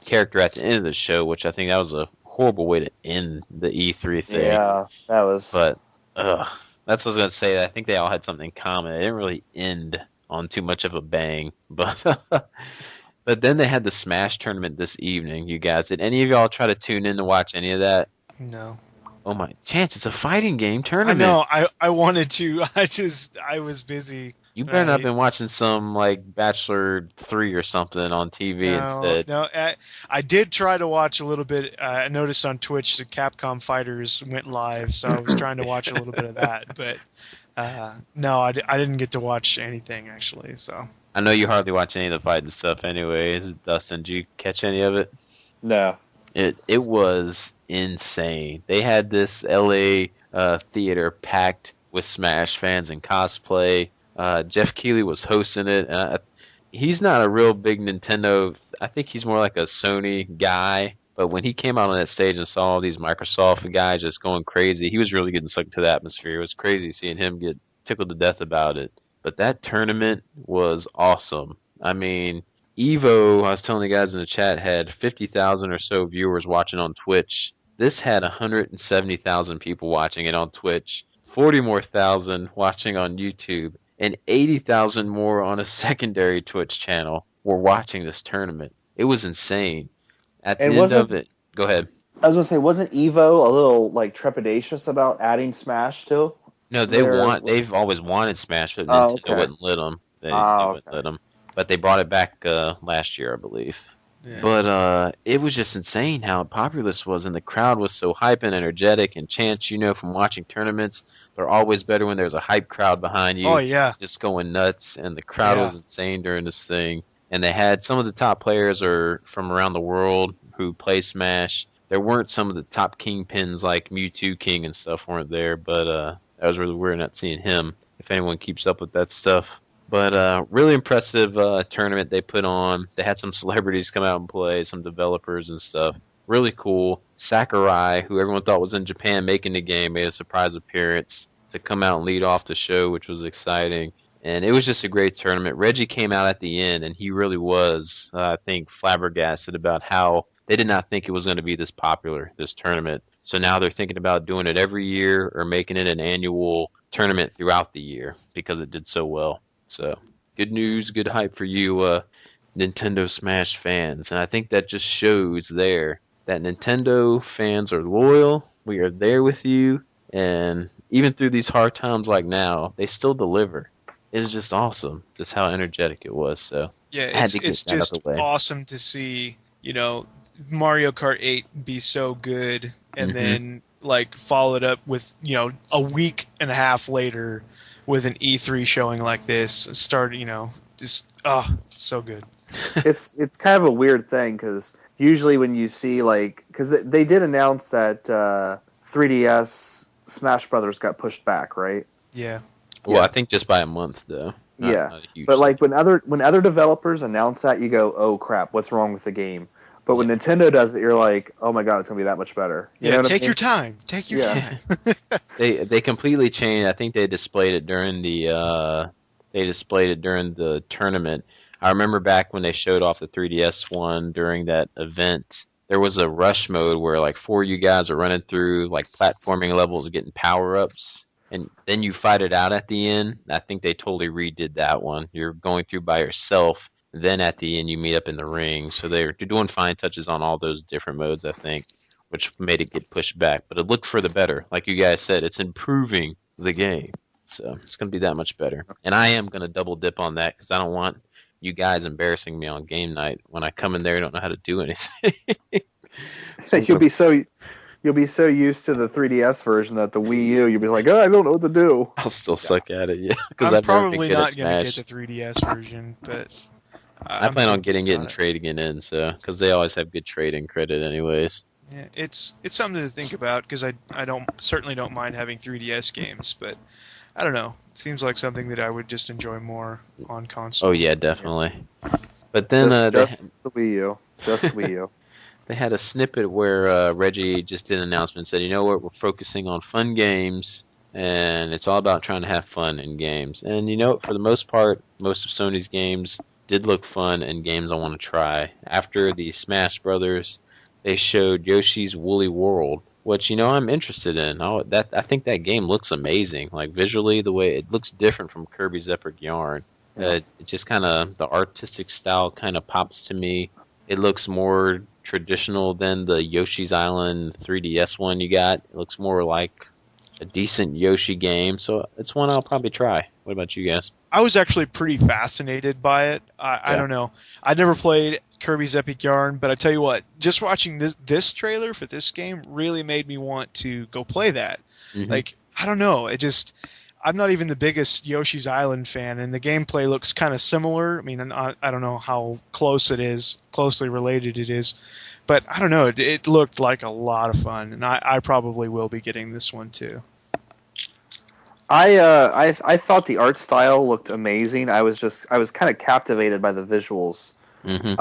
Speaker 1: character at the end of the show, which I think that was a horrible way to end the E3 thing.
Speaker 3: yeah, that was.
Speaker 1: But that's what I was going to say. I think they all had something in common. It didn't really end on too much of a bang. But but then they had the Smash tournament this evening, you guys. Did any of y'all try to tune in to watch any of that?
Speaker 2: No.
Speaker 1: Oh my Chance, it's a fighting game
Speaker 2: I
Speaker 1: tournament.
Speaker 2: know. I wanted to. I was busy.
Speaker 1: You better not have
Speaker 2: Right.
Speaker 1: been watching some like Bachelor 3 or something on TV instead.
Speaker 2: No. I did try to watch a little bit. I noticed on Twitch the Capcom Fighters went live, so I was trying to watch a little bit of that. But no, I didn't get to watch anything actually. So
Speaker 1: I know you hardly watch any of the fighting stuff anyways. Dustin, did you catch any of it?
Speaker 3: No.
Speaker 1: It was insane. They had this LA theater packed with Smash fans and cosplay. Jeff Keighley was hosting it. He's not a real big Nintendo. I think he's more like a Sony guy. But when he came out on that stage and saw all these Microsoft guys just going crazy, he was really getting sucked to the atmosphere. It was crazy seeing him get tickled to death about it. But that tournament was awesome. I mean, Evo, I was telling the guys in the chat, had 50,000 or so viewers watching on Twitch. This had 170,000 people watching it on Twitch, 40 more thousand watching on YouTube, and 80,000 more on a secondary Twitch channel were watching this tournament. It was insane. At the
Speaker 3: And
Speaker 1: end of it, go ahead.
Speaker 3: I was gonna say, wasn't Evo a little like trepidatious about adding Smash to?
Speaker 1: No, they've always wanted Smash, but
Speaker 3: Oh,
Speaker 1: Nintendo
Speaker 3: okay.
Speaker 1: wouldn't let them. They
Speaker 3: Oh,
Speaker 1: wouldn't let them. But they brought it back last year, I believe.
Speaker 2: yeah.
Speaker 1: But it was just insane how popular this was, and the crowd was so hype and energetic. And Chance, from watching tournaments, they're always better when there's a hype crowd behind you,
Speaker 2: Oh yeah.
Speaker 1: just going nuts. And the crowd
Speaker 2: Yeah.
Speaker 1: was insane during this thing. And they had some of the top players are from around the world who play Smash. There weren't some of the top kingpins like Mewtwo King and stuff weren't there, but that was really weird not seeing him. If anyone keeps up with that stuff. But really impressive tournament they put on. They had some celebrities come out and play, some developers and stuff. Really cool. Sakurai, who everyone thought was in Japan making the game, made a surprise appearance to come out and lead off the show, which was exciting. And it was just a great tournament. Reggie came out at the end, and he really was, I think, flabbergasted about how they did not think it was going to be this popular, this tournament. So now they're thinking about doing it every year or making it an annual tournament throughout the year because it did so well. So, good news, good hype for you Nintendo Smash fans. And I think that just shows there that Nintendo fans are loyal. We are there with you. And even through these hard times like now, they still deliver. is just awesome. Just how energetic it was. So
Speaker 2: Yeah,
Speaker 1: I had to
Speaker 2: it's
Speaker 1: get that out
Speaker 2: just
Speaker 1: of the way.
Speaker 2: awesome to see, Mario Kart 8 be so good and
Speaker 1: Hmm.
Speaker 2: then like followed up with, a week and a half later with an E3 showing like this. Started, just it's so good.
Speaker 3: It's kind of a weird thing because usually when you see like because they did announce that 3DS Smash Brothers got pushed back, right?
Speaker 2: Yeah.
Speaker 1: Well, I
Speaker 3: Yeah,
Speaker 1: think just by a month though,
Speaker 3: yeah.
Speaker 1: not a huge
Speaker 3: But
Speaker 1: thing.
Speaker 3: like when other developers announce that, you go, oh crap, what's wrong with the game? But when
Speaker 1: Yeah.
Speaker 3: Nintendo does it, you're like, oh my god, it's gonna be that much better. You
Speaker 2: Yeah,
Speaker 3: know what I
Speaker 2: take your
Speaker 3: mean?
Speaker 2: time. Take your
Speaker 3: Yeah.
Speaker 2: time.
Speaker 1: They completely changed. I think they displayed it during the tournament. I remember back when they showed off the 3DS one during that event. There was a rush mode where like four of you guys are running through like platforming levels, getting power ups, and then you fight it out at the end. I think they totally redid that one. You're going through by yourself. Then at the end you meet up in the ring. So they're doing fine touches on all those different modes, I think, which made it get pushed back. But it looked for the better. Like you guys said, it's improving the game. So it's going to be that much better. And I am going to double dip on that because I don't want you guys embarrassing me on game night when I come in there and don't know how to do anything. So I'm
Speaker 3: you'll
Speaker 1: gonna,
Speaker 3: be so you'll be so used to the 3DS version that the Wii U, you'll be like, oh, I don't know what to do.
Speaker 1: I'll still
Speaker 2: Yeah.
Speaker 1: suck at it, yeah, because
Speaker 2: I'm
Speaker 1: I've never been
Speaker 2: probably
Speaker 1: good at
Speaker 2: not going to get
Speaker 1: Smash.
Speaker 2: the 3DS version, but
Speaker 1: I
Speaker 2: I'm
Speaker 1: plan on
Speaker 2: thinking
Speaker 1: getting it
Speaker 2: about
Speaker 1: and
Speaker 2: it.
Speaker 1: trading it in, so because they always have good trading credit, anyways.
Speaker 2: Yeah, it's something to think about because I don't certainly don't mind having 3DS games, but I don't know. It seems like something that I would just enjoy more on
Speaker 1: Oh
Speaker 2: console.
Speaker 1: yeah,
Speaker 3: Yeah.
Speaker 1: definitely. But then
Speaker 3: Just the Wii U. Just the Wii U.
Speaker 1: they had a snippet where Reggie just did an announcement and said, "You know what? We're focusing on fun games, and it's all about trying to have fun in games." And you know, for the most part, most of Sony's games did look fun and games I want to try. After the Smash Brothers, they showed Yoshi's Woolly World, which I'm interested in. I think that game looks amazing. Like visually, the way it looks different from Kirby's Epic Yarn.
Speaker 3: Yeah.
Speaker 1: It just kind of the artistic style kind of pops to me. It looks more traditional than the Yoshi's Island 3DS one you got. It looks more like a decent Yoshi game, so it's one I'll probably try. What about you guys?
Speaker 2: I was actually pretty fascinated by it. I
Speaker 1: Yeah.
Speaker 2: don't know. I never played Kirby's Epic Yarn, but I tell you what, just watching this trailer for this game really made me want to go play that.
Speaker 1: Hmm.
Speaker 2: Like, I don't know, I'm not even the biggest Yoshi's Island fan, and the gameplay looks kind of similar. I mean, I don't know how closely related it is, but I don't know. It looked like a lot of fun, and I probably will be getting this one too.
Speaker 3: I thought the art style looked amazing. I was kind of captivated by the visuals.
Speaker 1: Hmm.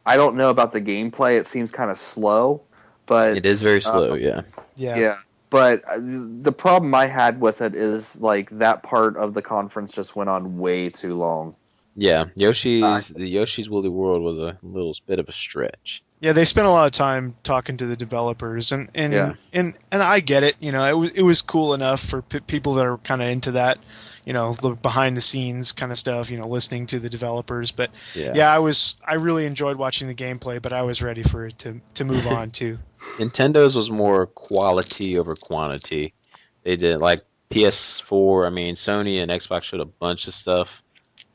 Speaker 3: I don't know about the gameplay. It seems kind of slow, but
Speaker 1: It is very slow, yeah.
Speaker 2: Yeah.
Speaker 3: yeah. But the problem I had with it is like that part of the conference just went on way too long.
Speaker 1: Yeah,
Speaker 3: Uh,
Speaker 1: Yoshi's Woolly World was a little bit of a stretch.
Speaker 2: Yeah, they spent a lot of time talking to the developers, and
Speaker 3: Yeah.
Speaker 2: I get it. It was cool enough for people that are kind of into that, the behind the scenes kind of stuff. Listening to the developers. But
Speaker 1: Yeah.
Speaker 2: yeah, I really enjoyed watching the gameplay, but I was ready for it to move on too.
Speaker 1: Nintendo's was more quality over quantity. They did like PS4. I mean, Sony and Xbox showed a bunch of stuff.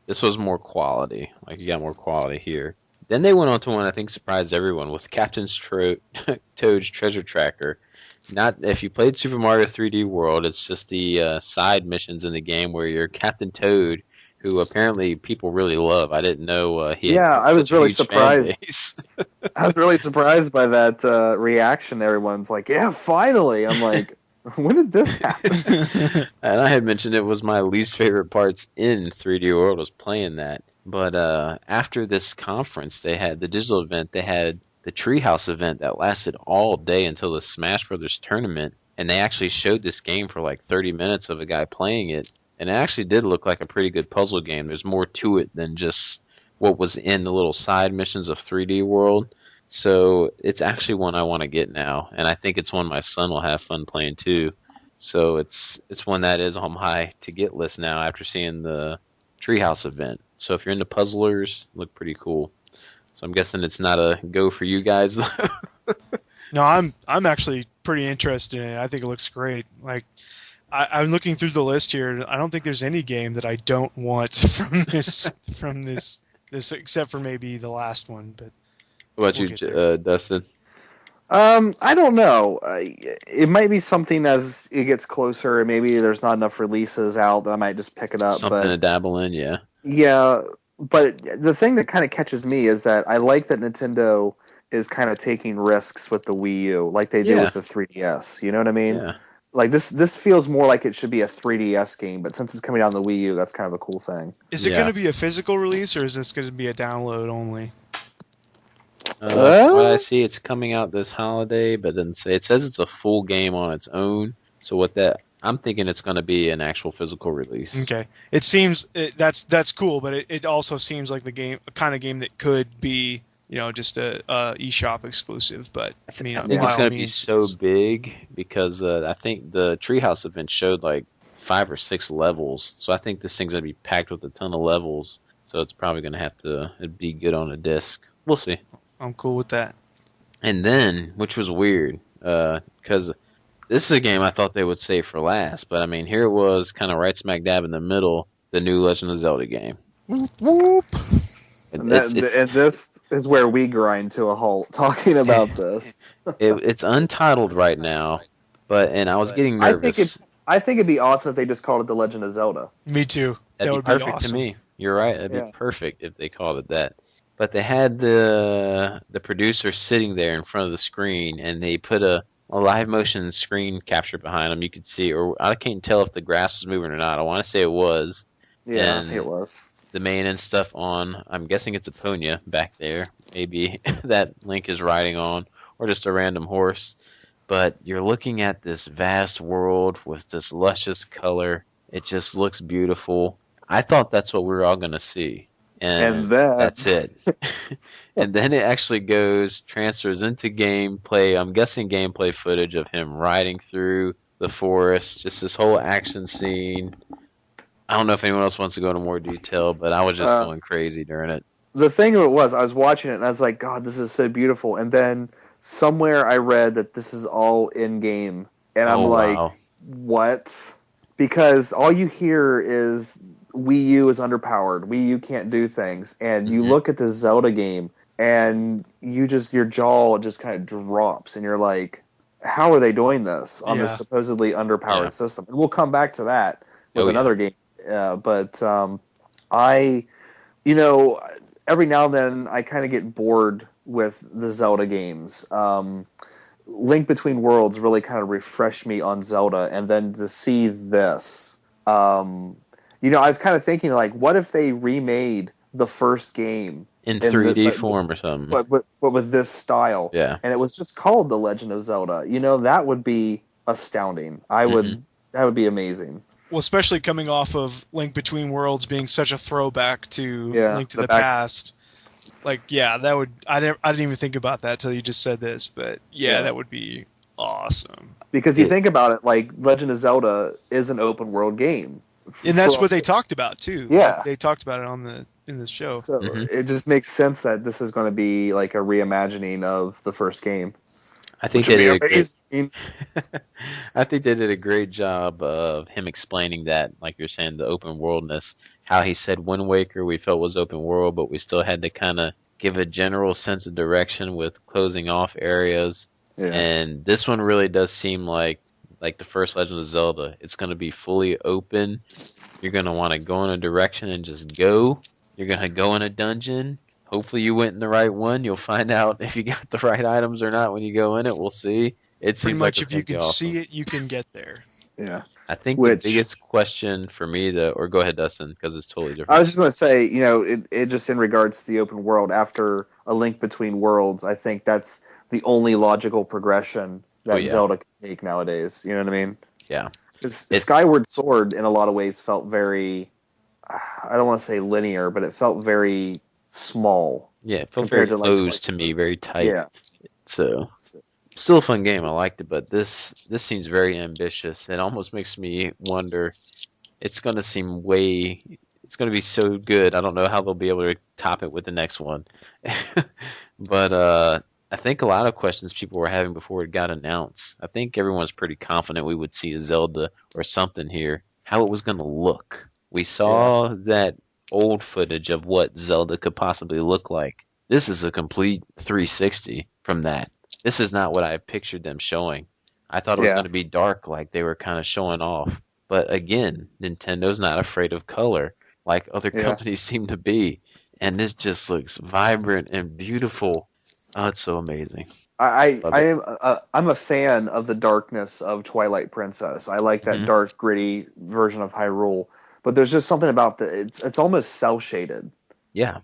Speaker 1: This was more quality. Like you got more quality here. Then they went on to one I think surprised everyone with Toad's Treasure Tracker. Not if you played Super Mario 3D World, it's just the side missions in the game where you're Captain Toad, who apparently people really love. I didn't know he had
Speaker 3: Yeah, I was
Speaker 1: such a
Speaker 3: really
Speaker 1: huge fan
Speaker 3: surprised.
Speaker 1: base.
Speaker 3: I was really surprised by that reaction. Everyone's like, "Yeah, finally!" I'm like, "When did this happen?"
Speaker 1: And I had mentioned it was my least favorite parts in 3D World was playing that. But after this conference, they had the digital event. They had the Treehouse event that lasted all day until the Smash Brothers tournament, and they actually showed this game for like 30 minutes of a guy playing it, and it actually did look like a pretty good puzzle game. There's more to it than just what was in the little side missions of 3D World. So it's actually one I want to get now, and I think it's one my son will have fun playing too. So it's one that is on my to get list now after seeing the Treehouse event. So if you're into puzzlers, look pretty cool. So I'm guessing it's not a go for you guys.
Speaker 2: No, I'm actually pretty interested in it. I think it looks great. Like I'm looking through the list here. I don't think there's any game that I don't want from this except for maybe the last one. But
Speaker 1: What about
Speaker 2: we'll
Speaker 1: you,
Speaker 2: get there.
Speaker 1: Dustin?
Speaker 3: I don't know. It might be something as it gets closer. Maybe there's not enough releases out that I might just pick it up.
Speaker 1: Something
Speaker 3: But
Speaker 1: to dabble in, yeah.
Speaker 3: yeah, but the thing that kind of catches me is that I like that Nintendo is kind of taking risks with the Wii U, like they did
Speaker 1: Yeah,
Speaker 3: with the 3DS. You know what I mean?
Speaker 1: yeah.
Speaker 3: Like this feels more like it should be a 3DS game, but since it's coming out on the Wii U, that's kind of a cool thing.
Speaker 2: Is it
Speaker 1: Yeah.
Speaker 2: going to be a physical release or is this going to be a download only?
Speaker 1: From what I
Speaker 3: Uh,
Speaker 1: see, it's coming out this holiday, but then it says it's a full game on its own. So I'm thinking it's going to be an actual physical release.
Speaker 2: Okay, it seems that's cool, but it also seems like a kind of game that could be just a eShop exclusive. But I mean,
Speaker 1: I
Speaker 3: Yeah.
Speaker 1: think
Speaker 2: by
Speaker 1: it's
Speaker 2: all
Speaker 1: going to be
Speaker 2: means,
Speaker 1: so big because I think the Treehouse event showed like 5 or 6 levels. So I think this thing's going to be packed with a ton of levels. So it's probably going to have to be good on a disc. We'll see.
Speaker 2: I'm cool with that.
Speaker 1: And then, which was weird, because this is a game I thought they would save for last, but I mean, here it was, kind of right smack dab in the middle, the new Legend of Zelda game.
Speaker 2: Whoop whoop.
Speaker 3: and,
Speaker 1: It's
Speaker 3: and this is where we grind to a halt talking about this.
Speaker 1: it's untitled right now, and I was getting nervous.
Speaker 3: I think it'd be awesome if they just called it The Legend of Zelda.
Speaker 2: Me too.
Speaker 1: That'd
Speaker 2: That
Speaker 1: be
Speaker 2: would
Speaker 1: perfect
Speaker 2: be awesome.
Speaker 1: to me. You're right. That'd
Speaker 3: Yeah.
Speaker 1: be perfect if they called it that. But they had the producer sitting there in front of the screen, and they put a live motion screen capture behind him. You could see, or I can't tell if the grass was moving or not. I want to say it was.
Speaker 3: Yeah,
Speaker 1: And
Speaker 3: it was.
Speaker 1: the mane and stuff on. I'm guessing it's a Ponya back there. Maybe that Link is riding on, or just a random horse. But you're looking at this vast world with this luscious color. It just looks beautiful. I thought that's what we were all going to see. And
Speaker 3: then
Speaker 1: that's it. And then it actually transfers into gameplay. I'm guessing gameplay footage of him riding through the forest, just this whole action scene. I don't know if anyone else wants to go into more detail, but I was just going crazy during it.
Speaker 3: the thing of it was, I was watching it and I was like, God, this is so beautiful. And then somewhere I read that this is all in game, and I'm like,
Speaker 1: wow.
Speaker 3: what? Because all you hear is Wii U is underpowered. Wii U can't do things, and you
Speaker 1: Mhm.
Speaker 3: look at the Zelda game, and your jaw just kind of drops, and you're like, how are they doing this on this
Speaker 2: Yeah.
Speaker 3: supposedly underpowered
Speaker 1: Yeah.
Speaker 3: system? And we'll come back to that with
Speaker 1: Oh, yeah.
Speaker 3: another game. But I, you know, every now and then I kind of get bored with the Zelda games. Link Between Worlds really kind of refreshed me on Zelda, and then to see this, I was kind of thinking like, what if they remade the first game
Speaker 1: In
Speaker 3: in
Speaker 1: 3D
Speaker 3: the-
Speaker 1: form or something.
Speaker 3: but with this style,
Speaker 1: Yeah.
Speaker 3: and it was just called The Legend of Zelda? That would be astounding. That would be amazing.
Speaker 2: Well, especially coming off of Link Between Worlds being such a throwback to
Speaker 3: Yeah,
Speaker 2: Link to
Speaker 3: the
Speaker 2: the
Speaker 3: back-
Speaker 2: Past. Like, yeah, that would. I didn't even think about that till you just said this, but yeah,
Speaker 3: Yeah.
Speaker 2: that would be awesome.
Speaker 3: Because you
Speaker 1: It-
Speaker 3: think about it, like Legend of Zelda is an open world game,
Speaker 2: And that's
Speaker 3: For-
Speaker 2: what they talked about too.
Speaker 3: Yeah.
Speaker 2: Like, they talked about it in this show.
Speaker 3: So
Speaker 1: Mhm.
Speaker 3: it just makes sense that this is going to be like a reimagining of the first game.
Speaker 1: I think
Speaker 3: Which
Speaker 1: they
Speaker 3: would
Speaker 1: did
Speaker 3: be
Speaker 1: a great,
Speaker 3: amazing.
Speaker 1: I think they did a great job of him explaining that, like you're saying, the open worldness. How he said Wind Waker we felt was open world, but we still had to kind of give a general sense of direction with closing off areas.
Speaker 3: Yeah.
Speaker 1: And this one really does seem like the first Legend of Zelda. It's going to be fully open. You're going to want to go in a direction and just go. You're going to go in a dungeon. Hopefully you went in the right one. You'll find out if you got the right items or not when you go in it. We'll see. It
Speaker 2: Pretty
Speaker 1: seems
Speaker 2: much,
Speaker 1: like
Speaker 2: if you can
Speaker 1: awesome.
Speaker 2: see it, you can get there.
Speaker 3: Yeah.
Speaker 1: I think
Speaker 3: Which-
Speaker 1: the biggest question for me, or go ahead, Dustin, because it's totally
Speaker 3: I
Speaker 1: different.
Speaker 3: was just going to say, it just in regards to the open world, after A Link Between Worlds, I think that's the only logical progression that
Speaker 1: Oh, yeah.
Speaker 3: Zelda can take nowadays. You know what I mean?
Speaker 1: Yeah.
Speaker 3: 'Cause
Speaker 1: It-
Speaker 3: Skyward Sword, in a lot of ways, felt very, I don't want to say linear, but it felt very small.
Speaker 1: Yeah, it felt very
Speaker 3: compared to, like,
Speaker 1: closed to me, very tight.
Speaker 3: Yeah.
Speaker 1: So, still a fun game. I liked it, but this seems very ambitious. It almost makes me wonder. It's going to seem It's going to be so good. I don't know how they'll be able to top it with the next one. But I think a lot of questions people were having before it got announced. I think everyone's pretty confident we would see a Zelda or something here. How it was going to look. We
Speaker 3: Yeah.
Speaker 1: saw that old footage of what Zelda could possibly look like. This is a complete 360 from that. This is not what I pictured them showing. I thought it was
Speaker 3: Yeah.
Speaker 1: going to be dark, like they were kind of showing off. But again, Nintendo's not afraid of color, like other
Speaker 3: Yeah.
Speaker 1: companies seem to be. And this just looks vibrant and beautiful. Oh, it's so amazing. Love it.
Speaker 3: I'm a fan of the darkness of Twilight Princess. I like that
Speaker 1: Hmm.
Speaker 3: dark, gritty version of Hyrule. But there's just something about it's almost cell shaded,
Speaker 1: Yeah.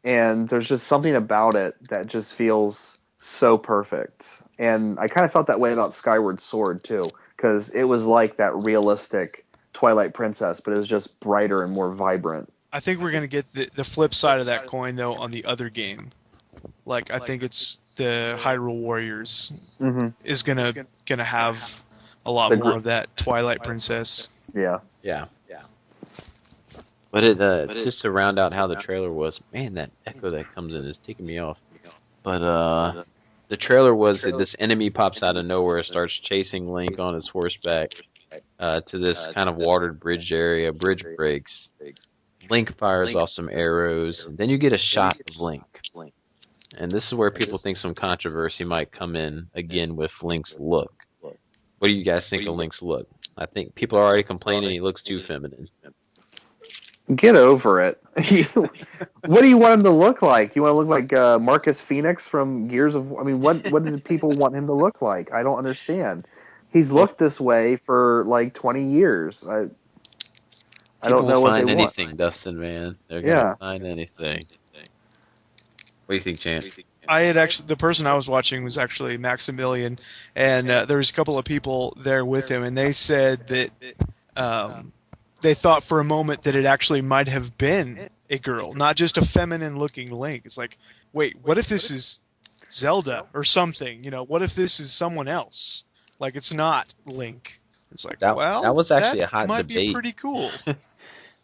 Speaker 3: and there's just something about it that just feels so perfect. And I kind of felt that way about Skyward Sword too, because it was like that realistic Twilight Princess, but it was just brighter and more vibrant.
Speaker 2: I think we're gonna get the flip side of that coin though on the other game. Like I think it's the Hyrule Warriors
Speaker 3: Mm-hmm.
Speaker 2: is gonna have a lot
Speaker 3: The
Speaker 2: more of that Twilight Princess.
Speaker 3: Yeah.
Speaker 1: Yeah. But it just to round out how the trailer was, man, that echo that comes in is taking me off. But the trailer was that this enemy pops out of nowhere, starts chasing Link on his horseback to this kind of watered bridge area. Bridge breaks. Link fires off some arrows, and then you get a shot of Link. And this is where people think some controversy might come in again with Link's look. What do you guys think of Link's look? I think people are already complaining he looks too feminine.
Speaker 3: Get over it. What do you want him to look like? You want to look like Marcus Phoenix from Gears of? I mean, what did people want him to look like? I don't understand. He's
Speaker 1: Well,
Speaker 3: looked this way for like 20 years. I
Speaker 1: people
Speaker 3: don't
Speaker 1: will
Speaker 3: know what they
Speaker 1: find
Speaker 3: want.
Speaker 1: anything, Dustin, man. They're gonna
Speaker 3: Yeah.
Speaker 1: find anything. What do you think, Chance?
Speaker 2: I had actually the person I was watching was actually Maximilian, and there was a couple of people there with him, and they said that they thought for a moment that it actually might have been a girl, not just a feminine-looking Link. It's like, wait, what if this is Zelda or something? You know, what if this is someone else? Like it's not Link. It's like,
Speaker 1: That
Speaker 2: well,
Speaker 1: was actually a
Speaker 2: that
Speaker 1: hot
Speaker 2: might be
Speaker 1: debate.
Speaker 2: pretty cool.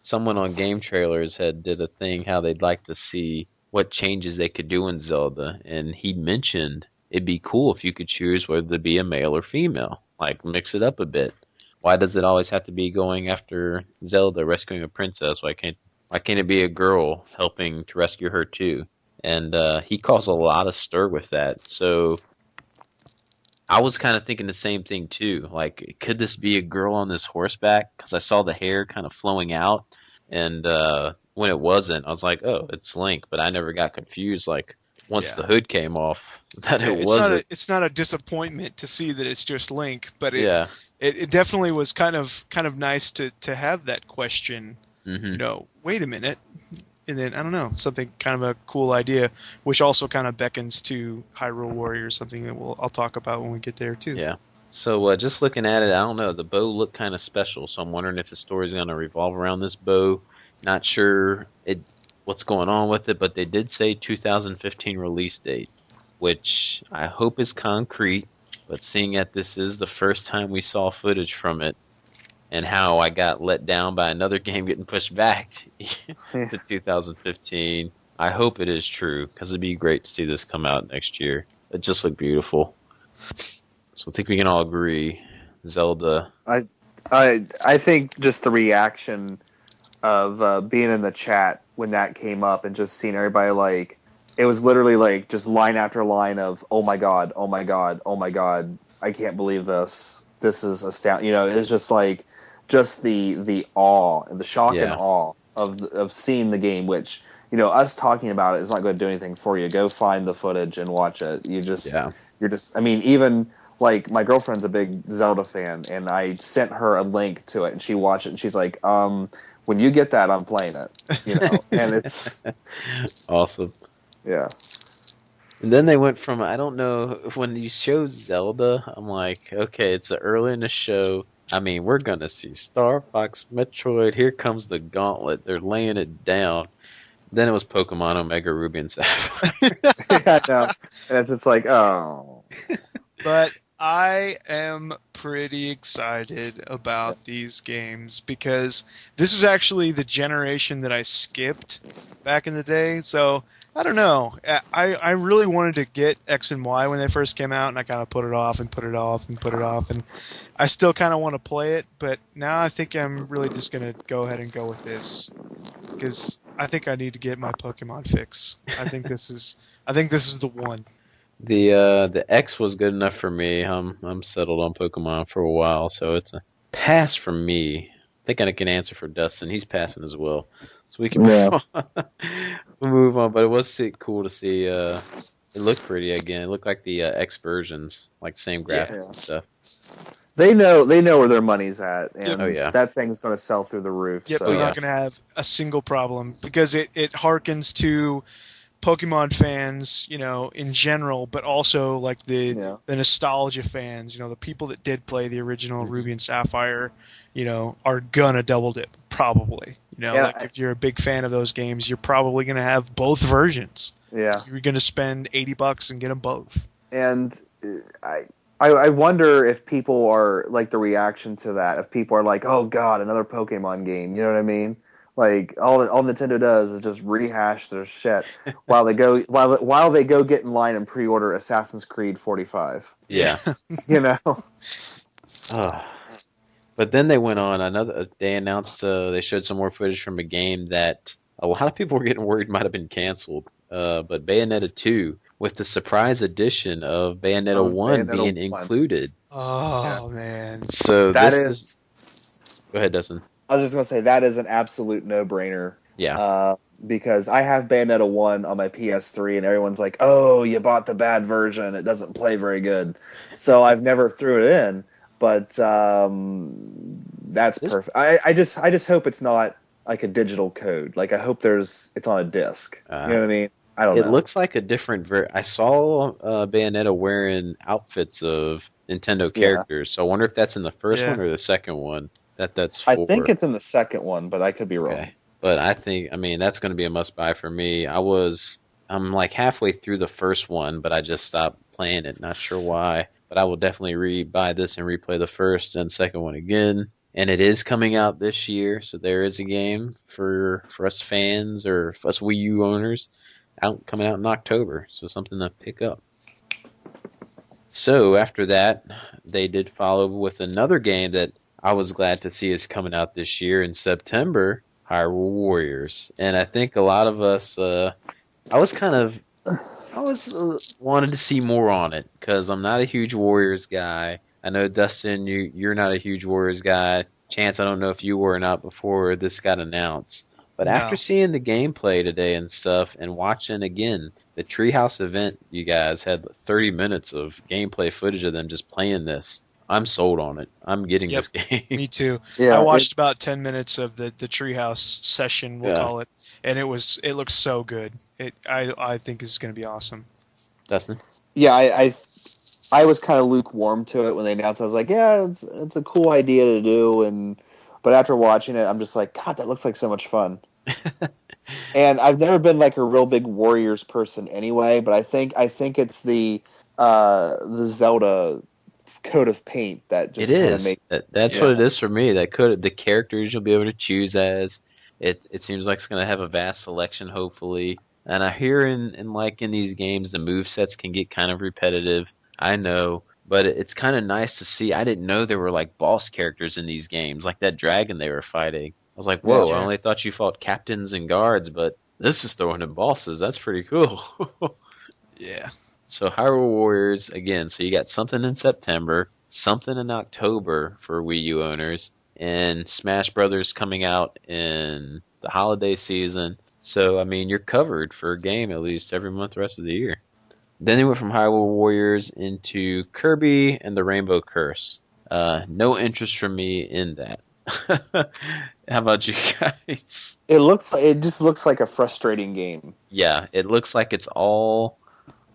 Speaker 1: Someone on Game Trailers had did a thing how they'd like to see what changes they could do in Zelda, and he mentioned it'd be cool if you could choose whether to be a male or female, like mix it up a bit. Why does it always have to be going after Zelda rescuing a princess? Why can't it be a girl helping to rescue her too? And he caused a lot of stir with that. So I was kind of thinking the same thing too. Like, could this be a girl on this horseback? Because I saw the hair kind of flowing out, and when it wasn't, I was like, "Oh, it's Link." But I never got confused. Like once the
Speaker 2: Yeah.
Speaker 1: hood came off, that
Speaker 2: Yeah,
Speaker 1: it wasn't.
Speaker 2: it's not a disappointment to see that it's just Link, but
Speaker 1: Yeah.
Speaker 2: it definitely was kind of nice to have that question.
Speaker 1: Hmm.
Speaker 2: Wait a minute, and then I don't know, something kind of a cool idea, which also kind of beckons to Hyrule Warriors, something that I'll talk about when we get there too.
Speaker 1: Yeah. So just looking at it, I don't know. The bow looked kind of special, so I'm wondering if the story's going to revolve around this bow. Not sure what's going on with it, but they did say 2015 release date, which I hope is concrete. But seeing that this is the first time we saw footage from it, and how I got let down by another game getting pushed back to 2015, I hope it is true because it'd be great to see this come out next year. It just looked beautiful. So I think we can all agree, Zelda.
Speaker 3: I think just the reaction of being in the chat when that came up and just seeing everybody like it was literally like just line after line of oh my god, oh my god, oh my god, I can't believe this. This is astounding. It's just like just the awe and the shock and
Speaker 1: Yeah.
Speaker 3: awe of seeing the game, which us talking about it is not going to do anything for you. Go find the footage and watch it.
Speaker 1: Yeah.
Speaker 3: You're just I mean even like my girlfriend's a big Zelda fan, and I sent her a link to it, and she watched it, and she's like, when you get that, I'm playing it, and it's
Speaker 1: Awesome.
Speaker 3: yeah,
Speaker 1: And then they went from, I don't know, when you show Zelda, I'm like, okay, it's early in the show. I mean, we're going to see Star Fox, Metroid. Here comes the gauntlet. They're laying it down. Then it was Pokemon Omega Ruby and Sapphire.
Speaker 3: yeah, no. And it's just like, oh,
Speaker 2: But I am pretty excited about these games because this was actually the generation that I skipped back in the day. So I don't know. I really wanted to get X and Y when they first came out, and I kind of put it off and put it off and put it off, and I still kind of want to play it, but now I think I'm really just gonna go ahead and go with this because I think I need to get my Pokemon fix. I think this is the one.
Speaker 1: The X was good enough for me. I'm settled on Pokemon for a while, so it's a pass from me. I think I can answer for Dustin. He's passing as well, so we can
Speaker 3: Yeah.
Speaker 1: move on. We'll move on. But it was cool to see. It looked pretty again. It looked like the X versions, like the same graphics
Speaker 3: Yeah.
Speaker 1: and stuff.
Speaker 3: They know where their money's at,
Speaker 2: Yep.
Speaker 3: and
Speaker 1: Oh yeah.
Speaker 3: that thing's going to sell through the roof.
Speaker 2: Yep,
Speaker 3: So
Speaker 2: they're
Speaker 1: yeah.
Speaker 2: not gonna have a single problem because it harkens to Pokemon fans, in general, but also like
Speaker 3: yeah,
Speaker 2: the nostalgia fans, the people that did play the original
Speaker 1: Mhm.
Speaker 2: Ruby and Sapphire, are gonna double dip probably.
Speaker 3: Yeah,
Speaker 2: Like if you're a big fan of those games, you're probably gonna have both versions.
Speaker 3: yeah.
Speaker 2: You're gonna spend $80 and get them both.
Speaker 3: And I wonder if people are like the reaction to that. If people are like, "Oh God, another Pokemon game," you know what I mean? Like all Nintendo does is just rehash their shit while they go get in line and pre-order Assassin's Creed 45.
Speaker 1: Yeah.
Speaker 3: You know?
Speaker 1: Oh. But then they went on another. They announced they showed some more footage from a game that a lot of people were getting worried might have been canceled. But Bayonetta 2 with the surprise edition of Bayonetta 1
Speaker 3: Bayonetta
Speaker 1: being
Speaker 3: 1.
Speaker 1: included.
Speaker 2: Oh man.
Speaker 1: So
Speaker 3: That
Speaker 1: this
Speaker 3: is.
Speaker 1: is. Go ahead, Dustin.
Speaker 3: I was just gonna say that is an absolute no-brainer.
Speaker 1: Yeah.
Speaker 3: Because I have Bayonetta 1 on my PS3, and everyone's like, "Oh, you bought the bad version. It doesn't play very good." So I've never threw it in, but that's perfect. I just hope it's not like a digital code. Like I hope it's on a disc. You know what I mean? I don't
Speaker 1: It
Speaker 3: know.
Speaker 1: looks like a different. I saw Bayonetta wearing outfits of Nintendo characters, so I wonder if that's in the first one or the second one. That's for.
Speaker 3: I think it's in the second one, but I could be wrong.
Speaker 1: Okay. But I mean, that's going to be a must buy for me. I'm like halfway through the first one, but I just stopped playing it. Not sure why, but I will definitely buy this and replay the first and second one again. And it is coming out this year, so there is a game for us fans or for us Wii U owners coming out in October. So something to pick up. So after that, they did follow with another game that I was glad to see is coming out this year in September, Hyrule Warriors. And I think a lot of us, I was wanted to see more on it because I'm not a huge Warriors guy. I know Dustin, you're not a huge Warriors guy. Chance, I don't know if you were or not before this got announced. But
Speaker 2: No.
Speaker 1: after seeing the gameplay today and stuff, and watching again the Treehouse event, you guys had 30 minutes of gameplay footage of them just playing this. I'm sold on it. I'm getting
Speaker 2: Yep.
Speaker 1: this game.
Speaker 2: Me too.
Speaker 3: Yeah,
Speaker 2: I watched about 10 minutes of the treehouse session, we'll
Speaker 1: Yeah.
Speaker 2: call it, and it looks so good. I think this is going to be awesome.
Speaker 1: Dustin?
Speaker 3: Yeah, I was kind of lukewarm to it when they announced. I was like, yeah, it's a cool idea to do, but after watching it, I'm just like, God, that looks like so much fun. And I've never been like a real big Warriors person anyway, but I think it's the Zelda coat of paint that just
Speaker 1: It
Speaker 3: kind of
Speaker 1: is.
Speaker 3: makes
Speaker 1: That's what it is for me. The characters you'll be able to choose as. It seems like it's going to have a vast selection, hopefully. And I hear in these games, the move sets can get kind of repetitive. I know, but it's kind of nice to see. I didn't know there were like boss characters in these games, like that dragon they were fighting. I was like, whoa!
Speaker 2: Yeah.
Speaker 1: I only thought you fought captains and guards, but this is throwing in bosses. That's pretty cool.
Speaker 2: Yeah.
Speaker 1: So Hyrule Warriors again. So you got something in September, something in October for Wii U owners, and Smash Brothers coming out in the holiday season. So I mean, you're covered for a game at least every month the rest of the year. Then they went from Hyrule Warriors into Kirby and the Rainbow Curse. No interest from me in that. How about you guys?
Speaker 3: it just looks like a frustrating game.
Speaker 1: Yeah, it looks like it's all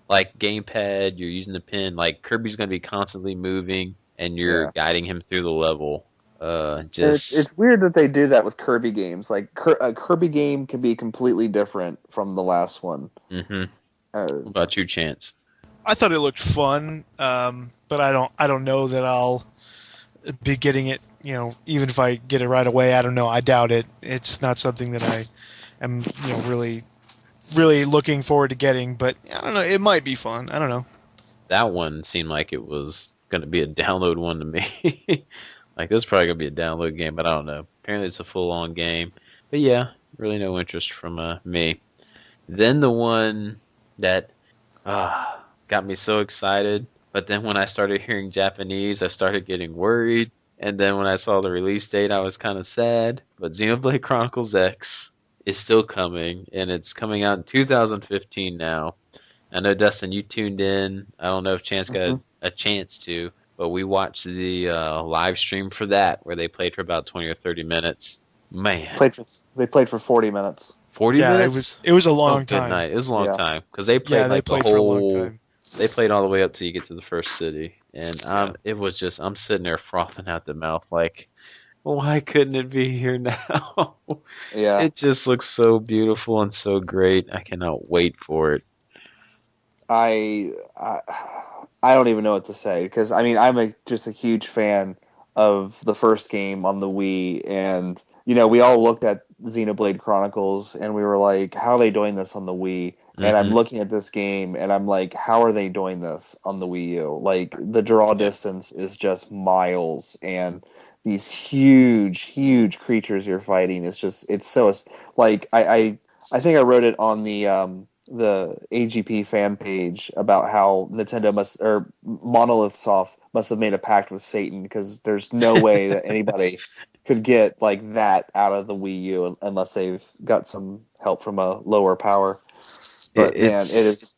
Speaker 1: like gamepad. You're using the pen. Like Kirby's going to be constantly moving, and you're guiding him through the level.
Speaker 3: It's weird that they do that with Kirby games. Like a Kirby game can be completely different from the last one.
Speaker 1: Mm-hmm. What about you, Chance?
Speaker 2: I thought it looked fun, but I don't know that I'll be getting it. Even if I get it right away, I don't know. I doubt it. It's not something that I am really really looking forward to getting. But I don't know, it might be fun. I don't know.
Speaker 1: That one seemed like it was going to be a download one to me. Like this is probably going to be a download game, but I don't know. Apparently it's a full-on game. But yeah, really no interest from me. Then the one that got me so excited, but then when I started hearing Japanese, I started getting worried. And then when I saw the release date, I was kind of sad. But Xenoblade Chronicles X is still coming, and it's coming out in 2015 now. I know, Dustin, you tuned in. I don't know if Chance got
Speaker 3: Hmm.
Speaker 1: a chance to, but we watched the live stream for that, where they played for about 20 or 30 minutes. Man,
Speaker 3: They played for 40 minutes.
Speaker 1: 40
Speaker 2: Yeah,
Speaker 1: minutes?
Speaker 2: it was a
Speaker 1: Oh,
Speaker 2: long
Speaker 1: good
Speaker 2: time.
Speaker 1: night. It was a long
Speaker 3: Yeah.
Speaker 1: time because they
Speaker 2: Yeah,
Speaker 1: played
Speaker 2: they
Speaker 1: like the
Speaker 2: played for a long
Speaker 1: whole.
Speaker 2: time.
Speaker 1: They played all the way up till you get to the first city, and
Speaker 2: Yeah.
Speaker 1: it was just I'm sitting there frothing at the mouth, like, why couldn't it be here now?
Speaker 3: Yeah.
Speaker 1: It just looks so beautiful and so great. I cannot wait for it.
Speaker 3: I, I I don't even know what to say because I mean just a huge fan of the first game on the Wii, and we all looked at Xenoblade Chronicles and we were like, how are they doing this on the Wii? And I'm
Speaker 1: Hmm.
Speaker 3: looking at this game and I'm like, how are they doing this on the Wii U? Like the draw
Speaker 1: Yeah.
Speaker 3: distance is just miles, and these huge creatures you're fighting. It's so like I think I wrote it on the AGP fan page about how Nintendo must or Monolith Soft must have made a pact with Satan because there's no way that anybody could get like that out of the Wii U unless they've got some help from a lower power. But man,
Speaker 1: It's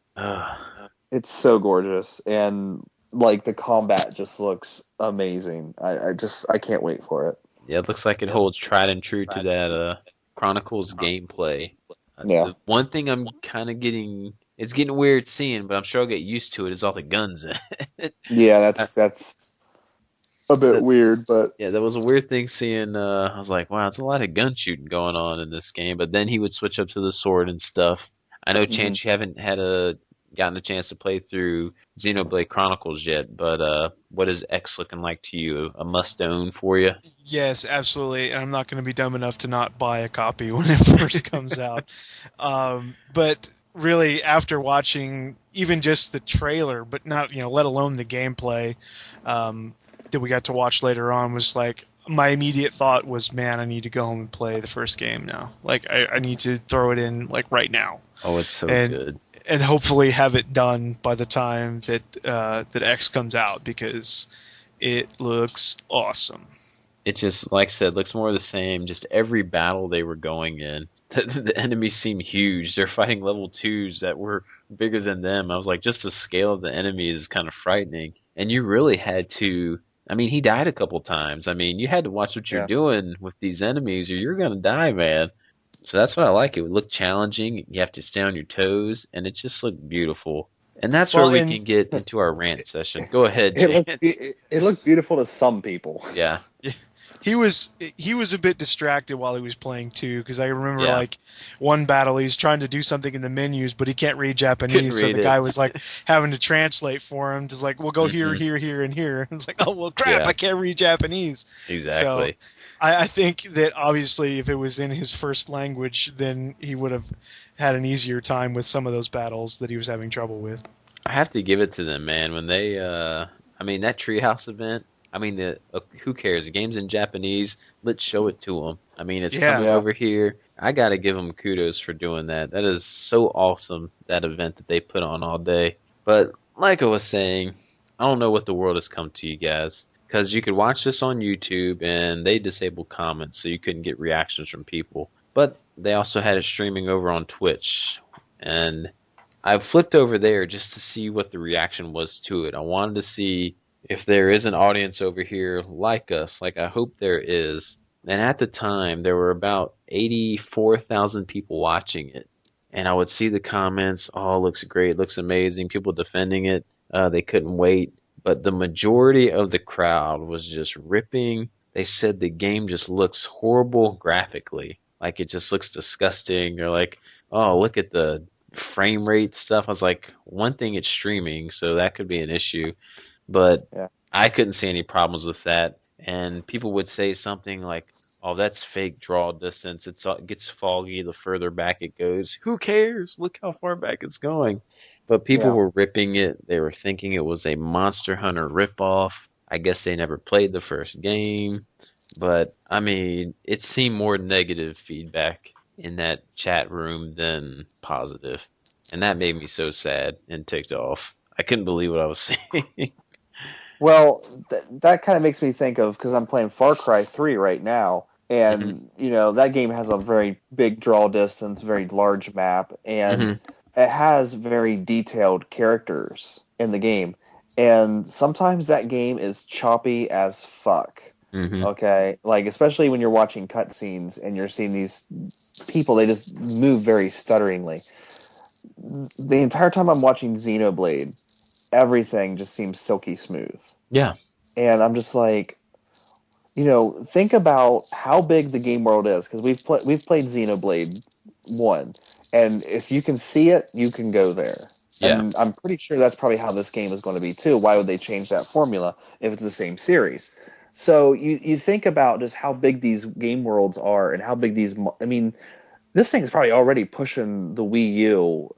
Speaker 3: it's so gorgeous, and like the combat just looks amazing. I can't wait for it.
Speaker 1: yeah, it looks like it holds tried and true to that Chronicles gameplay.
Speaker 3: Yeah,
Speaker 1: The one thing I'm kind of it's getting weird seeing, but I'm sure I'll get used to it. Is all the guns in it.
Speaker 3: yeah,
Speaker 1: Uh,
Speaker 3: that's a bit
Speaker 1: that,
Speaker 3: weird, but
Speaker 1: yeah, that was a weird thing seeing. I was like, wow, it's a lot of gun shooting going on in this game. But then he would switch up to the sword and stuff. I know,
Speaker 3: mhm.
Speaker 1: Chance, you haven't gotten a chance to play through Xenoblade Chronicles yet, but what is X looking like to you? A must own for you?
Speaker 2: Yes, absolutely. And I'm not going to be dumb enough to not buy a copy when it first comes out. But really, after watching even just the trailer, but not, let alone the gameplay um, that we got to watch later on, was like my immediate thought was, man, I need to go home and play the first game now. Like, I need to throw it in like right now,
Speaker 1: Oh, it's so
Speaker 2: and
Speaker 1: good.
Speaker 2: and hopefully have it done by the time that X comes out because it looks awesome.
Speaker 1: It just, like I said, looks more of the same. Just every battle they were going in, the enemies seem huge. They're fighting level twos that were bigger than them. I was like, just the scale of the enemies is kind of frightening. And you really had to. I mean, he died a couple times. I mean, you had to watch what you're
Speaker 3: Yeah.
Speaker 1: doing with these enemies, or you're gonna die, man. So that's what I like. It would look challenging. You have to stay on your toes, and it just looked beautiful. And that's where
Speaker 2: Well,
Speaker 1: we
Speaker 2: and
Speaker 1: can get into our rant session. Go ahead, Chance.
Speaker 3: It looked beautiful to some people.
Speaker 1: Yeah,
Speaker 2: he was a bit distracted while he was playing too, because I remember
Speaker 1: yeah.
Speaker 2: like one battle he's trying to do something in the menus, but he can't read
Speaker 1: Couldn't
Speaker 2: Japanese, so
Speaker 1: read
Speaker 2: the
Speaker 1: it.
Speaker 2: guy was like having to translate for him. Just like, we'll go here,
Speaker 1: Hmm.
Speaker 2: here, here, and here. It's like, oh well, crap,
Speaker 1: Yeah,
Speaker 2: I can't read Japanese. So
Speaker 1: exactly.
Speaker 2: I think that obviously if it was in his first language, then he would have had an easier time with some of those battles that he was having trouble with.
Speaker 1: I have to give it to them, man. When they, I mean, that treehouse event. I mean, who cares? The game's in Japanese. Let's show it to them. I mean, it's
Speaker 2: Yeah.
Speaker 1: coming
Speaker 3: Yeah.
Speaker 1: over here. I gotta give them kudos for doing that. That is so awesome. That event that they put on all day. But like I was saying, I don't know what the world has come to, you guys. Because you could watch this on YouTube and they disabled comments, so you couldn't get reactions from people. But they also had it streaming over on Twitch, and I flipped over there just to see what the reaction was to it. I wanted to see if there is an audience over here like us, like I hope there is. And at the time, there were about 84,000 people watching it. And I would see the comments, oh, looks great, looks amazing, people defending it. They couldn't wait. But the majority of the crowd was just ripping. They said the game just looks horrible graphically. Like it just looks disgusting. Or like, oh, look at the frame rate stuff. I was like, one thing, it's streaming, so that could be an issue. But
Speaker 3: Yeah.
Speaker 1: I couldn't see any problems with that. And people would say something like, Oh, that's fake draw distance. It gets foggy the further back it goes. Who cares? Look how far back it's going. But people
Speaker 3: Yeah.
Speaker 1: were ripping it. They were thinking it was a Monster Hunter ripoff. I guess they never played the first game. But I mean, it seemed more negative feedback in that chat room than positive. And that made me so sad and ticked off. I couldn't believe what I was seeing.
Speaker 3: Well, that kind of makes me think of, because I'm playing Far Cry 3 right now,
Speaker 1: hmm
Speaker 3: and that game has a very big draw distance, very large map, and
Speaker 1: hmm
Speaker 3: it has very detailed characters in the game. And sometimes that game is choppy as fuck.
Speaker 1: hmm
Speaker 3: Okay, like especially when you're watching cutscenes and you're seeing these people, they just move very stutteringly. The entire time I'm watching Xenoblade, everything just seems silky smooth.
Speaker 1: Yeah.
Speaker 3: And I'm just like, think about how big the game world is, because we've played Xenoblade 1, and if you can see it, you can go there.
Speaker 1: Yeah.
Speaker 3: And I'm pretty sure that's probably how this game is going to be too. Why would they change that formula if it's the same series? So you think about just how big these game worlds are and how big I mean, this thing's probably already pushing the Wii U,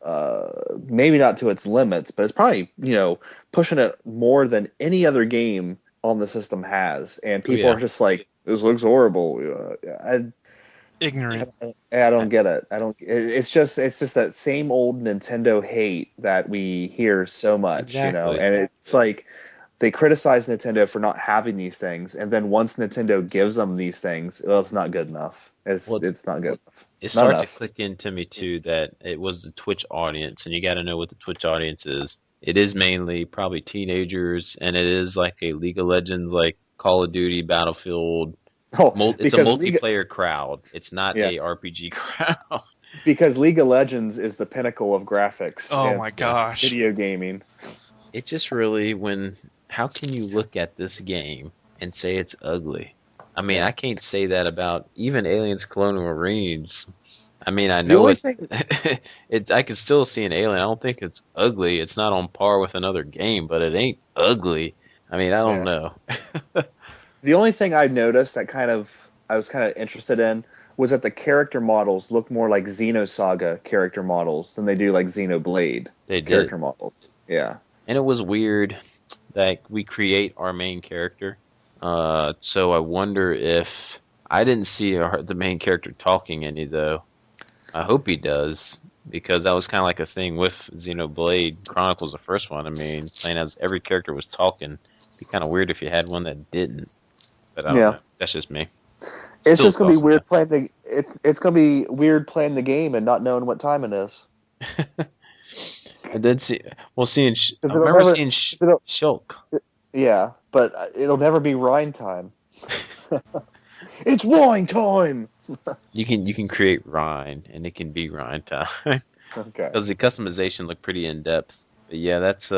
Speaker 3: maybe not to its limits, but it's probably, pushing it more than any other game on the system has. And
Speaker 1: Oh
Speaker 3: people
Speaker 1: yeah.
Speaker 3: are just like, this looks horrible.
Speaker 2: Ignorant.
Speaker 3: I don't get it. I don't. It's just that same old Nintendo hate that we hear so much,
Speaker 1: Exactly.
Speaker 3: And it's like they criticize Nintendo for not having these things, and then once Nintendo gives them these things, well, it's not good enough.
Speaker 1: Well,
Speaker 3: It's not good enough.
Speaker 1: it
Speaker 3: Not
Speaker 1: started to
Speaker 3: enough.
Speaker 1: click into me too that it was the Twitch audience, and you got to know what the Twitch audience is. It is mainly probably teenagers, and it is like a League of Legends, like Call of Duty, Battlefield.
Speaker 3: Oh,
Speaker 1: It's a
Speaker 3: because League,
Speaker 1: multiplayer crowd. It's not
Speaker 3: yeah,
Speaker 1: a RPG crowd.
Speaker 3: because League of Legends is the pinnacle of graphics
Speaker 2: Oh
Speaker 3: in
Speaker 2: my
Speaker 1: Yeah.
Speaker 2: gosh.
Speaker 3: video gaming.
Speaker 1: It just really how can you look at this game and say it's ugly? I mean,
Speaker 3: Yeah.
Speaker 1: I can't say that about even Aliens Colonial Marines. I mean, I
Speaker 3: The
Speaker 1: know
Speaker 3: only
Speaker 1: it's
Speaker 3: thing,
Speaker 1: it's I can still see an alien. I don't think it's ugly. It's not on par with another game, but it ain't ugly. I mean, I don't
Speaker 3: yeah,
Speaker 1: know.
Speaker 3: the only thing I noticed that I was kind of interested in was that the character models look more like Xenosaga character models than they do like Xenoblade
Speaker 1: They did.
Speaker 3: character models. Yeah.
Speaker 1: And it was weird that we create our main character. So I wonder if I didn't see the main character talking any though. I hope he does because that was kind of like a thing with Xenoblade Chronicles, the first one. I mean, playing as every character was talking. It'd be kind of weird if you had one that didn't. But I don't
Speaker 3: Yeah.
Speaker 1: know. That's just me.
Speaker 3: It's
Speaker 1: Still
Speaker 3: just
Speaker 1: it's
Speaker 3: gonna be
Speaker 1: awesome
Speaker 3: weird playing the it's gonna be weird playing the game and not knowing what time it is.
Speaker 1: though. I did see. Well, I
Speaker 3: Because it'll
Speaker 1: remember
Speaker 3: never,
Speaker 1: seeing
Speaker 3: 'cause it'll,
Speaker 1: Shulk.
Speaker 3: yeah, but it'll never be Rhine time. It's wine time.
Speaker 1: You can create Rhine, and it can be Rhine time
Speaker 3: Okay.
Speaker 1: because the customization looked pretty in depth. But yeah, that's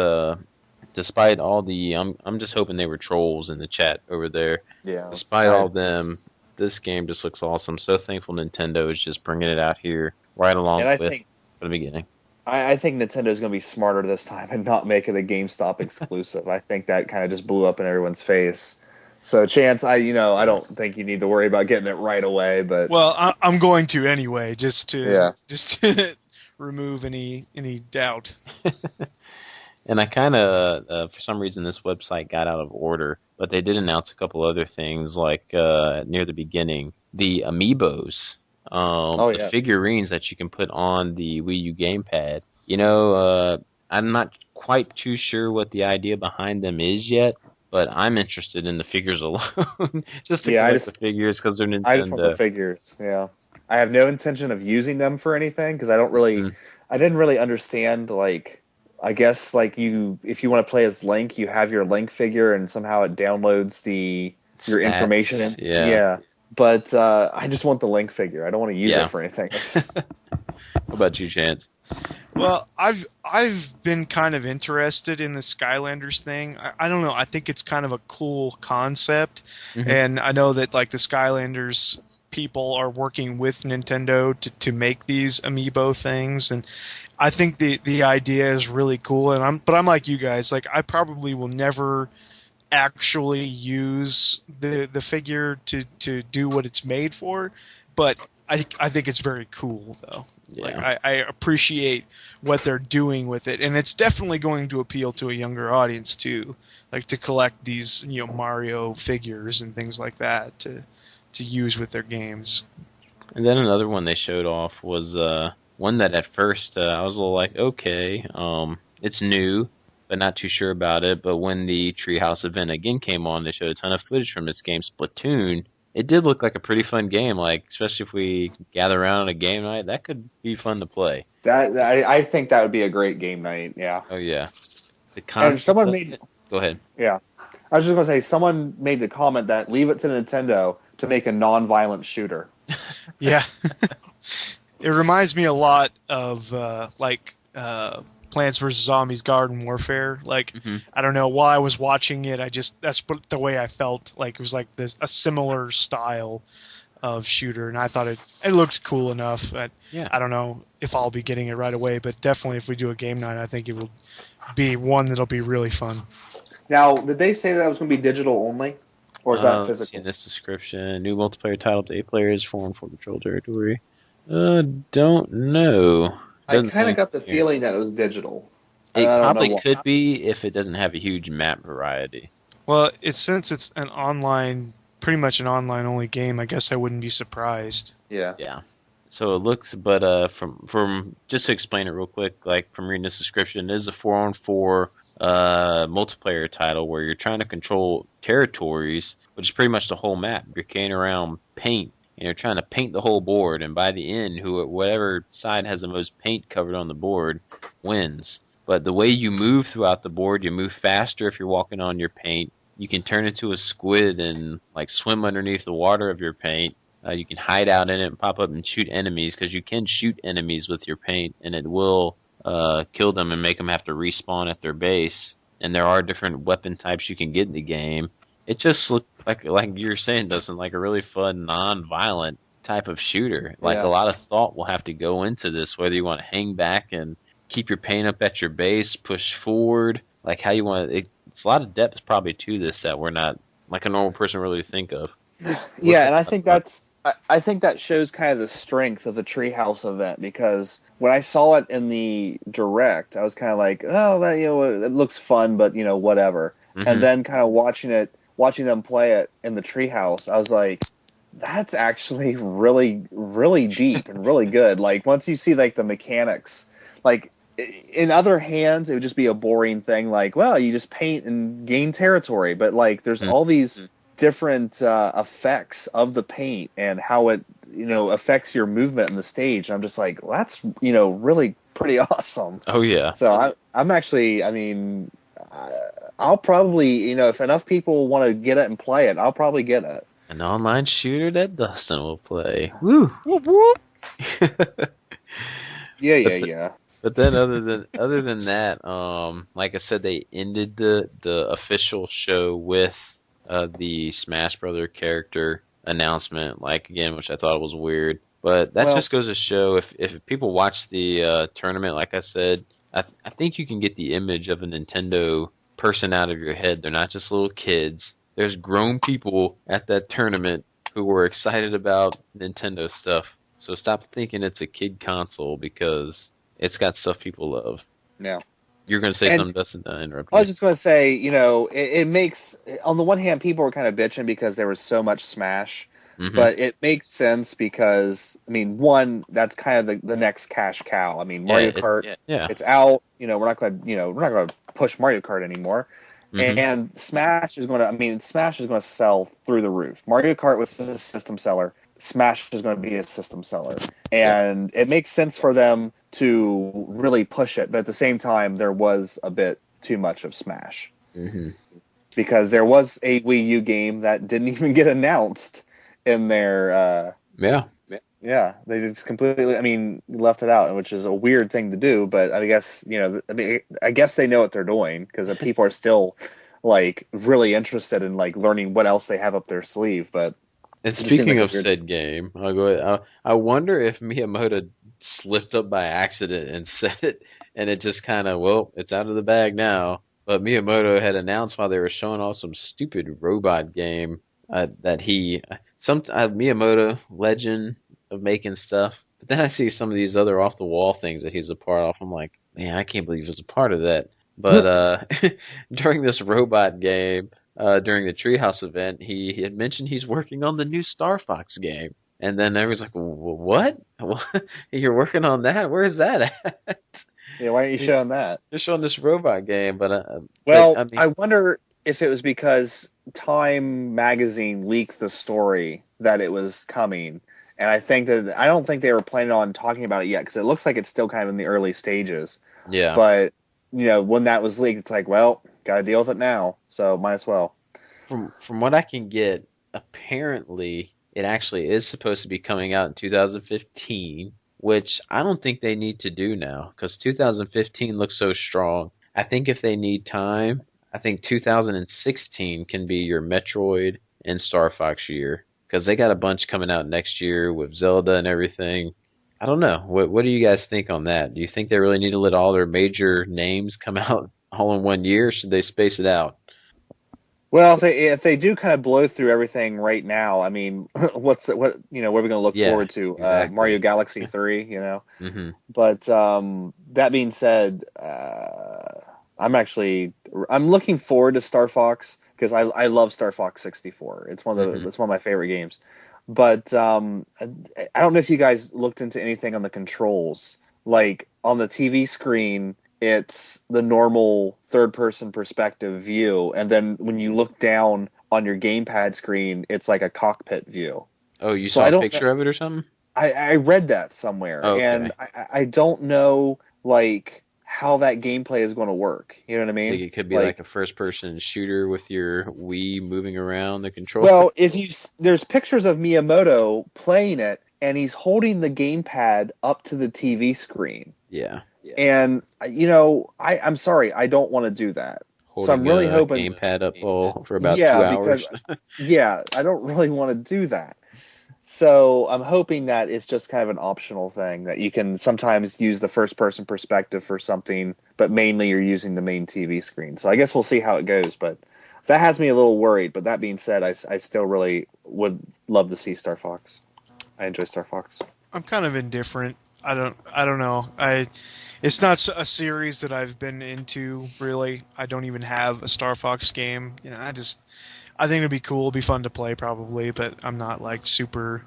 Speaker 1: despite all the I'm just hoping they were trolls in the chat over there.
Speaker 3: Yeah.
Speaker 1: Despite all them, this game just looks awesome. So thankful Nintendo is just bringing it out here right
Speaker 3: And
Speaker 1: along
Speaker 3: I
Speaker 1: with
Speaker 3: think
Speaker 1: from the beginning.
Speaker 3: I think Nintendo's going to be smarter this time and not make it a GameStop exclusive. I think that kind of just blew up in everyone's face. So, Chance, I
Speaker 1: Yeah.
Speaker 3: don't think you need to worry about getting it right away, but
Speaker 2: Well, I'm going to anyway,
Speaker 3: yeah,
Speaker 2: just to remove any doubt.
Speaker 1: And I kind of, for some reason, this website got out of order, but they did announce a couple other things, like near the beginning, the amiibos,
Speaker 3: oh
Speaker 1: the
Speaker 3: yes,
Speaker 1: figurines that you can put on the Wii U gamepad. I'm not quite too sure what the idea behind them is yet, but I'm interested in the figures alone, just to
Speaker 3: yeah,
Speaker 1: collect the figures because they're
Speaker 3: I just want the
Speaker 1: Nintendo.
Speaker 3: figures. Yeah, I have no intention of using them for anything because
Speaker 1: Mhm.
Speaker 3: I didn't really understand like. I guess like if you want to play as Link, you have your Link figure, and somehow it downloads your information.
Speaker 1: Stats, yeah,
Speaker 3: Yeah, but I just want the Link figure. I don't want to use it
Speaker 1: yeah.
Speaker 3: for anything.
Speaker 1: What about you, Chance?
Speaker 2: Well, I've been kind of interested in the Skylanders thing. I don't know. I think it's kind of a cool concept,
Speaker 1: hmm
Speaker 2: and I know that like the Skylanders people are working with Nintendo to make these amiibo things, and I think the idea is really cool. And I'm like you guys. Like I probably will never actually use the figure to do what it's made for, but I think it's very cool though. Like
Speaker 1: Yeah.
Speaker 2: I appreciate what they're doing with it, and it's definitely going to appeal to a younger audience too, like to collect these Mario figures and things like that to use with their games.
Speaker 1: And then another one they showed off was one that at first I was a little like, okay, it's new, but not too sure about it. But when the Treehouse event again came on, they showed a ton of footage from this game, Splatoon. It did look like a pretty fun game, like especially if we gather around on a game night, that could be fun to play.
Speaker 3: I think that would be a great game night. Yeah.
Speaker 1: Oh yeah, the
Speaker 3: And
Speaker 1: concept
Speaker 3: someone
Speaker 1: of
Speaker 3: made
Speaker 1: it. Go ahead.
Speaker 3: yeah. I was just gonna say someone made the comment that leave it to Nintendo to make a non-violent shooter.
Speaker 2: Yeah, it reminds me a lot of Plants vs Zombies Garden Warfare. Like,
Speaker 1: Hmm.
Speaker 2: I don't know, while I was watching it, that's the way I felt. Like it was like this a similar style of shooter, and I thought it looked cool enough.
Speaker 1: Yeah.
Speaker 2: I don't know if I'll be getting it right away, but definitely if we do a game night, I think it will be one that'll be really fun.
Speaker 3: Now, did they say that was going to be digital only, or is that
Speaker 1: Let's see
Speaker 3: physical?
Speaker 1: in this description. New multiplayer title to 8 players, 4-on-4 control territory. Don't know.
Speaker 3: I
Speaker 1: Doesn't say
Speaker 3: kind of got the
Speaker 1: anything here.
Speaker 3: feeling that it was digital. I
Speaker 1: It
Speaker 3: don't know
Speaker 1: probably
Speaker 3: why.
Speaker 1: could be if it doesn't have a huge map variety.
Speaker 2: Well, since it's an online, pretty much an online only game, I guess I wouldn't be surprised.
Speaker 3: Yeah.
Speaker 1: Yeah. So it looks, but from just to explain it real quick, like from reading this description, it is a 4-on-4 multiplayer title where you're trying to control territories, which is pretty much the whole map. You're carrying around paint and you're trying to paint the whole board, and by the end, whatever side has the most paint covered on the board wins. But the way you move throughout the board, you move faster if you're walking on your paint. You can turn into a squid and like swim underneath the water of your paint. You can hide out in it and pop up and shoot enemies because you can shoot enemies with your paint, and it will kill them and make them have to respawn at their base. And there are different weapon types you can get in the game. It just looked like you're saying, Dustin, like a really fun, non-violent type of shooter. Like a
Speaker 3: Yeah.
Speaker 1: lot of thought will have to go into this, whether you want to hang back and keep your paint up at your base, push forward, like how you want it. It's a lot of depth probably to this that we're not like a normal person really think of. Looks
Speaker 3: Yeah,
Speaker 1: like
Speaker 3: and I
Speaker 1: a lot of
Speaker 3: think
Speaker 1: fun.
Speaker 3: I think that shows kind of the strength of the Treehouse event because when I saw it in the direct, I was kind of like, oh, that it looks fun, but whatever. And
Speaker 1: Hmm.
Speaker 3: then kind of watching them play it in the Treehouse, I was like, that's actually really, really deep and really good. Like once you see like the mechanics, like in other hands, it would just be a boring thing. Like, well, you just paint and gain territory, but like there's all these different effects of the paint and how it affects your movement in the stage. And I'm just like, well, that's really pretty awesome.
Speaker 1: Oh yeah,
Speaker 3: So I'm actually, I mean, I'll probably if enough people want to get it and play it, I'll probably get it.
Speaker 1: an online shooter that Dustin will play. Woo!
Speaker 2: Whoop whoop.
Speaker 3: Yeah, yeah,
Speaker 1: But
Speaker 3: yeah.
Speaker 1: but then other than that, like I said, they ended the official show with the Smash Brother character announcement. Like again, which I thought was weird. But that
Speaker 3: Well,
Speaker 1: just goes to show if people watch the tournament, like I said, I think you can get the image of a Nintendo person out of your head. They're not just little kids. There's grown people at that tournament who were excited about Nintendo stuff. So stop thinking it's a kid console because it's got stuff people love.
Speaker 3: yeah.
Speaker 1: You're going to say
Speaker 3: And
Speaker 1: something, Dustin, to interrupt
Speaker 3: I
Speaker 1: you.
Speaker 3: was just going to say, it makes, on the one hand, people were kind of bitching because there was so much Smash,
Speaker 1: Hmm.
Speaker 3: but it makes sense because, I mean, one, that's kind of the next cash cow. I mean,
Speaker 1: Yeah,
Speaker 3: Mario Kart,
Speaker 1: yeah.
Speaker 3: it's out. We're not going to push Mario Kart anymore.
Speaker 1: Hmm.
Speaker 3: And Smash is going to sell through the roof. Mario Kart was a system seller. Smash is going to be a system seller.
Speaker 1: Yeah.
Speaker 3: And it makes sense for them to really push it, but at the same time, there was a bit too much of Smash
Speaker 1: Hmm.
Speaker 3: because there was a Wii U game that didn't even get announced in their.
Speaker 1: Yeah.
Speaker 3: Yeah, they just completely. I mean, left it out, which is a weird thing to do. But I guess I guess they know what they're doing because people are still like really interested in like learning what else they have up their sleeve. But
Speaker 1: And
Speaker 3: it just seems
Speaker 1: speaking
Speaker 3: like a
Speaker 1: of
Speaker 3: weird.
Speaker 1: said game, I'll go. I wonder if Miyamoto slipped up by accident and said it, and it just kind of, well, it's out of the bag now. But Miyamoto had announced while they were showing off some stupid robot game that Miyamoto legend of making stuff. But then I see some of these other off the wall things that he's a part of. I'm like, man, I can't believe he was a part of that. But during this robot game, during the Treehouse event, he had mentioned he's working on the new Star Fox game. And then everyone's like, "What? You're working on that? Where's that at?"
Speaker 3: Yeah, why aren't you showing that?
Speaker 1: They're showing this robot game, but
Speaker 3: Well,
Speaker 1: I mean,
Speaker 3: I wonder if it was because Time magazine leaked the story that it was coming, and I don't think they were planning on talking about it yet because it looks like it's still kind of in the early stages.
Speaker 1: yeah.
Speaker 3: But when that was leaked, it's like, well, got to deal with it now, so might as well.
Speaker 1: From what I can get, apparently it actually is supposed to be coming out in 2015, which I don't think they need to do now because 2015 looks so strong. I think if they need time, I think 2016 can be your Metroid and Star Fox year because they got a bunch coming out next year with Zelda and everything. I don't know. What do you guys think on that? Do you think they really need to let all their major names come out all in one year? Or should they space it out?
Speaker 3: Well, if they do kind of blow through everything right now, I mean, what are we going to look
Speaker 1: Yeah,
Speaker 3: forward to? Mario
Speaker 1: exactly.
Speaker 3: Galaxy 3.
Speaker 1: Hmm.
Speaker 3: But that being said, I'm looking forward to Star Fox because I love Star Fox 64.
Speaker 1: Hmm.
Speaker 3: It's one of my favorite games. But I don't know if you guys looked into anything on the controls. Like on the TV screen, it's the normal third person perspective view, and then when you look down on your gamepad screen, it's like a cockpit view.
Speaker 1: Oh, you
Speaker 3: So
Speaker 1: saw
Speaker 3: I
Speaker 1: a
Speaker 3: don't
Speaker 1: picture of it or something?
Speaker 3: I read that somewhere, and
Speaker 1: Okay.
Speaker 3: I don't know like how that gameplay is going to work. You know what I
Speaker 1: Think
Speaker 3: mean?
Speaker 1: it could be like
Speaker 3: Like,
Speaker 1: a first person shooter with your Wii moving around the controller?
Speaker 3: well, there's pictures of Miyamoto playing it, and he's holding the gamepad up to the TV screen,
Speaker 1: Yeah.
Speaker 3: and I'm sorry, I don't want to do that. So I'm
Speaker 1: Holding
Speaker 3: really
Speaker 1: a
Speaker 3: hoping,
Speaker 1: gamepad up all for about
Speaker 3: yeah,
Speaker 1: two
Speaker 3: because
Speaker 1: hours.
Speaker 3: yeah, I don't really want to do that. So I'm hoping that it's just kind of an optional thing that you can sometimes use the first person perspective for something, but mainly you're using the main TV screen. So I guess we'll see how it goes, but that has me a little worried. But that being said, I still really would love to see Star Fox. I enjoy Star Fox.
Speaker 2: I'm kind of indifferent. I don't know. It's not a series that I've been into really. I don't even have a Star Fox game. I think it'd be cool, it'd be fun to play probably, but I'm not like super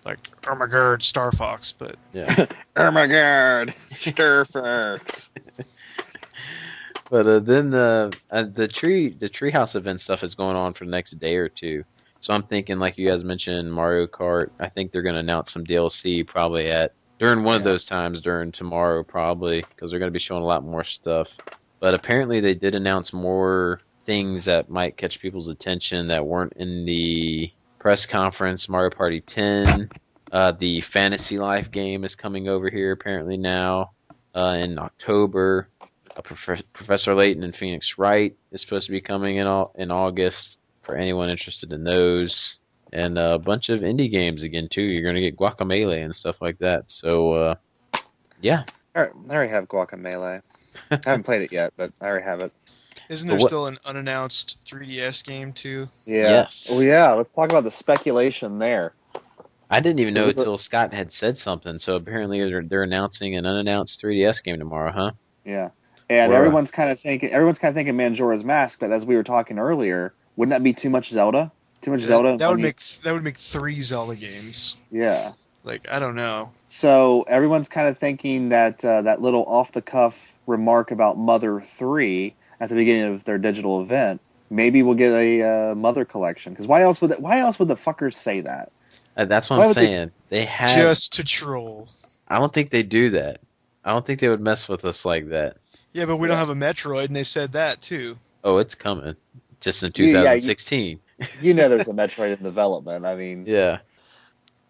Speaker 2: like oh my god, Star Fox, but
Speaker 1: Yeah.
Speaker 3: Oh my god, Star Fox.
Speaker 1: But then the treehouse event stuff is going on for the next day or two. So I'm thinking, like you guys mentioned, Mario Kart. I think they're going to announce some DLC probably at during one of
Speaker 3: Yeah.
Speaker 1: those times during tomorrow probably because they're going to be showing a lot more stuff. But apparently they did announce more things that might catch people's attention that weren't in the press conference. Mario Party 10, the Fantasy Life game is coming over here apparently now in October. Professor Layton and Phoenix Wright is supposed to be coming in August for anyone interested in those, and a bunch of indie games again too. You're going to get Guacamelee and stuff like that. So yeah,
Speaker 3: All right, I already have Guacamelee. I haven't played it yet, but I already have it.
Speaker 2: isn't
Speaker 1: but
Speaker 2: there
Speaker 1: what?
Speaker 2: still an unannounced 3DS game too?
Speaker 3: Yeah. Oh
Speaker 1: Yes,
Speaker 3: yeah. Let's talk about the speculation there.
Speaker 1: I didn't even know
Speaker 3: 'Cause
Speaker 1: until Scott had said something. So apparently they're announcing an unannounced 3DS game tomorrow, huh?
Speaker 3: Yeah. And
Speaker 1: We're
Speaker 3: everyone's kind of thinking Majora's Mask, but as we were talking earlier, wouldn't that be too much Zelda? Too much
Speaker 2: That
Speaker 3: Zelda in
Speaker 2: that
Speaker 3: one
Speaker 2: would
Speaker 3: game?
Speaker 2: make 3 Zelda games.
Speaker 3: Yeah.
Speaker 2: Like I don't know.
Speaker 3: So everyone's kind of thinking that that little off the cuff remark about Mother 3 at the beginning of their digital event, maybe we'll get a Mother collection. Because why else would the fuckers say that?
Speaker 1: That's what I'm
Speaker 3: Why would they?
Speaker 1: saying. They have.
Speaker 2: Just to troll.
Speaker 1: I don't think they do that. I don't think they would mess with us like that.
Speaker 2: Yeah, but we don't
Speaker 3: Yeah.
Speaker 2: have a Metroid, and they said that too.
Speaker 1: Oh, it's coming. Just in
Speaker 3: Yeah.
Speaker 1: 2016.
Speaker 3: There's a Metroid in development. I mean,
Speaker 1: Yeah.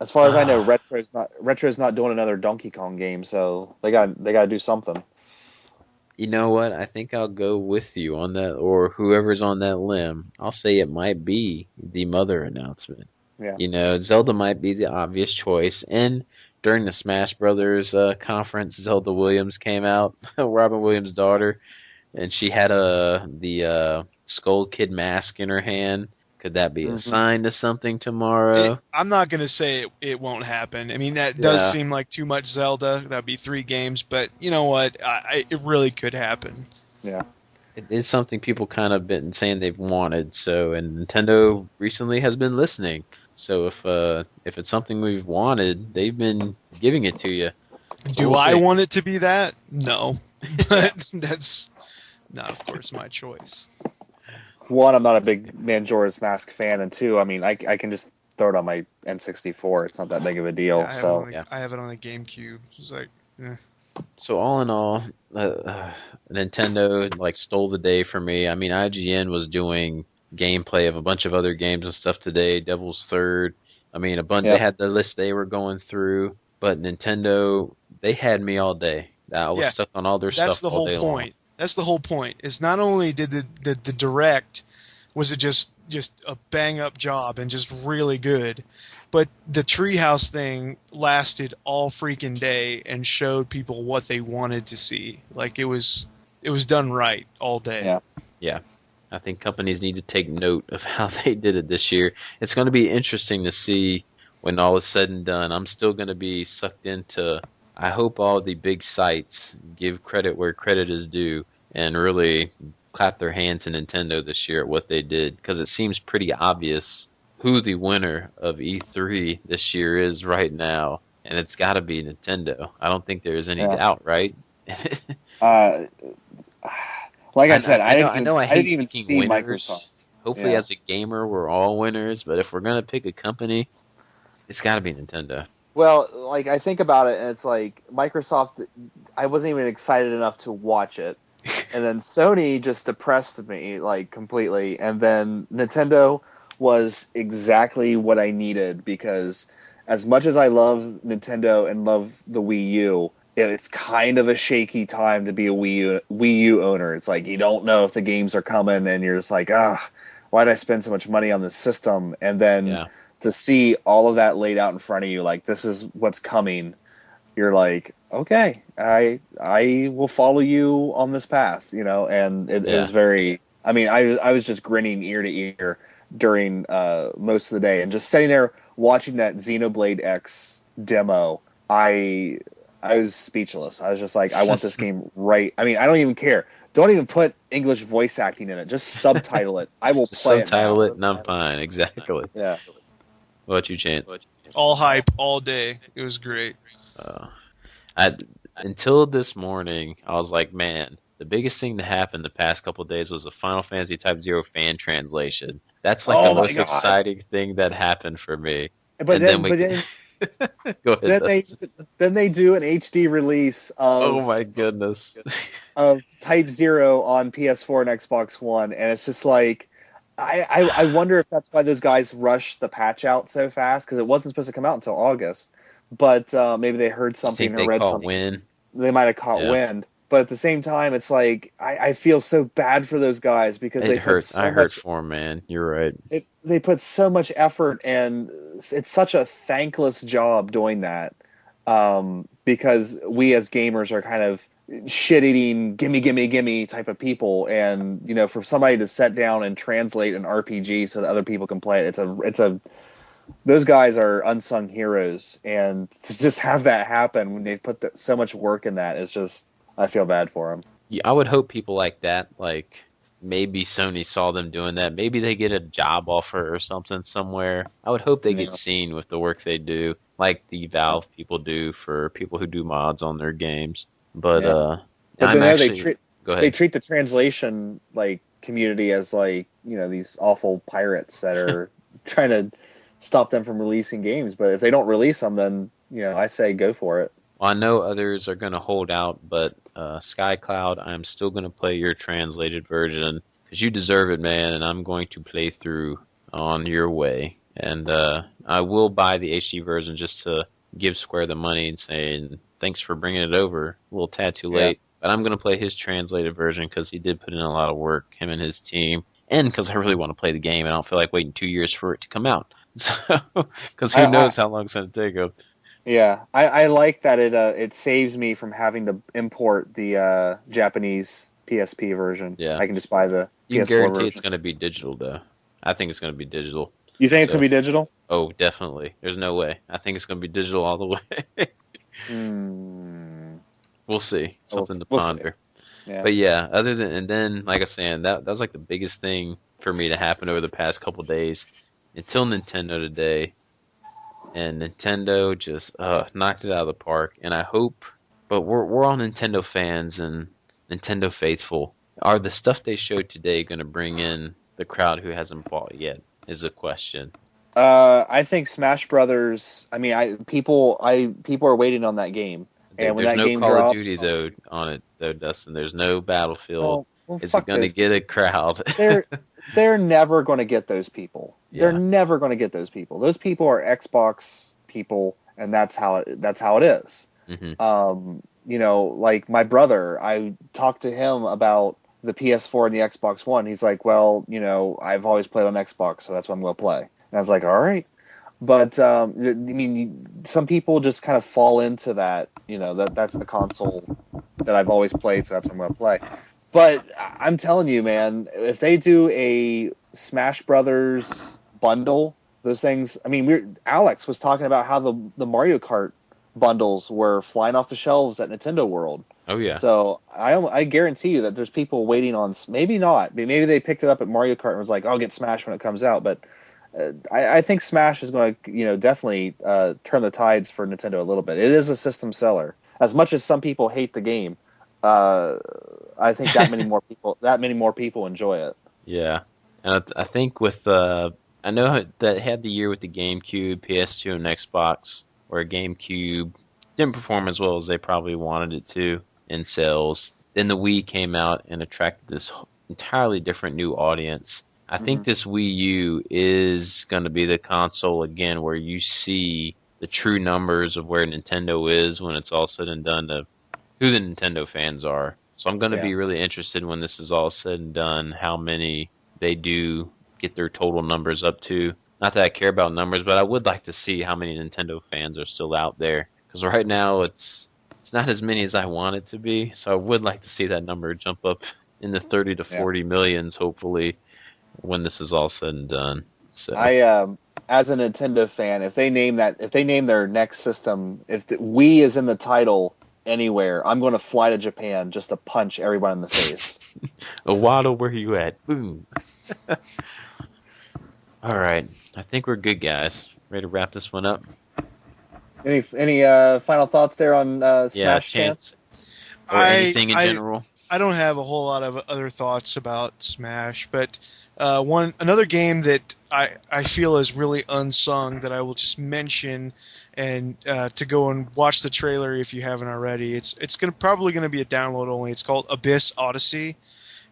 Speaker 3: as far as I know,
Speaker 1: Ah,
Speaker 3: Retro's not doing another Donkey Kong game, so they got to do something.
Speaker 1: you know what? I think I'll go with you on that, or whoever's on that limb. I'll say it might be the Mother announcement.
Speaker 3: Yeah.
Speaker 1: Zelda might be the obvious choice. And during the Smash Brothers conference, Zelda Williams came out, Robin Williams' daughter, and she had the Skull Kid mask in her hand. Could that be a
Speaker 3: Hmm.
Speaker 1: sign to something tomorrow?
Speaker 2: I'm not going to say it won't happen. I mean, that does
Speaker 1: Yeah,
Speaker 2: seem like too much Zelda. That'd be 3 games, but you know what? It really could happen.
Speaker 3: Yeah.
Speaker 1: it is something people kind of been saying they've wanted. So, and Nintendo recently has been listening. So if it's something we've wanted, they've been giving it to you. So
Speaker 2: Do
Speaker 1: we'll
Speaker 2: I
Speaker 1: see.
Speaker 2: want it to be that? No,
Speaker 3: Yeah.
Speaker 2: but that's not, of course, my choice.
Speaker 3: One, I'm not a big Majora's Mask fan, and two, I mean, I can just throw it on my N64. It's not that big of a
Speaker 2: Yeah,
Speaker 3: deal. So
Speaker 1: Yeah.
Speaker 2: I have it on a GameCube. It's like, eh.
Speaker 1: So all in all, Nintendo like stole the day for me. I mean, IGN was doing gameplay of a bunch of other games and stuff today. Devil's Third. I mean, a bunch. They
Speaker 3: yeah,
Speaker 1: had the list they were going through, but Nintendo, they had me all day. I was
Speaker 2: Yeah,
Speaker 1: stuck on all their
Speaker 2: that's
Speaker 1: stuff
Speaker 2: the
Speaker 1: all
Speaker 2: whole
Speaker 1: day long.
Speaker 2: point. That's the whole point. Is not only did the direct was it just a bang up job and just really good, but the treehouse thing lasted all freaking day and showed people what they wanted to see. Like it was done right all day.
Speaker 3: yeah.
Speaker 1: Yeah, I think companies need to take note of how they did it this year. It's going to be interesting to see when all is said and done. I'm still going to be sucked into. I hope all the big sites give credit where credit is due and really clap their hands to Nintendo this year at what they did because it seems pretty obvious who the winner of E3 this year is right now, and it's got to be Nintendo. I don't think there's any
Speaker 3: Yeah.
Speaker 1: doubt, right?
Speaker 3: Uh, like I said,
Speaker 1: I know I
Speaker 3: I didn't
Speaker 1: hate
Speaker 3: even
Speaker 1: picking
Speaker 3: see Microsoft.
Speaker 1: winners. Hopefully,
Speaker 3: Yeah.
Speaker 1: as a gamer, we're all winners. But if we're gonna pick a company, it's got to be Nintendo.
Speaker 3: Well, like I think about it, and it's like Microsoft. I wasn't even excited enough to watch it, and then Sony just depressed me like completely, and then Nintendo was exactly what I needed because as much as I love Nintendo and love the Wii U, it's kind of a shaky time to be a Wii U owner. It's like you don't know if the games are coming, and you're just like, why did I spend so much money on this system? And then
Speaker 1: Yeah,
Speaker 3: to see all of that laid out in front of you, like this is what's coming, you're like, okay, I will follow you on this path, and it was
Speaker 1: yeah.
Speaker 3: very. I mean, I was just grinning ear to ear during most of the day, and just sitting there watching that Xenoblade X demo. I was speechless. I was just like, I want this game right. I mean, I don't even care. Don't even put English voice acting in it. Just subtitle it. I will
Speaker 1: Just
Speaker 3: play it
Speaker 1: subtitle
Speaker 3: now.
Speaker 1: it, and I'm fine. Exactly.
Speaker 3: Yeah.
Speaker 1: What about you, Chance?
Speaker 2: All hype all day. It was great.
Speaker 1: Uh, I until this morning, I was like, man, the biggest thing to happen the past couple of days was a Final Fantasy Type Zero fan translation. That's like the
Speaker 3: Oh my
Speaker 1: most
Speaker 3: god.
Speaker 1: exciting thing that happened for me.
Speaker 3: But
Speaker 1: And then
Speaker 3: then,
Speaker 1: we
Speaker 3: but then,
Speaker 1: go ahead.
Speaker 3: then they, then they do an HD release
Speaker 1: Oh my goodness.
Speaker 3: of Type Zero on PS4 and Xbox One, and it's just like, I wonder if that's why those guys rushed the patch out so fast because it wasn't supposed to come out until August. But maybe they heard
Speaker 1: You think
Speaker 3: something or
Speaker 1: they
Speaker 3: read
Speaker 1: caught
Speaker 3: something.
Speaker 1: wind?
Speaker 3: They might have caught
Speaker 1: Yeah.
Speaker 3: wind. But at the same time, it's like I feel so bad for those guys because
Speaker 1: It
Speaker 3: they put
Speaker 1: hurt. I
Speaker 3: so
Speaker 1: hurt
Speaker 3: much
Speaker 1: for him, man. You're right.
Speaker 3: they put so much effort, and it's such a thankless job doing that, because we as gamers are kind of shit eating gimme gimme gimme type of people, and for somebody to sit down and translate an RPG so that other people can play it, it's a those guys are unsung heroes, and to just have that happen when they put so much work in that is just, I feel bad for them.
Speaker 1: Yeah, I would hope people like that, like maybe Sony saw them doing that. Maybe they get a job offer or something somewhere. I would hope they get
Speaker 3: Yeah.
Speaker 1: seen with the work they do, like the Valve people do for people who do mods on their games. But
Speaker 3: Yeah. But
Speaker 1: I'm
Speaker 3: then
Speaker 1: actually go
Speaker 3: they
Speaker 1: ahead.
Speaker 3: treat the translation like community as like these awful pirates that are trying to stop them from releasing games. But if they don't release them, then I say go for it.
Speaker 1: Well, I know others are going to hold out, but SkyCloud, I'm still going to play your translated version because you deserve it, man, and I'm going to play through on your way. And I will buy the HD version just to give Square the money and saying thanks for bringing it over. A little tad too
Speaker 3: Yeah.
Speaker 1: late, but I'm going to play his translated version because he did put in a lot of work, him and his team, and because I really want to play the game. And I don't feel like waiting 2 years for it to come out. So, because
Speaker 3: I,
Speaker 1: who
Speaker 3: I
Speaker 1: knows how long it's going to take him.
Speaker 3: yeah, I like that it saves me from having to import the Japanese PSP version.
Speaker 1: Yeah.
Speaker 3: I can just buy the
Speaker 1: You can
Speaker 3: PS4
Speaker 1: guarantee it's
Speaker 3: version.
Speaker 1: going to be digital, though. I think it's going to be digital.
Speaker 3: You think it's
Speaker 1: So,
Speaker 3: gonna be digital?
Speaker 1: oh, definitely. There's no way. I think it's going to be digital all the way.
Speaker 3: Hmm.
Speaker 1: We'll see. Something to
Speaker 3: We'll see.
Speaker 1: ponder.
Speaker 3: Yeah.
Speaker 1: But yeah, other than and then like I was saying, that was like the biggest thing for me to happen over the past couple days until Nintendo today, and Nintendo just knocked it out of the park. And I hope, but we're all Nintendo fans and Nintendo faithful. Are the stuff they showed today going to bring in the crowd who hasn't bought yet? Is a question.
Speaker 3: I think Smash Brothers. I mean, people are waiting on that game, and when
Speaker 1: There's
Speaker 3: that
Speaker 1: no
Speaker 3: game
Speaker 1: Call of
Speaker 3: drops,
Speaker 1: Duty though on it though, Dustin. There's no Battlefield.
Speaker 3: well,
Speaker 1: Is it
Speaker 3: fuck
Speaker 1: going to
Speaker 3: those
Speaker 1: get a
Speaker 3: people.
Speaker 1: crowd?
Speaker 3: They're never going to get those people. They're
Speaker 1: Yeah.
Speaker 3: never going to get those people. Those people are Xbox people, and that's how it is.
Speaker 1: Hmm.
Speaker 3: Like my brother, I talked to him about the PS4 and the Xbox One. He's like, well, I've always played on Xbox, so that's what I'm going to play. And I was like, all right. But I mean, some people just kind of fall into that. That's the console that I've always played, so that's what I'm going to play. But I'm telling you, man, if they do a Smash Brothers bundle, those things. I mean, Alex was talking about how the Mario Kart bundles were flying off the shelves at Nintendo World.
Speaker 1: Oh yeah.
Speaker 3: So I guarantee you that there's people waiting on. Maybe not. Maybe they picked it up at Mario Kart and was like, "I'll get Smash when it comes out." But I think Smash is going to, definitely turn the tides for Nintendo a little bit. It is a system seller. As much as some people hate the game, I think that many more people enjoy it.
Speaker 1: Yeah, and I think with I know that it had the year with the GameCube, PS2, and Xbox, where GameCube didn't perform as well as they probably wanted it to in sales. Then the Wii came out and attracted this entirely different new audience. I think
Speaker 3: Mhm.
Speaker 1: this Wii U is going to be the console again where you see the true numbers of where Nintendo is when it's all said and done to who the Nintendo fans are. So I'm going to
Speaker 3: Yeah.
Speaker 1: be really interested when this is all said and done, how many they do get their total numbers up to. Not that I care about numbers, but I would like to see how many Nintendo fans are still out there. Because right now it's not as many as I want it to be. So I would like to see that number jump up in the 30 to
Speaker 3: Yeah.
Speaker 1: 40 millions, hopefully, when this is all said and done. So
Speaker 3: As a Nintendo fan, if they name their next system, if the Wii is in the title anywhere, I'm going to fly to Japan just to punch everyone in the face.
Speaker 1: Waddle, where you at? Boom. All right, I think we're good, guys. Ready to wrap this one up?
Speaker 3: Any final thoughts there on
Speaker 1: Yeah,
Speaker 3: Smash
Speaker 1: Chance,
Speaker 3: Chance?
Speaker 1: or
Speaker 2: I
Speaker 1: anything in
Speaker 2: I
Speaker 1: general.
Speaker 2: I don't have a whole lot of other thoughts about Smash, but another game that I feel is really unsung that I will just mention, and to go and watch the trailer if you haven't already. It's probably gonna be a download only. It's called Abyss Odyssey.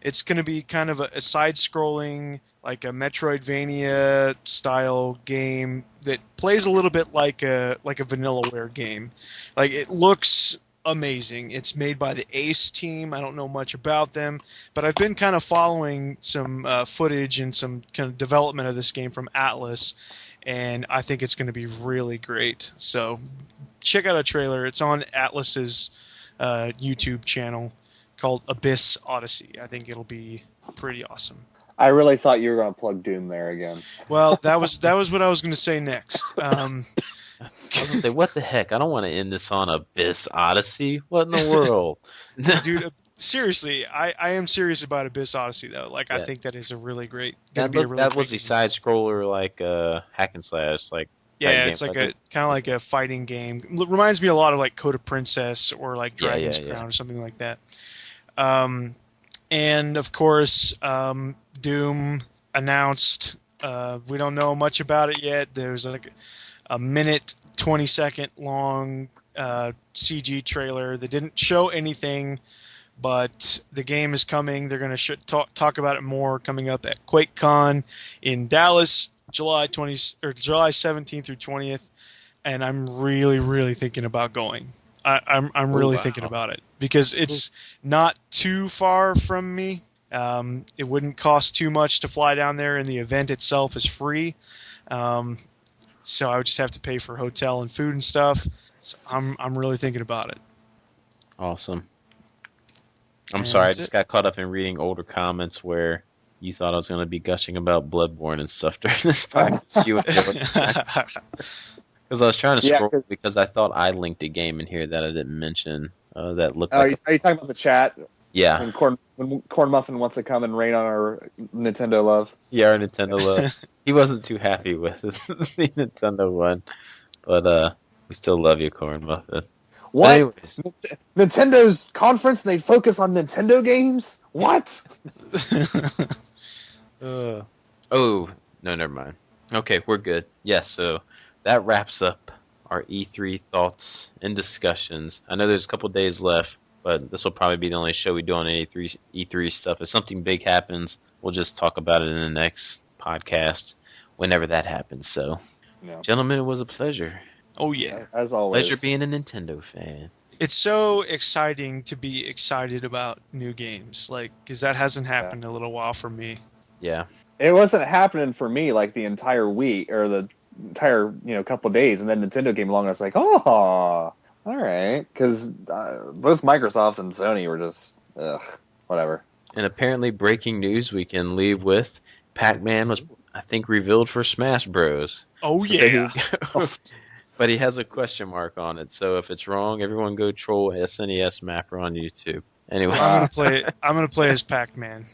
Speaker 2: It's going to be kind of a side-scrolling, like a Metroidvania style game that plays a little bit like a Vanillaware game. Like, it looks amazing. It's made by the Ace team. I don't know much about them, but I've been kind of following some footage and some kind of development of this game from Atlas, and I think it's going to be really great. So check out a trailer. It's on Atlas's YouTube channel called Abyss Odyssey. I think it'll be pretty awesome.
Speaker 3: I really thought you were going to plug Doom there again.
Speaker 2: Well, that was what I was going to say next.
Speaker 1: I was gonna say, what the heck? I don't want to end this on Abyss Odyssey. What in the world?
Speaker 2: Dude, seriously, I am serious about Abyss Odyssey though. Like, I
Speaker 1: Yeah.
Speaker 2: think that is going to be a really
Speaker 1: That was
Speaker 2: great
Speaker 1: a
Speaker 2: game.
Speaker 1: side scroller, like hack and slash, like type
Speaker 2: Yeah,
Speaker 1: game.
Speaker 2: it's like a kind of like a fighting game. Reminds me a lot of like Code of Princess or like Dragon's
Speaker 1: Yeah.
Speaker 2: Crown or something like that. And of course, Doom announced. We don't know much about it yet. There's like a minute, 20-second long CG trailer that didn't show anything, but the game is coming. They're going to talk about it more coming up at QuakeCon in Dallas, July 17th through 20th, and I'm really thinking about going. I'm really thinking about it because it's not too far from me. It wouldn't cost too much to fly down there, and the event itself is free. So I would just have to pay for hotel and food and stuff. So I'm really thinking about it.
Speaker 1: Awesome. I'm
Speaker 2: And
Speaker 1: sorry, I
Speaker 2: that's
Speaker 1: just
Speaker 2: it.
Speaker 1: got caught up in reading older comments where you thought I was going to be gushing about Bloodborne and stuff during this podcast. You because I was trying to
Speaker 3: Yeah.
Speaker 1: scroll because I thought I linked a game in here that I didn't mention that looked
Speaker 3: Are
Speaker 1: like
Speaker 3: you,
Speaker 1: a
Speaker 3: are you talking about the chat
Speaker 1: yeah
Speaker 3: when Corn Muffin wants to come and rain on our Nintendo love?
Speaker 1: yeah our Nintendo love. He wasn't too happy with it, the Nintendo one, but we still love you, Corn Muffin. But
Speaker 3: What?
Speaker 1: anyways,
Speaker 3: Nintendo's conference and they focus on Nintendo games? What?
Speaker 1: uh, oh no, never mind. Okay, we're good. Yes, so that wraps up our E3 thoughts and discussions. I know there's a couple days left, but this will probably be the only show we do on E3 stuff. If something big happens, we'll just talk about it in the next podcast whenever that happens. So,
Speaker 3: Yeah.
Speaker 1: gentlemen, it was a pleasure.
Speaker 2: Oh yeah.
Speaker 3: As always.
Speaker 1: Pleasure being a Nintendo fan.
Speaker 2: It's so exciting to be excited about new games, like, because that hasn't happened in a little while for me.
Speaker 1: Yeah.
Speaker 3: It wasn't happening for me like the entire week or the entire couple days, and then Nintendo came along and I was like, oh, all right, because both Microsoft and Sony were just whatever.
Speaker 1: And apparently, breaking news we can leave with: Pac-Man was, I think, revealed for Smash Bros.
Speaker 2: Oh
Speaker 1: So there
Speaker 2: yeah.
Speaker 1: you go. But he has a question mark on it, so if it's wrong, everyone go troll SNES Mapper on YouTube. Anyway,
Speaker 2: I'm gonna play as Pac-Man.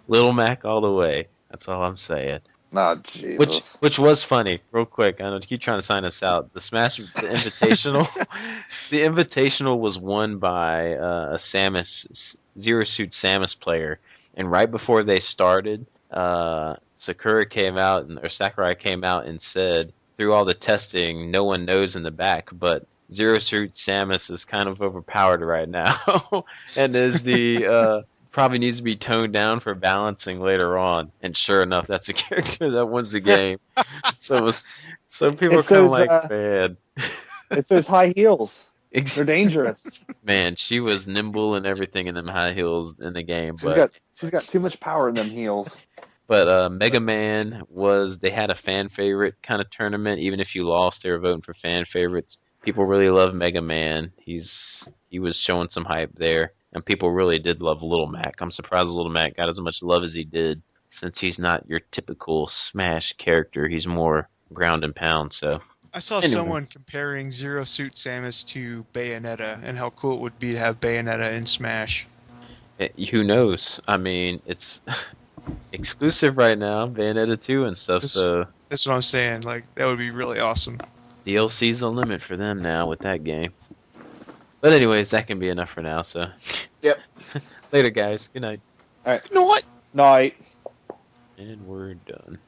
Speaker 1: Little Mac all the way. That's all I'm saying.
Speaker 3: Oh, Jesus.
Speaker 1: Which was funny. Real quick, I know to keep trying to sign us out. The Invitational, the Invitational was won by a Samus Zero Suit Samus player, and right before they started, Sakurai came out and said, through all the testing, no one knows in the back, but Zero Suit Samus is kind of overpowered right now, and is the probably needs to be toned down for balancing later on. And sure enough, that's a character that wins the game. So people are kind of like, man,
Speaker 3: it's those high heels. They're dangerous.
Speaker 1: Man, she was nimble and everything in them high heels in the game,
Speaker 3: She's got too much power in them heels.
Speaker 1: But Mega Man they had a fan favorite kind of tournament. Even if you lost, they were voting for fan favorites. People really love Mega Man. He was showing some hype there, and people really did love Little Mac. I'm surprised Little Mac got as much love as he did, since he's not your typical Smash character. He's more ground and pound. So
Speaker 2: I saw someone comparing Zero Suit Samus to Bayonetta and how cool it would be to have Bayonetta in Smash.
Speaker 1: Who knows? I mean, it's exclusive right now, Bayonetta 2 and stuff. So
Speaker 2: that's what I'm saying. Like, that would be really awesome.
Speaker 1: DLC's the limit for them now with that game. But anyways, that can be enough for now. So,
Speaker 3: yep.
Speaker 1: Later, guys. Good night.
Speaker 3: All right.
Speaker 2: You know what?
Speaker 3: Night.
Speaker 1: And we're done.